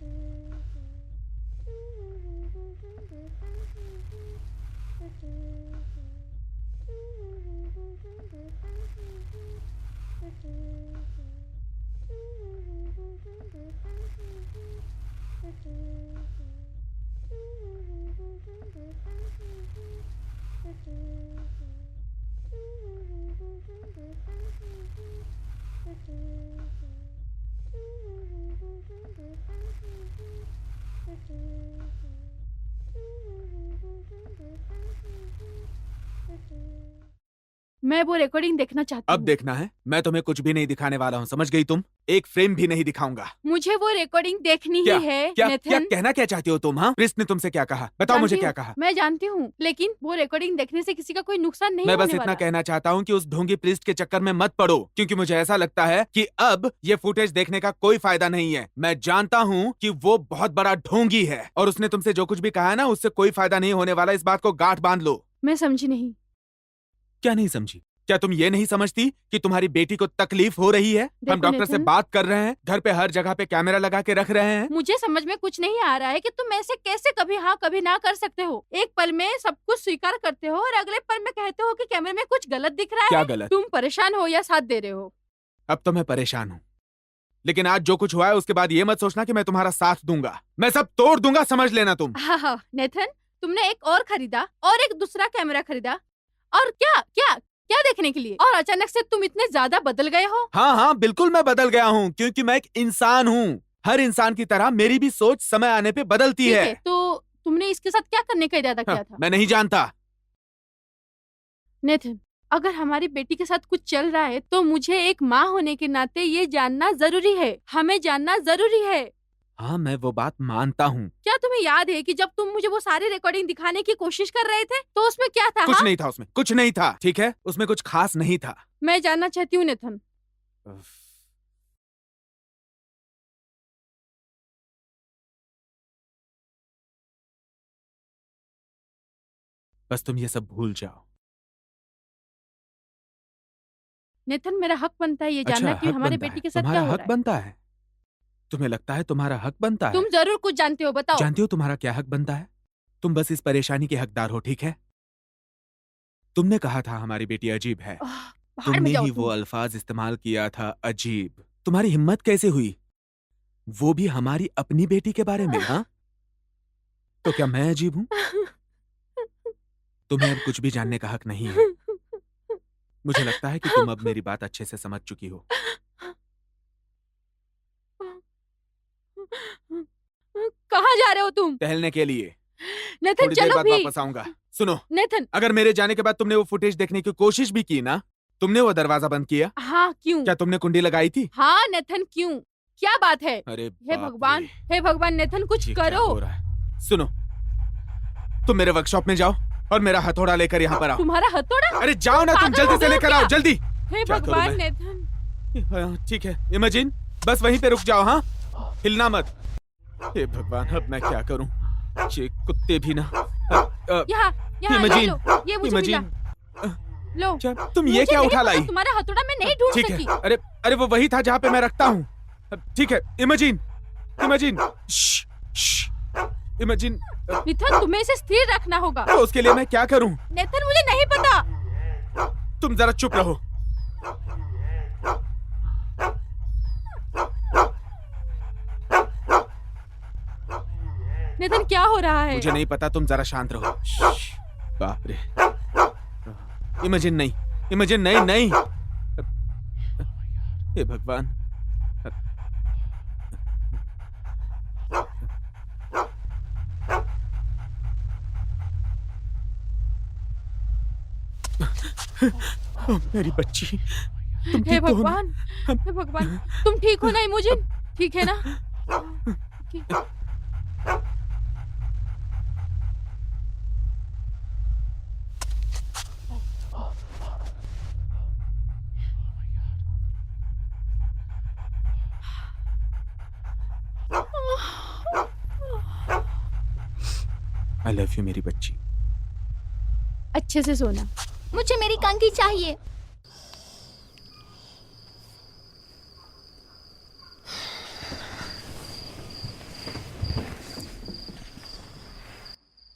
[SPEAKER 2] मैं वो रिकॉर्डिंग देखना चाहती
[SPEAKER 1] अब
[SPEAKER 2] हूँ।
[SPEAKER 1] देखना है? मैं तुम्हें कुछ भी नहीं दिखाने वाला हूँ, समझ गई तुम? एक फ्रेम भी नहीं दिखाऊंगा।
[SPEAKER 2] मुझे वो रिकॉर्डिंग देखनी
[SPEAKER 1] क्या?
[SPEAKER 2] ही है,
[SPEAKER 1] क्या
[SPEAKER 2] नेथन।
[SPEAKER 1] कहना क्या चाहती हो तुम? हाँ, प्रिस्ट ने तुमसे क्या कहा? बताओ मुझे
[SPEAKER 2] जानती
[SPEAKER 1] क्या
[SPEAKER 2] हूँ,
[SPEAKER 1] कहा?
[SPEAKER 2] मैं जानती हूँ, लेकिन वो रिकॉर्डिंग देखने से किसी का कोई नुकसान नहीं
[SPEAKER 1] मैं बस
[SPEAKER 2] होने
[SPEAKER 1] इतना
[SPEAKER 2] वाला।
[SPEAKER 1] कहना चाहता हूँ कि उस ढोंगी प्रिस्ट के चक्कर में मत पड़ो, क्योंकि मुझे ऐसा लगता है कि अब ये फुटेज देखने का कोई फायदा नहीं है। मैं जानता हूँ कि वो बहुत बड़ा ढोंगी है और उसने तुमसे जो कुछ भी कहा है ना, उससे कोई फायदा नहीं होने वाला। इस बात को गांठ बांध लो।
[SPEAKER 2] मैं समझी नहीं।
[SPEAKER 1] क्या नहीं समझी? क्या तुम ये नहीं समझती कि तुम्हारी बेटी को तकलीफ हो रही है? हम
[SPEAKER 2] देखो
[SPEAKER 1] डॉक्टर से
[SPEAKER 2] नितिन।
[SPEAKER 1] बात कर रहे हैं, घर पे हर जगह पे कैमरा लगा के रख रहे हैं।
[SPEAKER 2] मुझे समझ में कुछ नहीं आ रहा है कि तुम ऐसे कैसे कभी हाँ कभी ना कर सकते हो। एक पल में सब कुछ स्वीकार करते हो और अगले पल में कहते हो कि कैमरे में कुछ गलत दिख रहा
[SPEAKER 1] क्या
[SPEAKER 2] है।
[SPEAKER 1] गलत?
[SPEAKER 2] तुम परेशान हो या साथ दे रहे हो?
[SPEAKER 1] अब तो मैं परेशान हूँ, लेकिन आज जो कुछ हुआ है उसके बाद ये मत सोचना कि मैं तुम्हारा साथ दूंगा। मैं सब तोड़ दूंगा, समझ लेना तुम।
[SPEAKER 2] हाँ हाँ नेथन, तुमने एक और खरीदा और एक दूसरा कैमरा खरीदा, और क्या क्या क्या देखने के लिए? और अचानक से तुम इतने ज्यादा बदल गए हो।
[SPEAKER 1] हाँ हाँ बिल्कुल मैं बदल गया हूँ, क्योंकि मैं एक इंसान हूँ। हर इंसान की तरह मेरी भी सोच समय आने पे बदलती
[SPEAKER 2] ठीक
[SPEAKER 1] है।
[SPEAKER 2] है, तो तुमने इसके साथ क्या करने का इरादा किया
[SPEAKER 1] हाँ,
[SPEAKER 2] था?
[SPEAKER 1] मैं नहीं जानता।
[SPEAKER 2] नेथन, अगर हमारी बेटी के साथ कुछ चल रहा है तो मुझे एक माँ होने के नाते ये जानना जरूरी है। हमें जानना जरूरी है।
[SPEAKER 1] हाँ मैं वो बात मानता हूँ।
[SPEAKER 2] क्या तुम्हें याद है कि जब तुम मुझे वो सारी रिकॉर्डिंग दिखाने की कोशिश कर रहे थे तो उसमें क्या था?
[SPEAKER 1] कुछ
[SPEAKER 2] हाँ?
[SPEAKER 1] नहीं था उसमें, कुछ नहीं था। ठीक है, उसमें कुछ खास नहीं था।
[SPEAKER 2] मैं जानना चाहती हूँ नेथन।
[SPEAKER 1] बस तुम ये सब भूल जाओ।
[SPEAKER 2] नेथन, मेरा हक बनता है ये जानना कि
[SPEAKER 1] हक
[SPEAKER 2] हमारे
[SPEAKER 1] बनता
[SPEAKER 2] बेटी
[SPEAKER 1] है।
[SPEAKER 2] के साथ क्या
[SPEAKER 1] तुम्हारा
[SPEAKER 2] हो
[SPEAKER 1] हक
[SPEAKER 2] रहा है।
[SPEAKER 1] बनता है? तुम्हें लगता है तुम्हारा हक बनता है?
[SPEAKER 2] तुम जरूर कुछ जानते हो, बताओ।
[SPEAKER 1] जानती हो तुम्हारा क्या हक बनता है? तुम बस इस परेशानी के हकदार हो, ठीक है? तुमने कहा था हमारी बेटी अजीब है।
[SPEAKER 2] बाहर में
[SPEAKER 1] तुमने
[SPEAKER 2] जाओ
[SPEAKER 1] ही
[SPEAKER 2] तुम।
[SPEAKER 1] वो अल्फाज इस्तेमाल किया था, अजीब। तुम्हारी हिम्मत कैसे हुई, वो भी हमारी अपनी बेटी के बारे में? हाँ, तो क्या मैं अजीब हूं? तुम्हें अब कुछ भी जानने का हक नहीं है। मुझे लगता है कि तुम अब मेरी बात अच्छे से समझ चुकी हो।
[SPEAKER 2] कहाँ जा रहे हो तुम?
[SPEAKER 1] टहलने के लिए।
[SPEAKER 2] नेथन
[SPEAKER 1] थोड़ी देर
[SPEAKER 2] चलो
[SPEAKER 1] बाद
[SPEAKER 2] भी।
[SPEAKER 1] वापस आऊंगा। सुनो,
[SPEAKER 2] नेथन।
[SPEAKER 1] अगर मेरे जाने के बाद तुमने वो फुटेज देखने की कोशिश भी की ना, तुमने वो दरवाजा बंद किया?
[SPEAKER 2] हाँ, क्यों?
[SPEAKER 1] क्या तुमने कुंडी लगाई थी?
[SPEAKER 2] हाँ नेथन, क्यों? क्या बात है?
[SPEAKER 1] अरे
[SPEAKER 2] हे भगवान, हे भगवान, नेथन कुछ
[SPEAKER 1] ये क्या
[SPEAKER 2] करो।
[SPEAKER 1] हो रहा है? सुनो, तुम मेरे वर्कशॉप में जाओ और मेरा हथौड़ा लेकर यहाँ पर आओ।
[SPEAKER 2] तुम्हारा हथौड़ा?
[SPEAKER 1] अरे जाओ ना, तुम
[SPEAKER 2] पागल
[SPEAKER 1] जल्दी
[SPEAKER 2] हो
[SPEAKER 1] से
[SPEAKER 2] गए हो
[SPEAKER 1] लेकर
[SPEAKER 2] क्या?
[SPEAKER 1] आओ, जल्दी।
[SPEAKER 2] हे
[SPEAKER 1] क्या करूं
[SPEAKER 2] भगवान
[SPEAKER 1] मैं?
[SPEAKER 2] नेथन।
[SPEAKER 1] हाँ, ठीक है इमेजिन, बस वहीं पे रुक जाओ। हाँ, हिलना मत। हे भगवान, अब मैं क्या करूं? ये कुत्ते भी ना।
[SPEAKER 2] यहाँ यहाँ ये
[SPEAKER 1] इमेजिन,
[SPEAKER 2] लो, ये मुझे मिला।
[SPEAKER 1] इमेजिन,
[SPEAKER 2] लो।
[SPEAKER 1] क्या तुम ये
[SPEAKER 2] मुझे
[SPEAKER 1] क्या
[SPEAKER 2] नहीं
[SPEAKER 1] उठा
[SPEAKER 2] पता,
[SPEAKER 1] लाई?
[SPEAKER 2] तुम्हारा हथौड़ा मैं नहीं ढूंढ
[SPEAKER 1] ठीक
[SPEAKER 2] सकी।
[SPEAKER 1] है, अरे अरे वो वही था जहाँ पे मैं रखता हूँ। ठीक है इमेजिन, इमेजिन, इमेजिन।
[SPEAKER 2] नेथन, तुम्हें इसे स्थिर रखना होगा।
[SPEAKER 1] तो उसके लिए मैं क्या करूं?
[SPEAKER 2] नेथन, मुझे नहीं पता।
[SPEAKER 1] तुम जरा चुप रहो।
[SPEAKER 2] नेथन, क्या हो रहा है?
[SPEAKER 1] मुझे नहीं पता, तुम जरा शांत रहो। बाप रे। इमेजिन नहीं, इमेजिन नहीं, नहीं। हे भगवान। मेरी बच्ची, तुम
[SPEAKER 2] हे
[SPEAKER 1] ठीक तो हो ना?
[SPEAKER 2] भगवान, हे भगवान, तुम ठीक हो ना इमोजिन? ठीक है ना? ठीक।
[SPEAKER 1] आई लव यू मेरी बच्ची।
[SPEAKER 2] अच्छे से सोना।
[SPEAKER 8] मुझे मेरी कंघी चाहिए।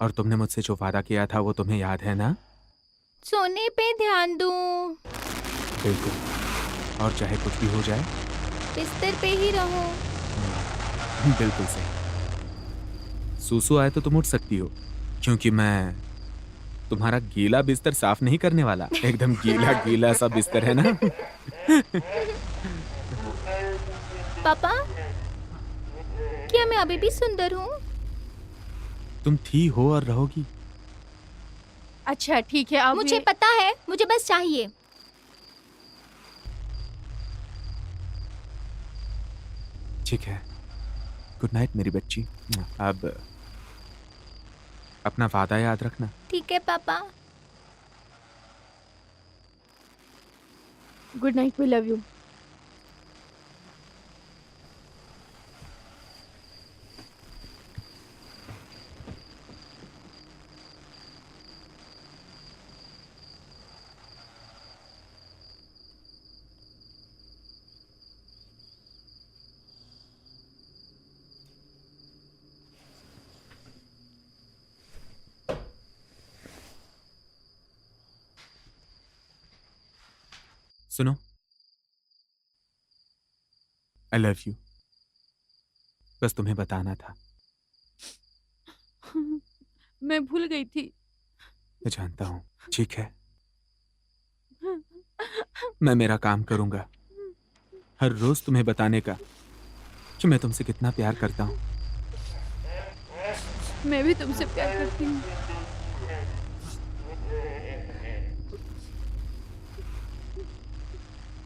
[SPEAKER 1] और तुमने मुझसे जो वादा किया था वो तुम्हें याद है ना?
[SPEAKER 8] सोने पे ध्यान दूं।
[SPEAKER 1] बिल्कुल, और चाहे कुछ भी हो जाए
[SPEAKER 8] बिस्तर पे ही रहो।
[SPEAKER 1] बिल्कुल सही। सूसू आए तो तुम उठ सकती हो, क्योंकि मैं तुम्हारा गीला बिस्तर साफ नहीं करने वाला। एकदम गीला गीला सा बिस्तर है ना।
[SPEAKER 8] पापा, क्या मैं अभी भी सुंदर हूँ?
[SPEAKER 1] तुम थी हो और रहोगी।
[SPEAKER 2] अच्छा ठीक है, अब
[SPEAKER 8] मुझे पता है, मुझे बस चाहिए।
[SPEAKER 1] ठीक है, गुड नाइट मेरी बच्ची। अब अपना वादा याद रखना।
[SPEAKER 8] ठीक है पापा।
[SPEAKER 2] Good night, we love you.
[SPEAKER 1] सुनो, आई लव यू। बस तुम्हें बताना था।
[SPEAKER 2] मैं भूल गई थी।
[SPEAKER 1] मैं जानता हूँ, ठीक है। मैं मेरा काम करूंगा, हर रोज तुम्हें बताने का कि मैं तुमसे कितना प्यार करता हूँ।
[SPEAKER 2] मैं भी तुमसे प्यार करती हूँ।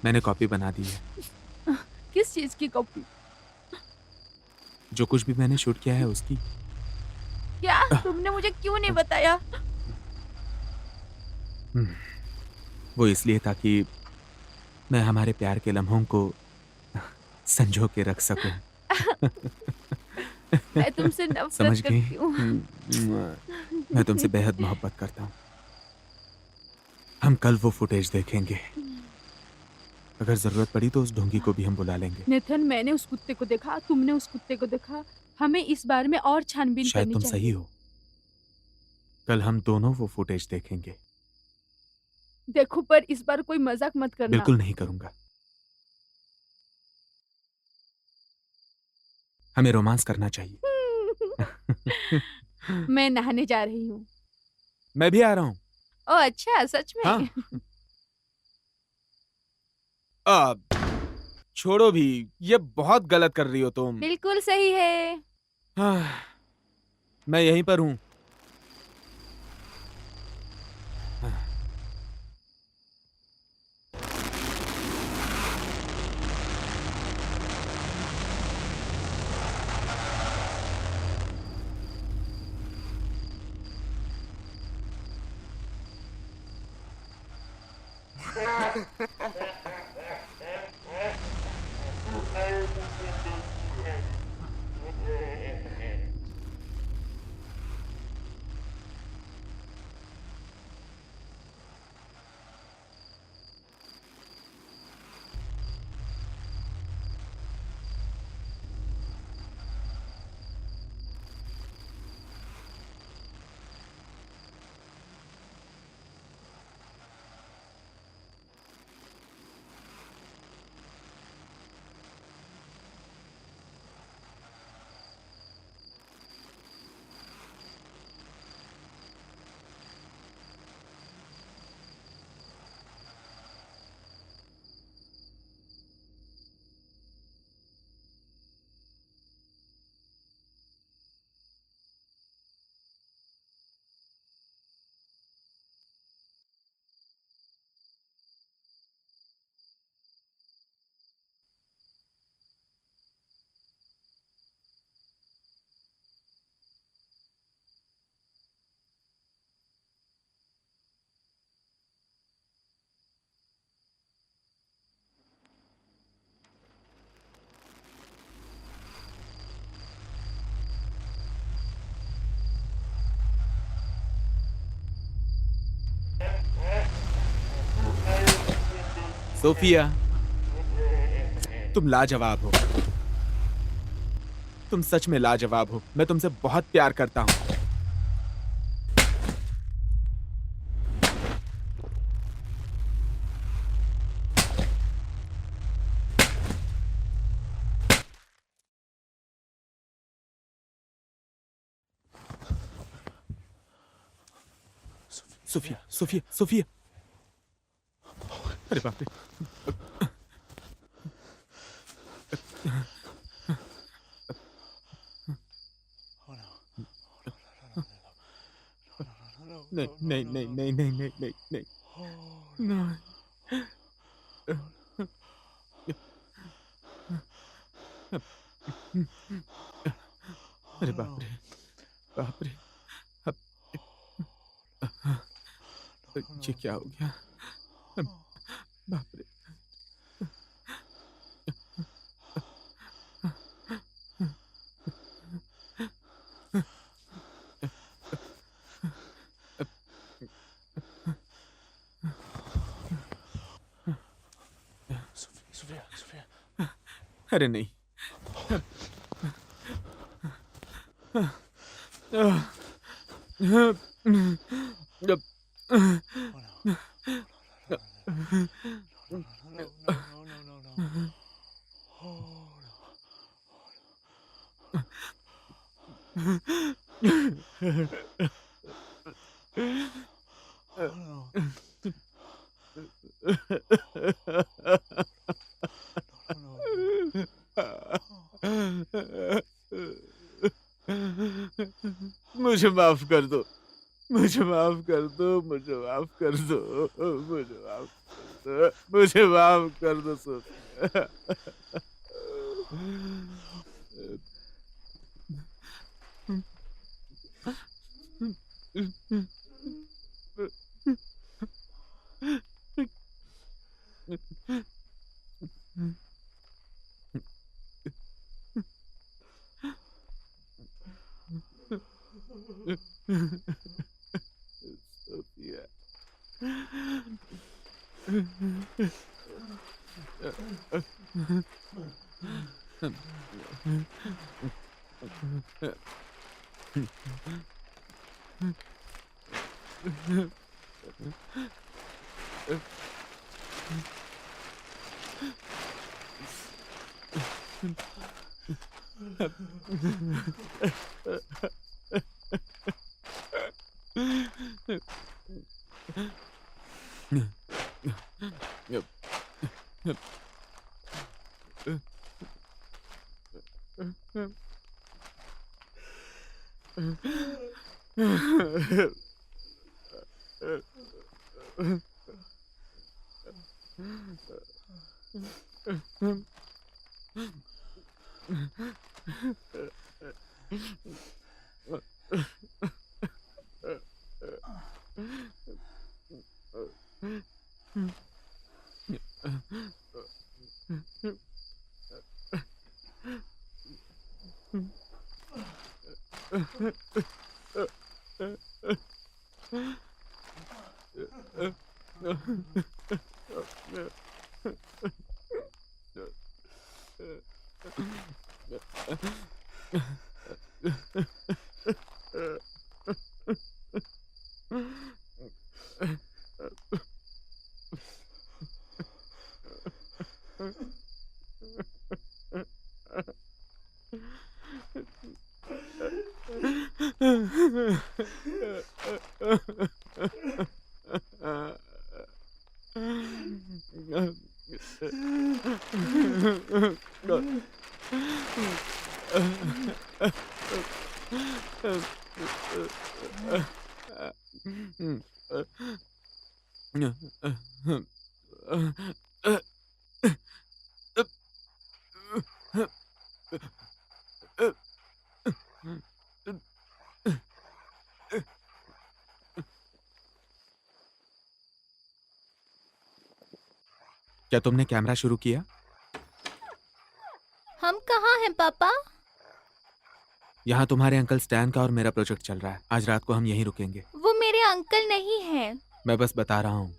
[SPEAKER 1] मैंने कॉपी बना दी है।
[SPEAKER 2] किस चीज की कॉपी?
[SPEAKER 1] जो कुछ भी मैंने शूट किया है उसकी।
[SPEAKER 2] क्या? तुमने मुझे क्यों नहीं बताया?
[SPEAKER 1] वो इसलिए ताकि मैं हमारे प्यार के लम्हों को संजो के रख सकूं।
[SPEAKER 2] मैं तुमसे नफरत
[SPEAKER 1] समझ गई?
[SPEAKER 2] करती हूँ।
[SPEAKER 1] मैं तुमसे बेहद मोहब्बत करता हूँ। हम कल वो फुटेज देखेंगे। अगर जरूरत पड़ी तो उस ढोंगी को भी हम बुला लेंगे।
[SPEAKER 2] नेथन, मैंने उस कुत्ते को देखा, तुमने उस कुत्ते को देखा। हमें इस बारे में और छानबीन
[SPEAKER 1] शायद
[SPEAKER 2] करनी
[SPEAKER 1] तुम
[SPEAKER 2] चाहिए।
[SPEAKER 1] सही हो। कल हम दोनों वो फुटेज देखेंगे।
[SPEAKER 2] देखो, पर इस बार कोई मजाक मत करना।
[SPEAKER 1] बिल्कुल नहीं करूंगा। हमें रोमांस करना चाहिए।
[SPEAKER 2] मैं नहाने जा रही हूँ।
[SPEAKER 1] मैं भी आ रहा हूँ।
[SPEAKER 2] ओ अच्छा, सच में?
[SPEAKER 1] हाँ। अब छोड़ो भी, ये बहुत गलत कर रही हो तुम।
[SPEAKER 2] बिल्कुल सही है।
[SPEAKER 1] हाँ, मैं यहीं पर हूँ। सोफिया, तुम लाजवाब हो। तुम सच में लाजवाब हो। मैं तुमसे बहुत प्यार करता हूं। Sophia, Sophia, Sophia. अरे बाप रे। नहीं नहीं नहीं नहीं नहीं नहीं नहीं नहीं नहीं। अरे बाप रे, बाप रे। अब ये क्या हो गया? बाप रे। अरे नहीं।
[SPEAKER 3] मुझे माफ कर दो, मुझे माफ कर दो, मुझे माफ कर दो, मुझे माफ कर दो, मुझे माफ कर दो सोफिया। सोफिया।
[SPEAKER 1] क्या तुमने कैमरा शुरू किया?
[SPEAKER 8] हम कहाँ हैं पापा?
[SPEAKER 1] यहाँ तुम्हारे अंकल स्टैन का और मेरा प्रोजेक्ट चल रहा है। आज रात को हम यहीं रुकेंगे।
[SPEAKER 8] वो मेरे अंकल नहीं हैं।
[SPEAKER 1] मैं बस बता रहा हूँ।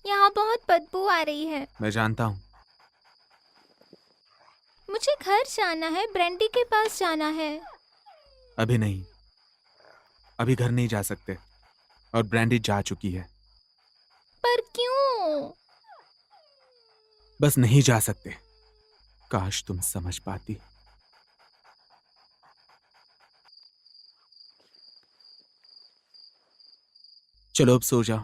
[SPEAKER 8] यहाँ बहुत बदबू आ रही है।
[SPEAKER 1] मैं जानता हूँ।
[SPEAKER 8] मुझे घर जाना है, ब्रेंडी के पास जाना है।
[SPEAKER 1] अभी नहीं, अभी घर नहीं जा सकते और ब्रैंडी जा चुकी है।
[SPEAKER 8] पर क्यों?
[SPEAKER 1] बस नहीं जा सकते। काश तुम समझ पाती। चलो अब सो जाओ।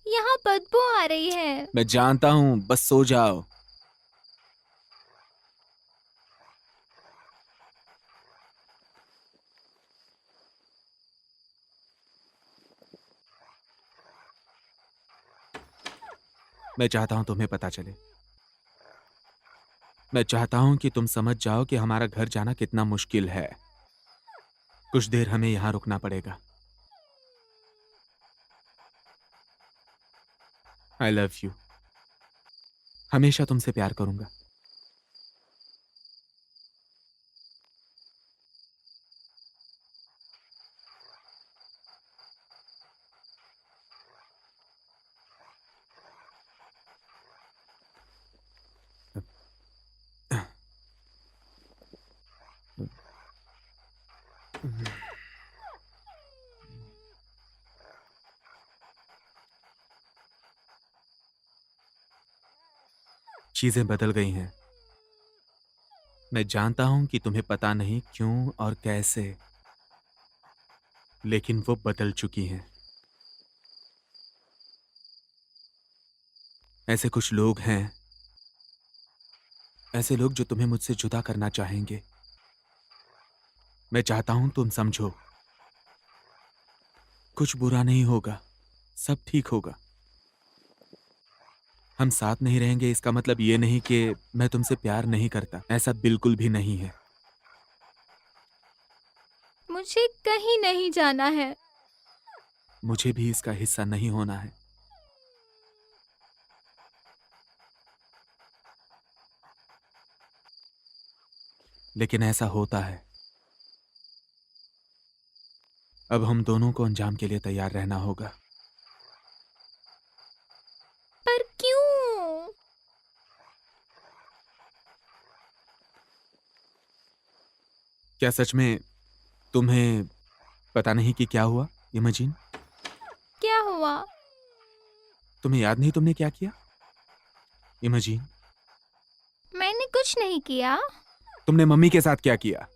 [SPEAKER 8] यहाँ बदबू आ रही है।
[SPEAKER 1] मैं जानता हूं, बस सो जाओ। मैं चाहता हूं तुम्हें पता चले। मैं चाहता हूं कि तुम समझ जाओ कि हमारा घर जाना कितना मुश्किल है। कुछ देर हमें यहां रुकना पड़ेगा। I love you. हमेशा तुमसे प्यार करूंगा। चीजें बदल गई हैं। मैं जानता हूं कि तुम्हें पता नहीं क्यों और कैसे, लेकिन वो बदल चुकी हैं। ऐसे कुछ लोग हैं, ऐसे लोग जो तुम्हें मुझसे जुदा करना चाहेंगे। मैं चाहता हूं तुम समझो, कुछ बुरा नहीं होगा, सब ठीक होगा। हम साथ नहीं रहेंगे इसका मतलब ये नहीं कि मैं तुमसे प्यार नहीं करता, ऐसा बिल्कुल भी नहीं है।
[SPEAKER 8] मुझे कहीं नहीं जाना है।
[SPEAKER 1] मुझे भी इसका हिस्सा नहीं होना है। लेकिन ऐसा होता है। अब हम दोनों को अंजाम के लिए तैयार रहना होगा।
[SPEAKER 8] पर क्यों?
[SPEAKER 1] क्या सच में तुम्हें पता नहीं कि क्या हुआ, इमेजिन?
[SPEAKER 8] क्या हुआ?
[SPEAKER 1] तुम्हें याद नहीं तुमने क्या किया, इमेजिन?
[SPEAKER 8] मैंने कुछ नहीं किया।
[SPEAKER 1] तुमने मम्मी के साथ क्या किया?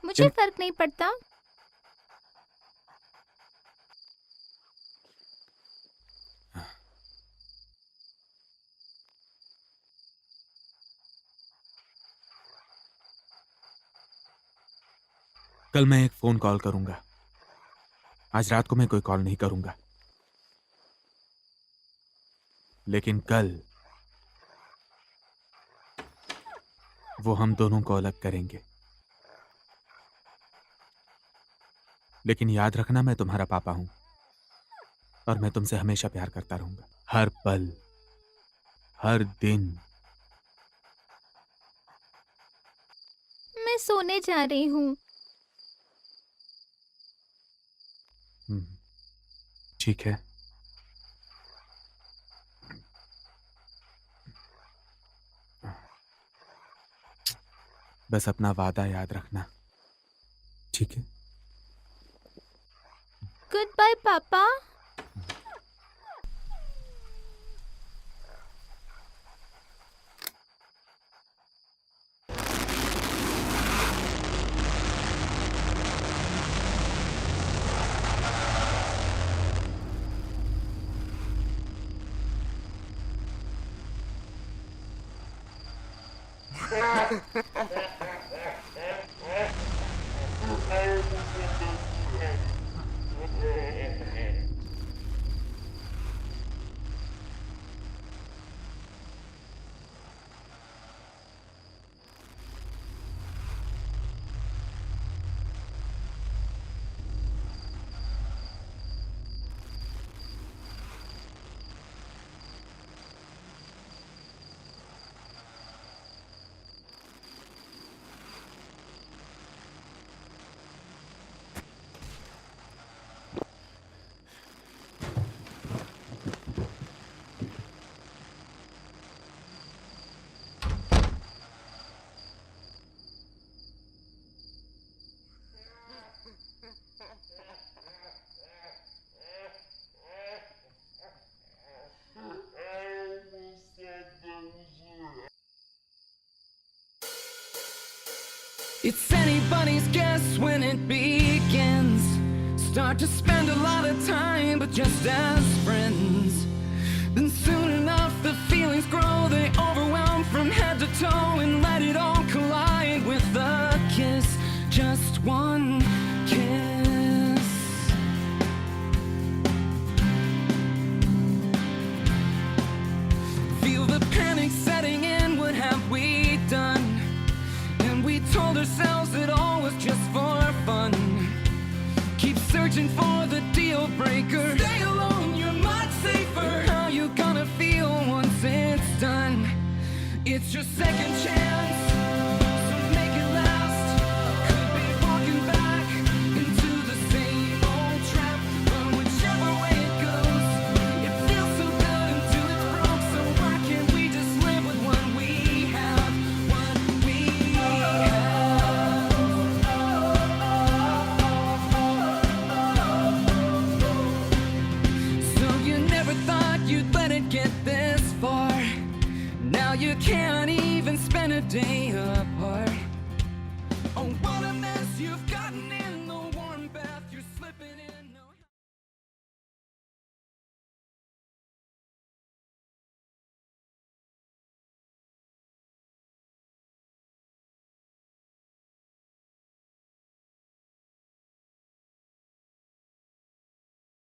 [SPEAKER 8] मुझे फर्क नहीं पड़ता।
[SPEAKER 1] कल मैं एक फोन कॉल करूंगा। आज रात को मैं कोई कॉल नहीं करूंगा, लेकिन कल वो हम दोनों को अलग करेंगे। लेकिन याद रखना, मैं तुम्हारा पापा हूं और मैं तुमसे हमेशा प्यार करता रहूंगा, हर पल, हर दिन।
[SPEAKER 8] मैं सोने जा रही हूँ।
[SPEAKER 1] ठीक है। बस अपना वादा याद रखना, ठीक है?
[SPEAKER 8] गुड बाय पापा।
[SPEAKER 10] It's anybody's guess when it begins. Start to spend a lot of time, but just as friends. Then soon enough the feelings grow, they overwhelm from head to toe and let it all collide with a kiss. Just one